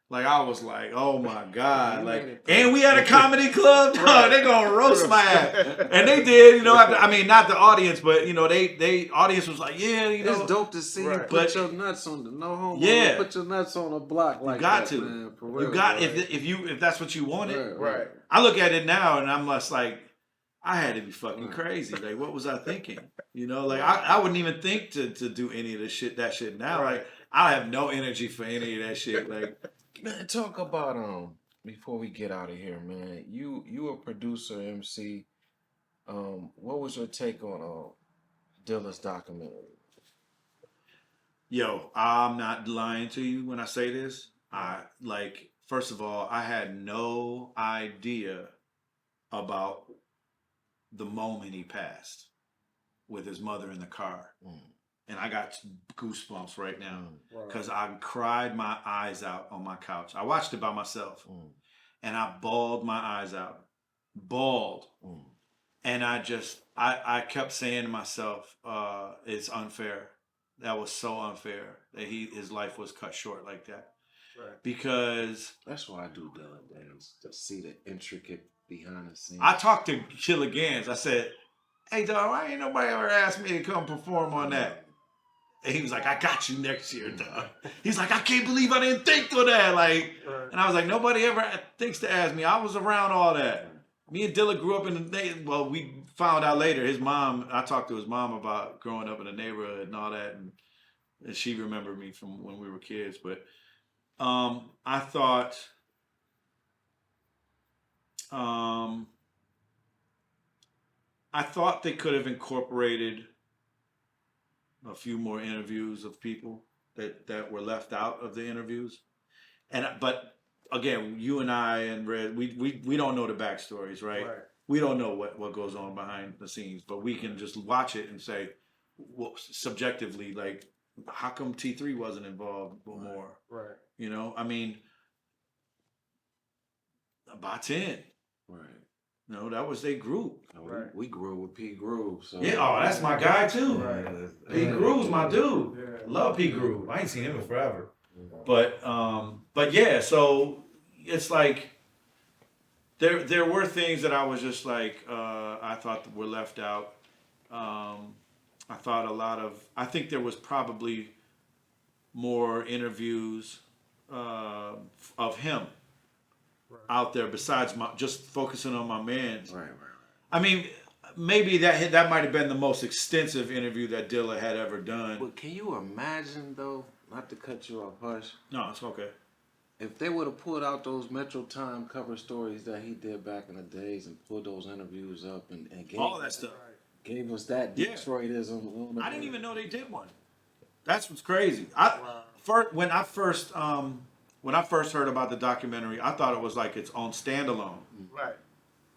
Like I was like, oh my God.
You
Like,
made it
and we had a comedy club, dog.
Right.
They gonna roast my ass. And they did, you know, I mean, not the audience, but you know, they audience was like, yeah, you know.
It's dope to see you
Right.
put
But-
your nuts on the no homo.
Yeah.
Put your nuts on a block like
got
that,
to.
man. For
You
real,
got
bro.
if that's what you wanted.
Right.
I look at it now and I'm just like, I had to be fucking
Right.
crazy. Like, what was I thinking? You know, like I wouldn't even think to do any of that shit now.
Right.
Like I have no energy for any of that shit. Like,
Man, talk about before we get out of here, man. You a producer, MC. What was your take on Dilla's documentary?
yo, I'm not lying to you when I say this. First of all, I had no idea about the moment he passed with his mother in the car.
Mm.
And I got goosebumps right now
Wow.
because I cried my eyes out on my couch. I watched it by myself and I bawled my eyes out. Bawled.
Mm.
And I kept saying to myself, it's unfair. That was so unfair that his life was cut short like that.
Right.
Because that's why I do Dilla Dance, to see the intricate behind the scenes.
I talked to Killer Gans. I said, hey, dog, why ain't nobody ever asked me to come perform on that? And he was like, I got you next year, dog. He's like, I can't believe I didn't think of that. Like,
Right.
and I was like, nobody ever thinks to ask me. I was around all that. Me and Dilla grew up in well, we found out later. His mom, I talked to his mom about growing up in the neighborhood and all that. And she remembered me from when we were kids. But I thought, they could have incorporated a few more interviews of people that were left out of the interviews. But again, you and I and Red, we don't know the backstories, right?
Right.
We don't know what goes on behind the scenes, but we can just watch it and say, subjectively, like, how come T3 wasn't involved more?
Right.
You know, I mean, about 10.
Right.
You know, that was their group.
And
Right.
we grew up with P. Groove. So
Yeah, oh, that's my guy too.
Right.
P. Groove's my dude.
Yeah.
Love P. Groove. I ain't seen him in forever. But yeah, so it's like there were things that I was just like I thought that were left out. I thought I think there was probably more interviews of him out there besides just focusing on my man.
Right.
I mean, maybe that might have been the most extensive interview that Dilla had ever done.
But can you imagine though? Not to cut you off, Hush.
No, it's okay.
If they would have pulled out those Metro Time cover stories that he did back in the days and pulled those interviews up and gave
All that stuff.
Gave us that
Yeah.
Detroitism.
I didn't even know they did one. That's what's crazy. When I first heard about the documentary, I thought it was like its own standalone.
Right.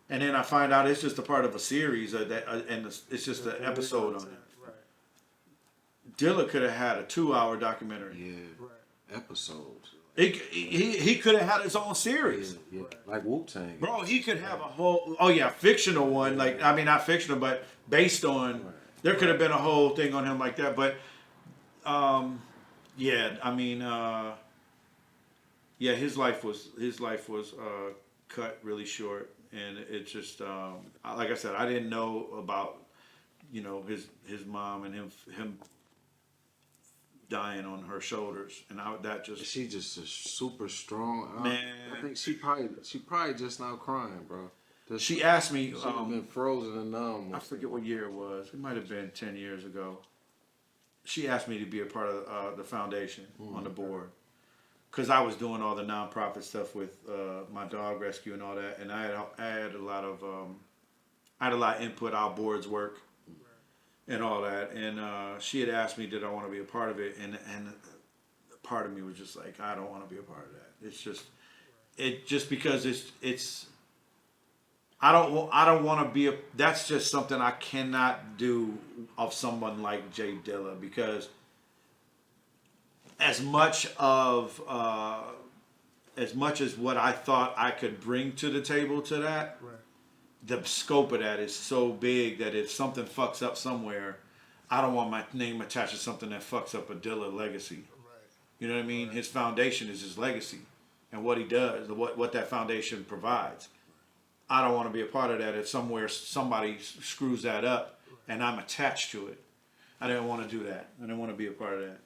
And then I find out it's just a part of a series, and it's just an episode on it.
Right.
Dilla could have had a 2-hour documentary.
Yeah.
Right.
Episodes.
He could have had his own series.
Yeah. Like Wu-Tang.
Bro, he could have a whole, fictional one. Like, I mean, not fictional, but based on, there could have been a whole thing on him like that. But, yeah, I mean, yeah, his life was cut really short. And it just, like I said, I didn't know about, his mom and him dying on her shoulders, and
She just a super strong.
Man.
I think she probably just now crying, bro.
She asked me.
She have been frozen and numb.
I forget what year it was. It might have been 10 years ago. She asked me to be a part of the foundation on the board, because I was doing all the nonprofit stuff with my dog rescue and all that, and I had a lot of input. Our board's work. And all that, and she had asked me, did I want to be a part of it, and part of me was just like, I don't want to be a part of that. It's just because it's I don't want to be that's just something I cannot do of someone like Jay Dilla, because as much as what I thought I could bring to the table to that.
Right.
The scope of that is so big that if something fucks up somewhere, I don't want my name attached to something that fucks up a Dilla legacy.
Right.
You know what I mean? His foundation is his legacy and what he does, what that foundation provides. I don't want to be a part of that if somebody screws that up and I'm attached to it. I didn't want to do that. I didn't want to be a part of that.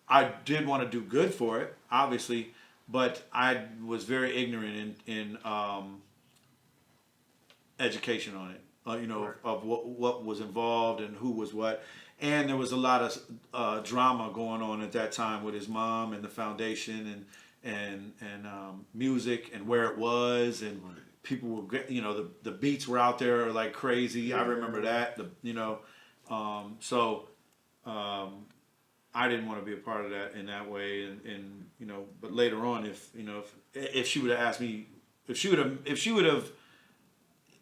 I did want to do good for it, obviously, but I was very ignorant in education on it, of what was involved and who was what. And there was a lot of drama going on at that time with his mom and the foundation and music and where it was, and people were, the beats were out there like crazy. I remember that, so I didn't want to be a part of that in that way. And but later on, if she would have asked me,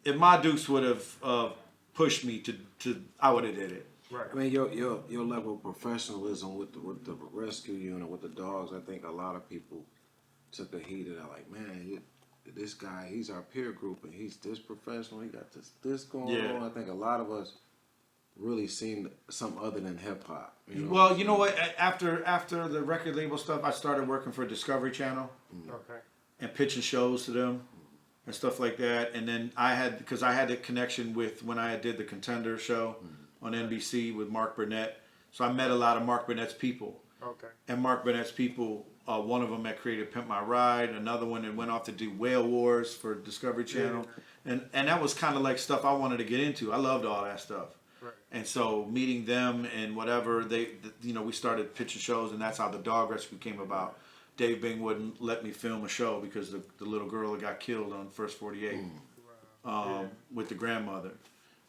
if my Dukes would have pushed me to I would have did it.
Right.
I mean, your level of professionalism with the rescue unit, with the dogs, I think a lot of people took a heat of that. Like, man, this guy, he's our peer group, and he's this professional. He got this going on. I think a lot of us really seen something other than hip hop.
Well, you know what? After the record label stuff, I started working for Discovery Channel.
Okay.
And pitching shows to them and stuff like that. And then I had the connection with when I did the Contender show on NBC with Mark Burnett. So I met a lot of Mark Burnett's people.
Okay.
And Mark Burnett's people, one of them had created Pimp My Ride, another one that went off to do Whale Wars for Discovery Channel. Yeah. And that was kind of like stuff I wanted to get into. I loved all that stuff. Right. And so meeting them and whatever, we started pitching shows, and that's how the Dogg Rescue came about. Dave Bing wouldn't let me film a show because the little girl that got killed on First 48 with the grandmother.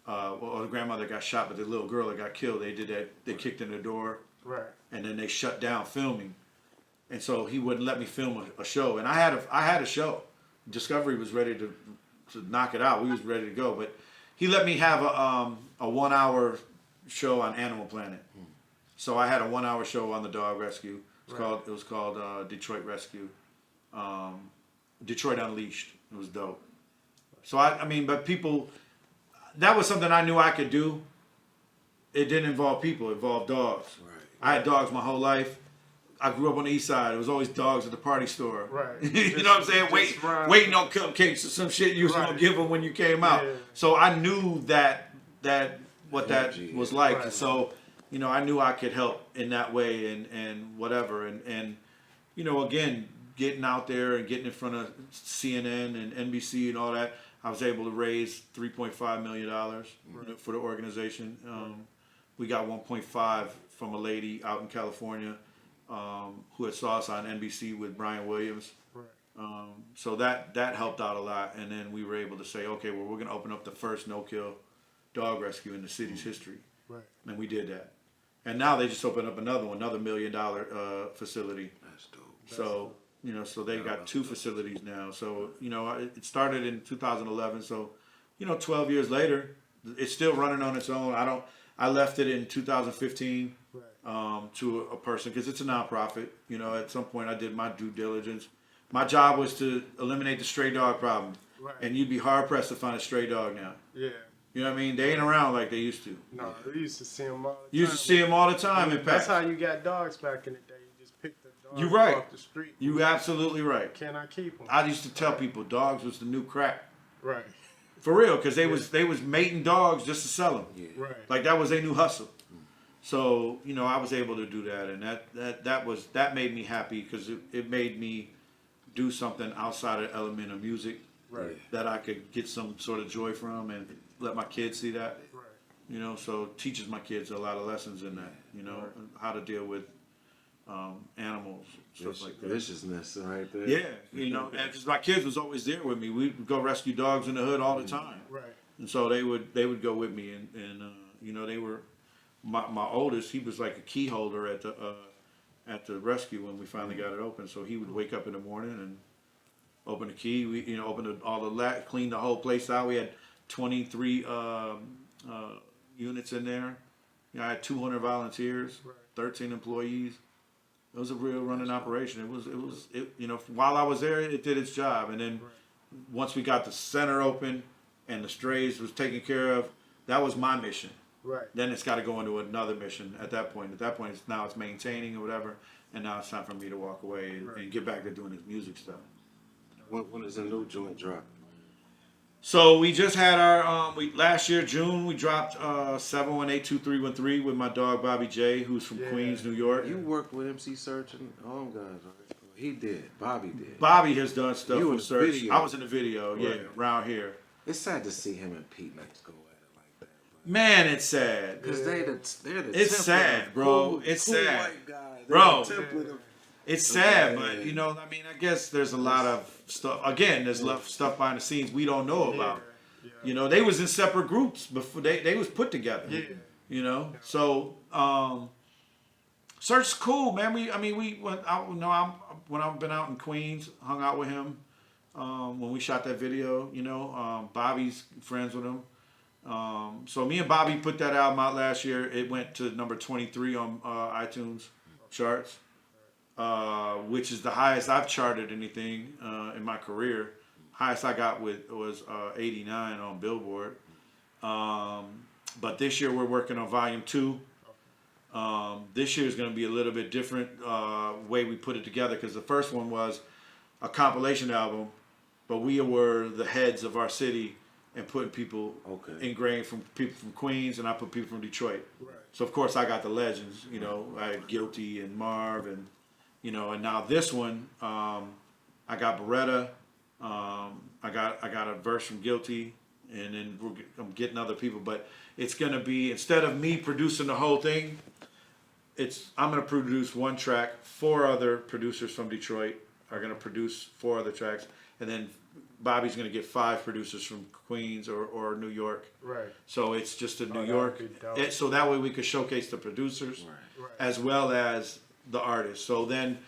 The grandmother got shot, but the little girl that got killed, they did that. They kicked in the door, and then they shut down filming. And so he wouldn't let me film a show. And I had a show. Discovery was ready to knock it out. We was ready to go, but he let me have a 1 hour show on Animal Planet. So I had a 1 hour show on the dog rescue. It was called Detroit Rescue. Detroit Unleashed. It was dope. So I mean, but people, that was something I knew I could do. It didn't involve people, it involved dogs.
Right.
I had dogs my whole life. I grew up on the east side. It was always dogs at the party store.
Right.
You know what I'm saying? Waiting on cupcakes or some shit you was gonna give them when you came out.
Yeah.
So I knew what that
Energy,
was like.
right.
So, you know, I knew I could help in that way and whatever. And you know, again, getting out there and getting in front of CNN and NBC and all that, I was able to raise $3.5 million for the organization. We got 1.5 from a lady out in California who had saw us on NBC with Brian Williams.
Right.
So that helped out a lot. And then we were able to say, okay, well, we're going to open up the first no-kill dog rescue in the city's history.
Right.
And we did that. And now they just opened up another $1 million facility.
That's dope.
So, you know, so they got 2 facilities now. So, you know, it started in 2011. So, you know, 12 years later, it's still running on its own. I left it in 2015 to a person because it's a nonprofit. You know, at some point I did my due diligence. My job was to eliminate the stray dog problem.
Right.
And you'd be hard pressed to find a stray dog now.
Yeah.
You know what I mean? They ain't around like they used to.
No, we used to see them all the time.
You used to see them all the time in
That's
packs.
how you got dogs back in the day. You just picked the dog
You right.
off the street.
You absolutely right.
Can I keep them?
I used to tell people dogs was the new crack.
Right.
For real, because they was mating dogs just to sell them.
Yeah.
Right.
Like that was their new hustle. So, you know, I was able to do that, and that made me happy because it made me do something outside of the element of music
Right.
that I could get some sort of joy from and let my kids see that.
Right.
You know, so it teaches my kids a lot of lessons in that, you know, how to deal with animals, stuff like that.
Viciousness right there.
Yeah, you know, and because my kids was always there with me. We'd go rescue dogs in the hood all the time.
Right.
And so they would go with me, and you know, they were my oldest. He was like a key holder at the rescue when we finally got it open. So he would wake up in the morning and open the key. We opened all the cleaned the whole place out. We had 23 units in there. You know, I had 200 volunteers, 13 employees. It was a real running operation. It you know, while I was there, it did its job, and then once we got the center open and the strays was taken care of, that was my mission.
Right.
Then it's got to go into another mission at that point. At that point, it's maintaining or whatever, and now it's time for me to walk away and get back to doing this music stuff.
When is the new joint drop?
So we just had our last year June we dropped 7182313 with my dog Bobby J, who's from Queens, New York.
You worked with MC Search and all them guys, right? He did. Bobby did.
Bobby has done stuff
You in
with
the
Search.
video.
I was in the video, yeah,
Right.
around here.
It's sad to see him and Pete Max go at it like that.
Man, it's sad.
Because they're the
It's
template
sad,
of
bro.
cool-
It's
cool
sad.
white guys.
Bro.
They're the template of-
It's sad,
Yeah.
but you know, I mean, I guess there's a lot of stuff. Again, there's stuff behind the scenes we don't know about.
Yeah.
You know, they was in separate groups before they was put together.
Yeah.
You know, so Search's cool, man. We went out. You know, when I've been out in Queens, hung out with him when we shot that video. You know, Bobby's friends with him. So me and Bobby put that album out last year. It went to number 23 on iTunes charts, which is the highest I've charted anything in my career. Highest I got was 89 on Billboard. But this year we're working on volume 2. This year is going to be a little bit different way we put it together because the first one was a compilation album, but we were the heads of our city and putting people ingrained from people from Queens, and I put people from Detroit.
Right.
So of course I got the legends, you know, I had Guilty and Marv, and you know, and now this one, I got Beretta, I got a verse from Guilty, and then I'm getting other people, but it's gonna be, instead of me producing the whole thing, I'm gonna produce one track. 4 other producers from Detroit are gonna produce 4 other tracks, and then Bobby's gonna get 5 producers from Queens or New York.
Right.
So it's just a New
that
York.
would be dope.
So that way we could showcase the producers
Right.
as well as the artists. So then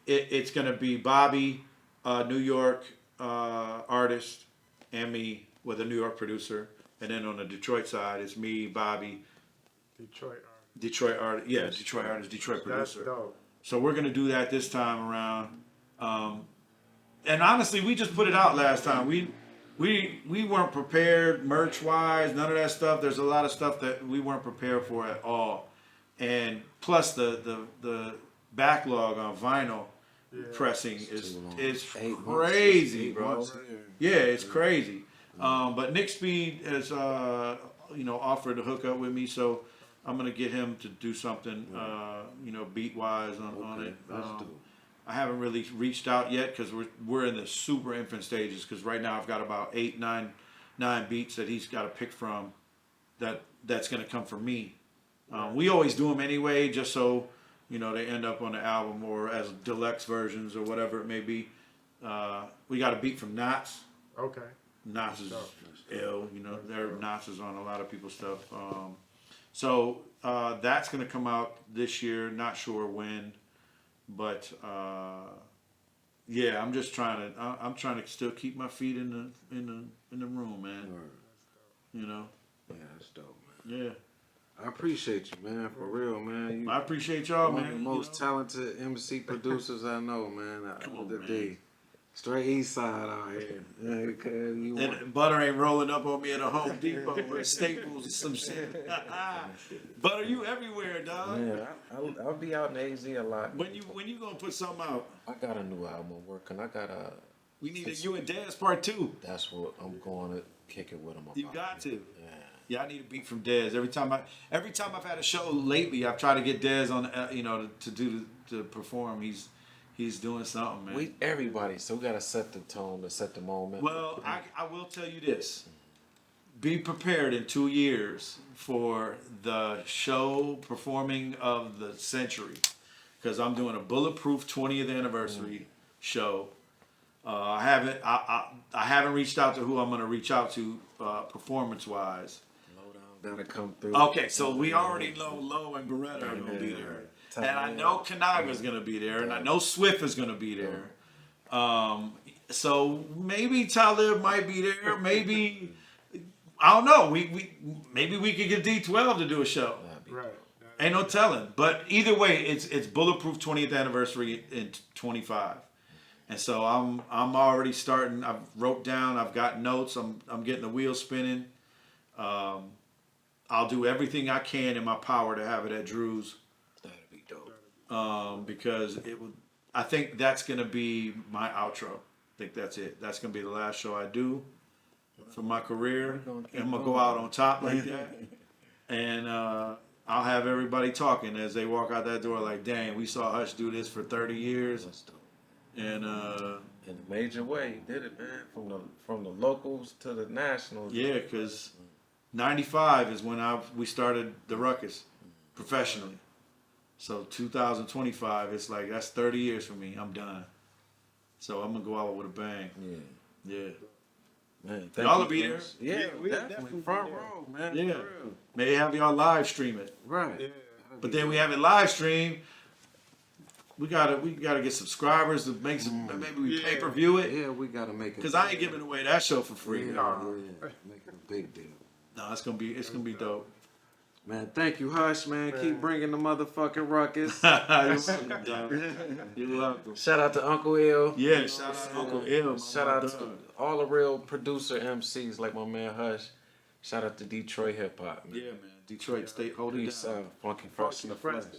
it's gonna be Bobby, New York artist, and me with a New York producer. And then on the Detroit side, it's me, Bobby,
Detroit artist.
Detroit artist, Detroit
That's
producer.
dope.
So we're gonna do that this time around. And honestly, we just put it out last time. We weren't prepared merch wise, none of that stuff. There's a lot of stuff that we weren't prepared for at all. And plus the backlog on vinyl pressing is crazy, bro. Yeah, it's crazy. But Nick Speed has offered to hook up with me, so I'm gonna get him to do something beat wise on it. I haven't really reached out yet because we're in the super infant stages. Because right now I've got about 9 beats that he's got to pick from. That's gonna come from me. We always do them anyway, just so they end up on the album or as deluxe versions or whatever it may be. We got a beat from Knots.
Okay.
Knots is ill, their Knots is on a lot of people's stuff. So that's gonna come out this year. Not sure when. But I'm just trying to. I'm trying to still keep my feet in the room, man.
Yeah, that's dope, man.
Yeah,
I appreciate you, man. For real, man.
I appreciate y'all,
One
man.
of the most talented MC producers I know, man.
Come on, man.
Straight East Side out here. Yeah, because
And Butter ain't rolling up on me at a Home Depot or Staples or some shit. Butter, you everywhere, dog.
Man, I'll be out in AZ a lot.
When you gonna put something out?
I got a new album I'm working. I got a.
We need a You and Dance Part 2.
That's what I'm going to kick it with him about.
You got to.
Yeah.
Yeah, I need a beat from Dez. Every time I've had a show lately, I've tried to get Dez on, to perform. He's doing something, man.
Everybody, so we gotta set the tone, to set the moment.
Well, I will tell you this. Be prepared in 2 years for the show performing of the century. Because I'm doing a Bulletproof 20th anniversary show. I haven't reached out to who I'm gonna reach out to performance wise.
Gotta come through.
Okay, so we already know Low and Beretta are gonna be there. And I know Kanaga's gonna be there, and I know Swift is gonna be there. So maybe Talib might be there. Maybe I don't know. Maybe we could get D12 to do a show.
Right.
Ain't no telling. But either way, it's Bulletproof 20th anniversary in 25. And so I'm already starting. I've wrote down. I've got notes. I'm getting the wheels spinning. I'll do everything I can in my power to have it at Drew's.
That'd be dope.
Because I think that's gonna be my outro. I think that's it. That's gonna be the last show I do for my career. I'm gonna go out on top like that, and I'll have everybody talking as they walk out that door. Like, dang, we saw Hush do this for 30 years,
That's dope.
and
In a major way, he did it, man. From the locals to the nationals.
yeah, because 95 is when we started the Ruckus professionally. So 2025, it's like that's 30 years for me. I'm done. So I'm gonna go out with a bang. Yeah.
Man,
Y'all will be there.
Yeah,
we
definitely front row, man.
Yeah.
For real.
May have y'all live stream it.
Right.
Yeah.
But then we have it live stream. We gotta get subscribers to make some. Maybe we pay per view it.
Yeah, we gotta make it.
Cause I ain't giving away that show for free.
Yeah,
No,
make it a big deal.
it's gonna be dope.
Man, thank you, Hush, man. Keep bringing the motherfucking ruckus.
You're welcome, dog. You're welcome.
Shout out to Uncle Ill.
Yeah, shout out to Uncle Ill.
Shout out to all the real producer MCs like my man Hush. Shout out to Detroit hip hop.
Yeah, man. Detroit State, hold it
Peace
down.
out, funky fresh in the flesh.
Fresh.